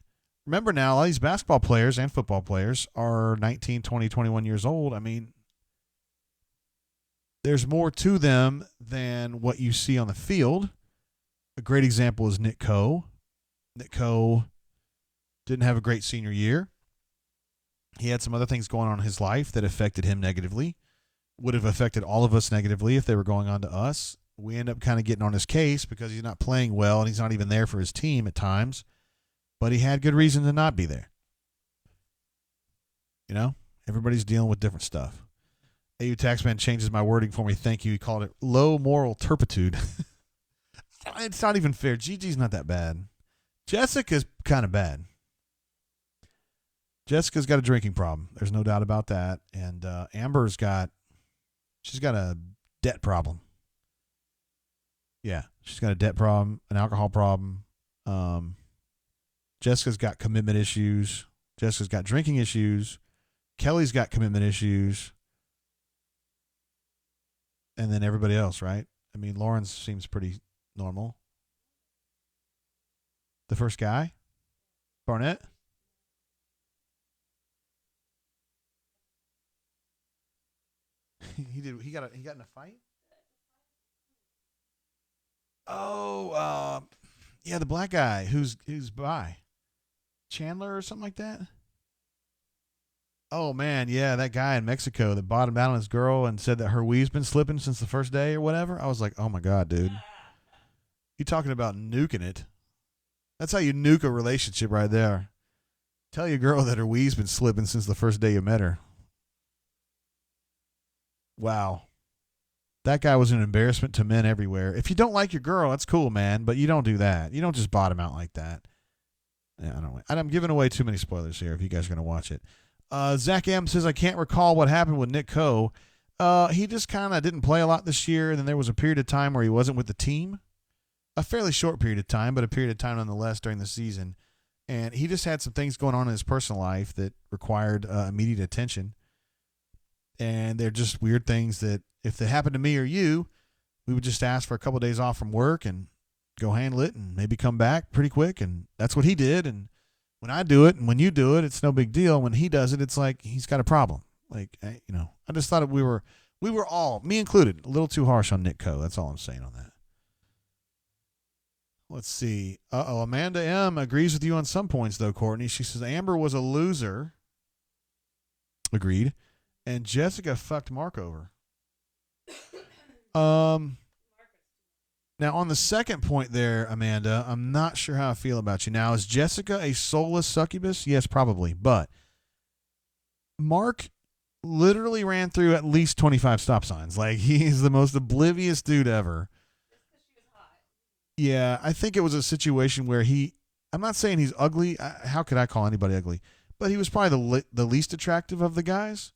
remember now, all these basketball players and football players are 19, 20, 21 years old. I mean, there's more to them than what you see on the field. A great example is Nick Coe. Nick Coe didn't have a great senior year. He had some other things going on in his life that affected him negatively. Would have affected all of us negatively if they were going on to us. We end up kind of getting on his case because he's not playing well and he's not even there for his team at times. But he had good reason to not be there. You know, everybody's dealing with different stuff. AU Taxman changes my wording for me. Thank you. He called it low moral turpitude. It's not even fair. Gigi's not that bad. Jessica's kind of bad. Jessica's got a drinking problem. There's no doubt about that. And Amber's she's got a debt problem. Yeah, she's got a debt problem, an alcohol problem. Jessica's got commitment issues. Jessica's got drinking issues. Kelly's got commitment issues. And then everybody else, right? I mean, Lawrence seems pretty normal. The first guy? Barnett? He got in a fight? Oh, yeah, the black guy who's by Chandler or something like that. Oh man, yeah, that guy in Mexico that bottomed out on his girl and said that her weave's been slipping since the first day or whatever. I was like, oh my god, dude, you talking about nuking it? That's how you nuke a relationship right there. Tell your girl that her weave's been slipping since the first day you met her. Wow. That guy was an embarrassment to men everywhere. If you don't like your girl, that's cool, man, but you don't do that. You don't just bottom out like that. Yeah, I don't know. I'm giving away too many spoilers here if you guys are going to watch it. Zach M says, I can't recall what happened with Nick Coe. He just kind of didn't play a lot this year, and then there was a period of time where he wasn't with the team. A fairly short period of time, but a period of time nonetheless during the season. And he just had some things going on in his personal life that required immediate attention. And they're just weird things that if they happened to me or you, we would just ask for a couple of days off from work and go handle it and maybe come back pretty quick. And that's what he did. And when I do it and when you do it, it's no big deal. When he does it, it's like he's got a problem. Like, I just thought we were all, me included, a little too harsh on Nick Coe. That's all I'm saying on that. Let's see. Amanda M. agrees with you on some points, though, Courtney. She says Amber was a loser. Agreed. And Jessica fucked Mark over. Now, on the second point there, Amanda, I'm not sure how I feel about you. Now, is Jessica a soulless succubus? Yes, probably. But Mark literally ran through at least 25 stop signs. Like, he's the most oblivious dude ever. Yeah, I think it was a situation where I'm not saying he's ugly. How could I call anybody ugly? But he was probably the least attractive of the guys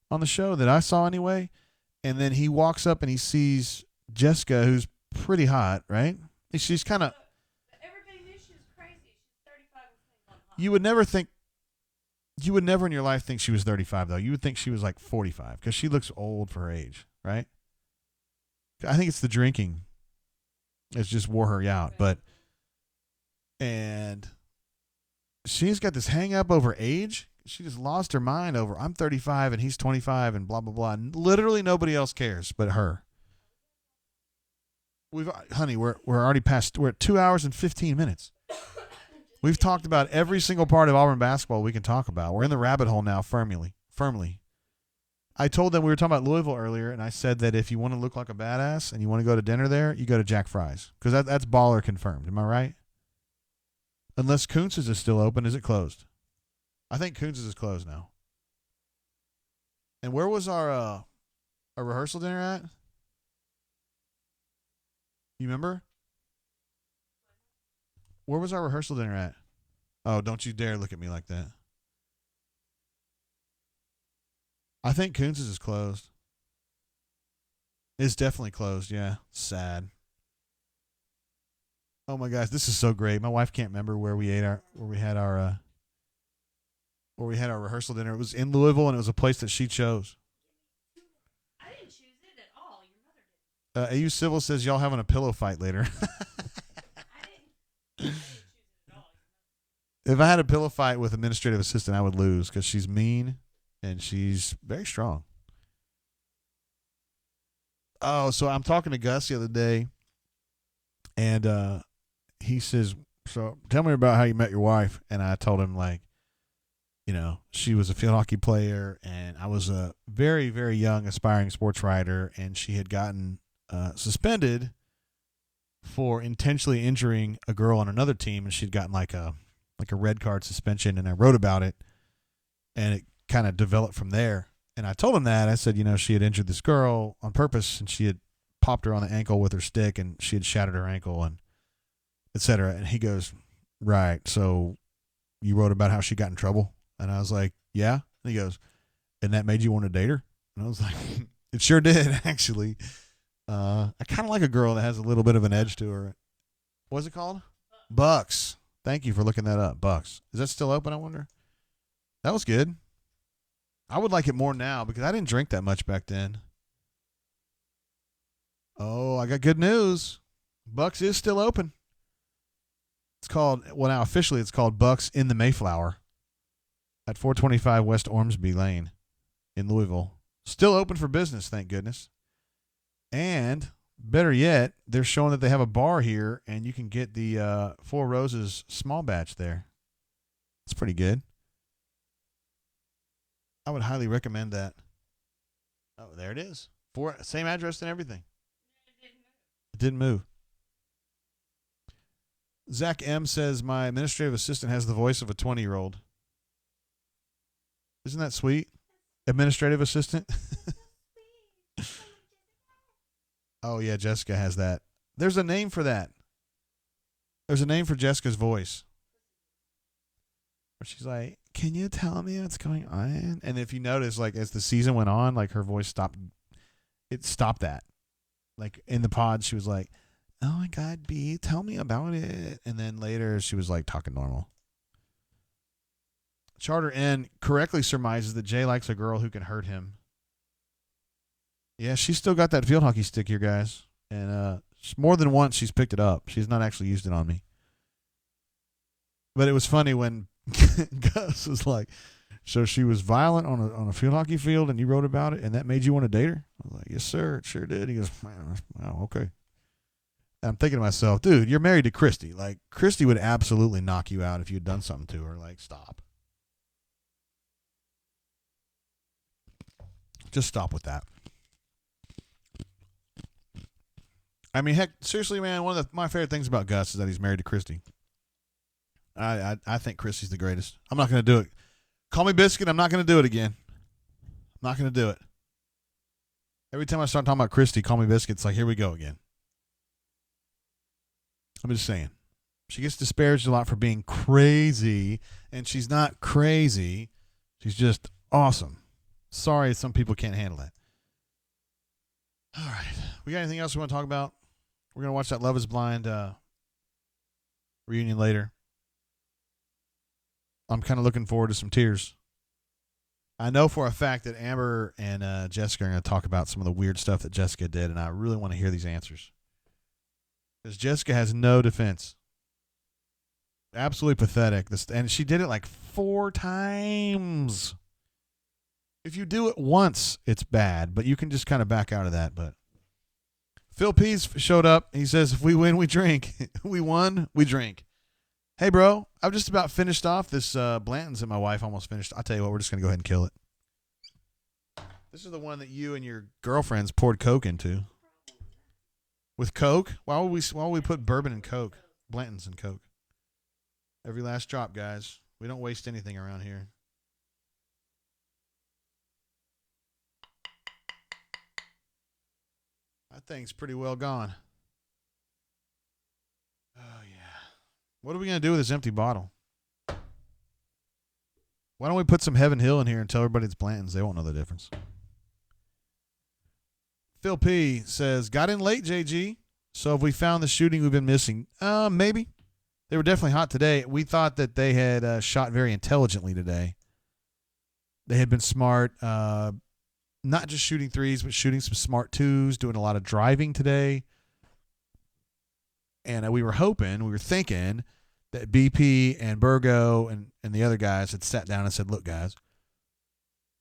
on the show that I saw anyway. And then he walks up and he sees Jessica, who's pretty hot, right? She's kind of. Everybody knew she was crazy. She's 35 and hot. You would never in your life think she was 35, though. You would think she was like 45 because she looks old for her age, right? I think it's the drinking. It's just wore her out. And she's got this hang up over age. She just lost her mind over, I'm 35 and he's 25 and blah, blah, blah. And literally nobody else cares but her. Honey, we're already past, we're at 2 hours and 15 minutes. We've talked about every single part of Auburn basketball we can talk about. We're in the rabbit hole now firmly. I told them we were talking about Louisville earlier, and I said that if you want to look like a badass and you want to go to dinner there, you go to Jack Fry's because that's baller confirmed. Am I right? Unless Kuntz's is still open. Is it closed? I think Kuntz's is closed now. And where was our rehearsal dinner at? You remember? Where was our rehearsal dinner at? Oh, don't you dare look at me like that. I think Kuntz's is closed. It's definitely closed, yeah. Sad. Oh my gosh, this is so great. My wife can't remember where we had our rehearsal dinner. It was in Louisville and it was a place that she chose. I didn't choose it at all. Your mother did. AU Civil says y'all having a pillow fight later. I didn't choose it at all. If I had a pillow fight with administrative assistant, I would lose because she's mean and she's very strong. Oh, so I'm talking to Gus the other day, and he says, so tell me about how you met your wife. And I told him, like, she was a field hockey player, and I was a very, very young aspiring sports writer, and she had gotten suspended for intentionally injuring a girl on another team, and she'd gotten like a red card suspension, and I wrote about it, and it kind of developed from there. And I told him that. I said, she had injured this girl on purpose, and she had popped her on the ankle with her stick, and she had shattered her ankle, and et cetera. And he goes, right, so you wrote about how she got in trouble? And I was like, yeah. And he goes, and that made you want to date her? And I was like, it sure did, actually. I kind of like a girl that has a little bit of an edge to her. What's it called? Bucks. Thank you for looking that up. Bucks. Is that still open, I wonder? That was good. I would like it more now because I didn't drink that much back then. Oh, I got good news. Bucks is still open. It's called, now officially it's called Bucks in the Mayflower at 425 West Ormsby Lane in Louisville. Still open for business, thank goodness. And better yet, they're showing that they have a bar here and you can get the Four Roses small batch there. It's pretty good. I would highly recommend that. Oh, there it is. Same address and everything. It didn't move. Zach M says, my administrative assistant has the voice of a 20-year-old. Isn't that sweet? Administrative assistant? Oh, yeah, Jessica has that. There's a name for that. There's a name for Jessica's voice. Where she's like, can you tell me what's going on? And if you notice, like, as the season went on, like, her voice stopped. It stopped that. Like, in the pod, she was like, oh, my God, B, tell me about it. And then later, she was, like, talking normal. Charter N correctly surmises that Jay likes a girl who can hurt him. Yeah, she's still got that field hockey stick here, guys. And More than once she's picked it up. She's not actually used it on me. But it was funny when Gus was like, so she was violent on a field hockey field and you wrote about it and that made you want to date her? I was like, yes, sir, it sure did. He goes, wow, okay. And I'm thinking to myself, dude, you're married to Christy. Like, Christy would absolutely knock you out if you'd done something to her. Like, stop. Just stop with that. I mean, heck, seriously, man, one of my favorite things about Gus is that he's married to Christy. I think Christy's the greatest. I'm not going to do it. Call me Biscuit. I'm not going to do it again. I'm not going to do it. Every time I start talking about Christy, Call Me Biscuit, it's like, here we go again. I'm just saying. She gets disparaged a lot for being crazy, and she's not crazy. She's just awesome. Sorry, some people can't handle that. All right. We got anything else we want to talk about? We're going to watch that Love is Blind reunion later. I'm kind of looking forward to some tears. I know for a fact that Amber and Jessica are going to talk about some of the weird stuff that Jessica did, and I really want to hear these answers. Because Jessica has no defense. Absolutely pathetic. And she did it like 4 times. If you do it once, it's bad, but you can just kind of back out of that. But Phil Pease showed up. He says, if we win, we drink. We won, we drink. Hey, bro, I've just about finished off this Blanton's that my wife almost finished. I'll tell you what, we're just going to go ahead and kill it. This is the one that you and your girlfriends poured Coke into. With Coke? Why would we put bourbon and Coke? Blanton's and Coke. Every last drop, guys. We don't waste anything around here. That thing's pretty well gone. Oh, yeah. What are we going to do with this empty bottle? Why don't we put some Heaven Hill in here and tell everybody it's Blanton's? They won't know the difference. Phil P. says, got in late, JG. So have we found the shooting we've been missing? Maybe. They were definitely hot today. We thought that they had shot very intelligently today. They had been smart. Not just shooting threes, but shooting some smart twos, doing a lot of driving today. And we were thinking that BP and Burgo and the other guys had sat down and said, look, guys,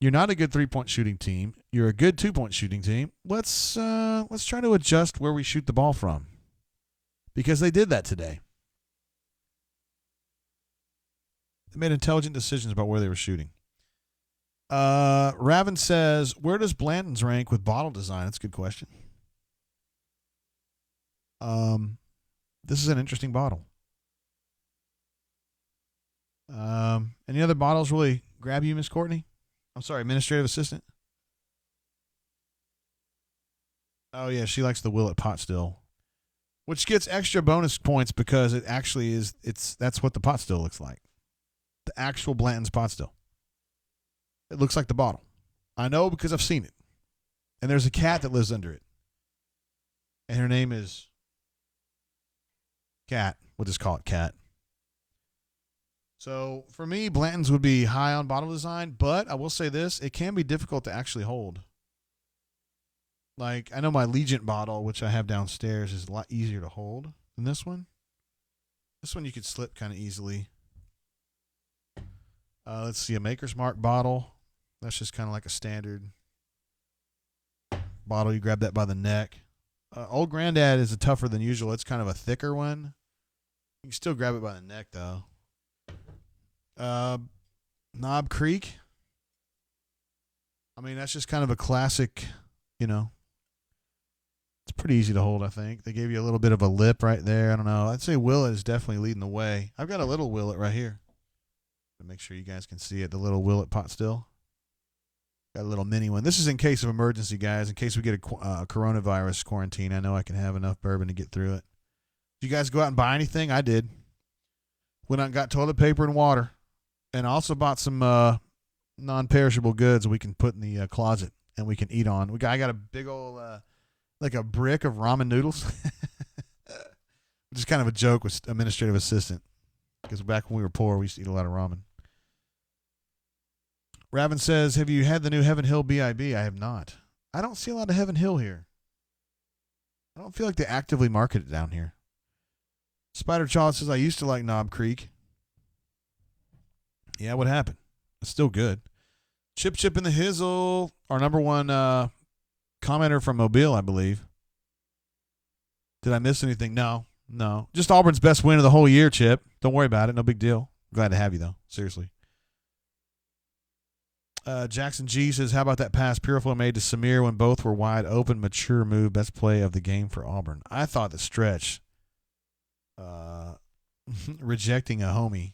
you're not a good 3-point shooting team. You're a good 2-point shooting team. Let's try to adjust where we shoot the ball from. Because they did that today. They made intelligent decisions about where they were shooting. Raven says, where does Blanton's rank with bottle design? That's a good question. This is an interesting bottle. Any other bottles really grab you, Miss Courtney? I'm sorry, administrative assistant? Oh, yeah, she likes the Willet pot still, which gets extra bonus points because it actually is, that's what the pot still looks like. The actual Blanton's pot still. It looks like the bottle. I know because I've seen it. And there's a cat that lives under it. And her name is Cat. We'll just call it Cat. So for me, Blanton's would be high on bottle design, but I will say this, it can be difficult to actually hold. Like, I know my Legent bottle, which I have downstairs, is a lot easier to hold than this one. This one you could slip kind of easily. Let's see, a Maker's Mark bottle. That's just kind of like a standard bottle. You grab that by the neck. Old Granddad is a tougher than usual. It's kind of a thicker one. You can still grab it by the neck, though. Knob Creek. I mean, that's just kind of a classic, It's pretty easy to hold, I think. They gave you a little bit of a lip right there. I don't know. I'd say Willet is definitely leading the way. I've got a little Willet right here. To make sure you guys can see it, the little Willet pot still. Got a little mini one. This is in case of emergency, guys. In case we get a coronavirus quarantine, I know I can have enough bourbon to get through it. Did you guys go out and buy anything? I did. Went out and got toilet paper and water. And I also bought some non-perishable goods we can put in the closet and we can eat on. I got a big old, like a brick of ramen noodles. Which is kind of a joke with administrative assistant. Because back when we were poor, we used to eat a lot of ramen. Raven says, have you had the new Heaven Hill BIB? I have not. I don't see a lot of Heaven Hill here. I don't feel like they actively market it down here. Spider Child says, I used to like Knob Creek. Yeah, what happened? It's still good. Chip in the Hizzle, our number one commenter from Mobile, I believe. Did I miss anything? No. Just Auburn's best win of the whole year, Chip. Don't worry about it. No big deal. Glad to have you, though. Seriously. Jackson G says, how about that pass Pureflow made to Samir when both were wide open? Mature move. Best play of the game for Auburn. I thought the stretch, rejecting a homie,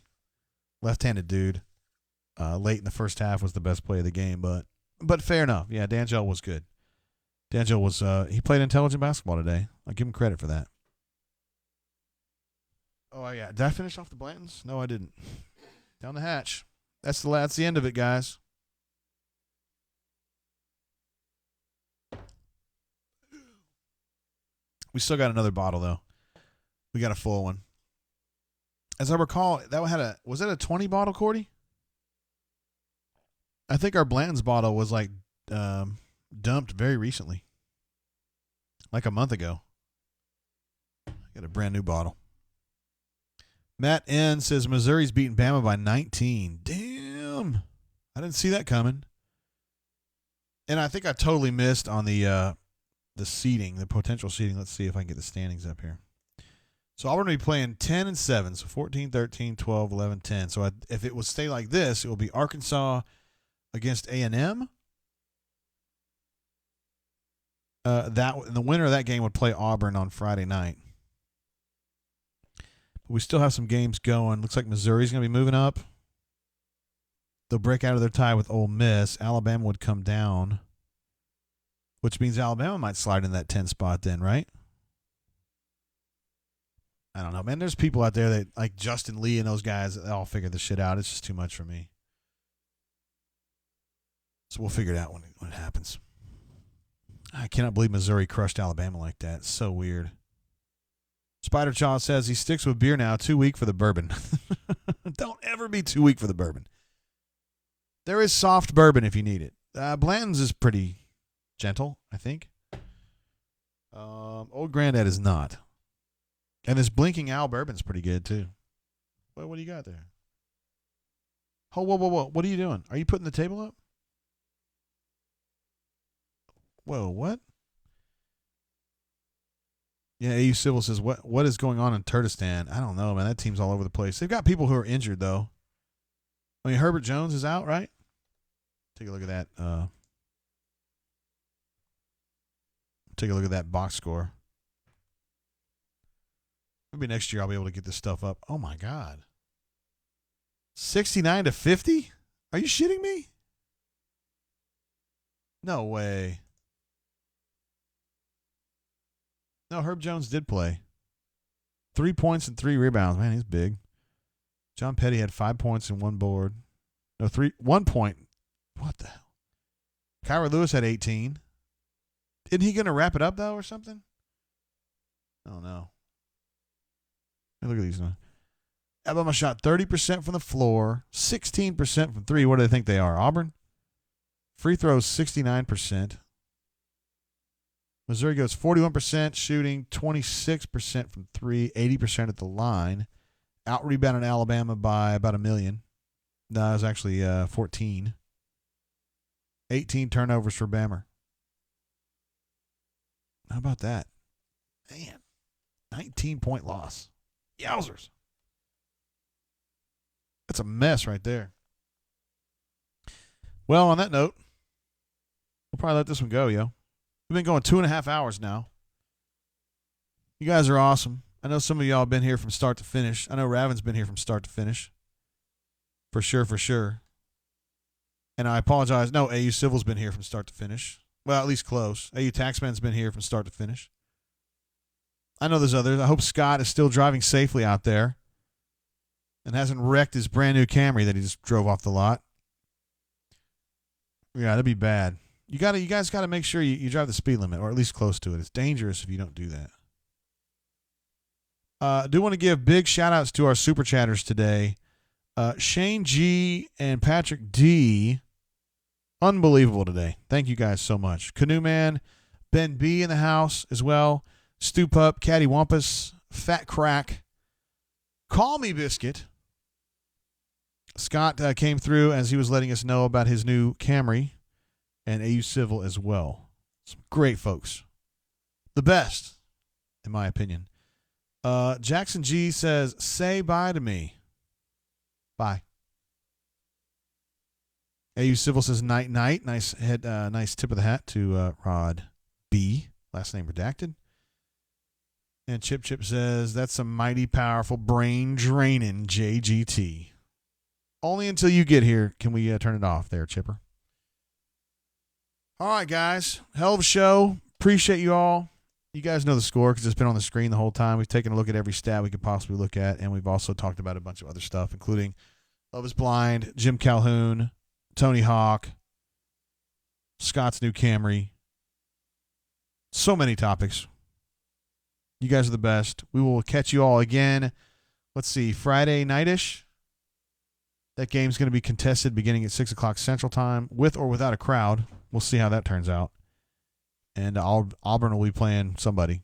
left-handed dude, late in the first half was the best play of the game. But fair enough. Yeah, D'Angelo was good. D'Angelo was he played intelligent basketball today. I'll give him credit for that. Oh, yeah. Did I finish off the Blantons? No, I didn't. Down the hatch. That's the end of it, guys. We still got another bottle, though. We got a full one. As I recall, was that a 20 bottle, Cordy? I think our Blanton's bottle was like dumped very recently. Like a month ago. Got a brand new bottle. Matt N says Missouri's beating Bama by 19. Damn. I didn't see that coming. And I think I totally missed on the seeding, the potential seeding. Let's see if I can get the standings up here. So Auburn will be playing 10 and 7, so 14, 13, 12, 11, 10. So if it would stay like this, it will be Arkansas against A&M. The winner of that game would play Auburn on Friday night. But we still have some games going. Looks like Missouri's going to be moving up. They'll break out of their tie with Ole Miss. Alabama would come down, which means Alabama might slide in that 10 spot then, right? I don't know, man. There's people out there that, like Justin Lee and those guys, they all figure this shit out. It's just too much for me. So we'll figure it out when it happens. I cannot believe Missouri crushed Alabama like that. It's so weird. Spider Child says he sticks with beer now. Too weak for the bourbon. Don't ever be too weak for the bourbon. There is soft bourbon if you need it. Blanton's is pretty gentle, I think. Old Granddad is not. And this Blinking Owl bourbon's pretty good, too. Well, what do you got there? Oh, whoa. What are you doing? Are you putting the table up? Whoa, what? Yeah, AU Civil says, what is going on in Turkestan? I don't know, man. That team's all over the place. They've got people who are injured, though. I mean, Herbert Jones is out, right? Take a look at that. Take a look at that box score. Maybe next year I'll be able to get this stuff up. Oh, my God. 69-50? Are you shitting me? No way. No, Herb Jones did play. 3 points and 3 rebounds. Man, he's big. John Petty had 5 points and 1 board. No, 1 point. What the hell? Kyra Lewis had 18. Isn't he going to wrap it up, though, or something? I don't know. Hey, look at these. Alabama shot 30% from the floor, 16% from 3. What do they think they are, Auburn? Free throws, 69%. Missouri goes 41% shooting, 26% from 3, 80% at the line. Out-rebounded Alabama by about 1 million. No, it was actually 14. 18 turnovers for Bammer. How about that? Man, 19-point loss. Yowzers. That's a mess right there. Well, on that note, we'll probably let this one go, yo. We've been going 2.5 hours now. You guys are awesome. I know some of y'all have been here from start to finish. I know Raven's been here from start to finish. For sure. And I apologize. No, AU Civil's been here from start to finish. Well, at least close. AU Taxman's been here from start to finish. I know there's others. I hope Scott is still driving safely out there and hasn't wrecked his brand new Camry that he just drove off the lot. Yeah, that'd be bad. You guys got to make sure you drive the speed limit, or at least close to it. It's dangerous if you don't do that. I do want to give big shout-outs to our super chatters today. Shane G. and Patrick D. Unbelievable today. Thank you guys so much. Canoe Man, Ben B. in the house as well. Stu Pup, Caddy Wampus, Fat Crack, Call Me Biscuit. Scott came through as he was letting us know about his new Camry, and AU Civil as well. Some great folks. The best, in my opinion. Jackson G says, say bye to me. Bye. AU Civil says night night. Nice tip of the hat to Rod B. Last name redacted. And Chip says that's a mighty powerful brain draining JGT. Only until you get here can we turn it off there, Chipper. All right, guys. Hell of a show. Appreciate you all. You guys know the score because it's been on the screen the whole time. We've taken a look at every stat we could possibly look at, and we've also talked about a bunch of other stuff, including Love is Blind, Jim Calhoun, Tony Hawk, Scott's new Camry. So many topics. You guys are the best. We will catch you all again. Let's see, Friday night-ish. That game's going to be contested beginning at 6 o'clock Central Time, with or without a crowd. We'll see how that turns out. And Auburn will be playing somebody,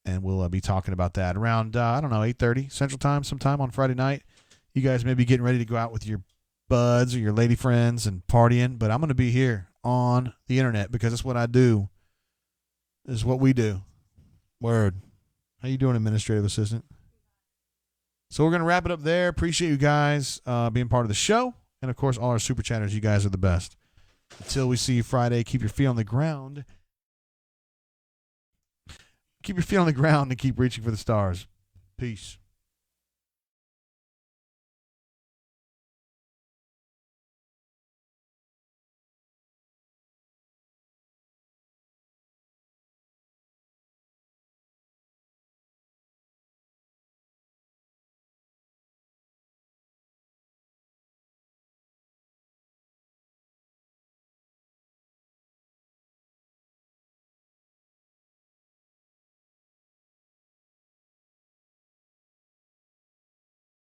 and we'll be talking about that around, 8:30 Central Time sometime on Friday night. You guys may be getting ready to go out with your buds or your lady friends and partying, but I'm going to be here on the internet because it's what I do. It's what we do. Word. How you doing, administrative assistant? So we're going to wrap it up there. Appreciate you guys being part of the show. And, of course, all our super chatters, you guys are the best. Until we see you Friday, keep your feet on the ground. Keep your feet on the ground and keep reaching for the stars. Peace.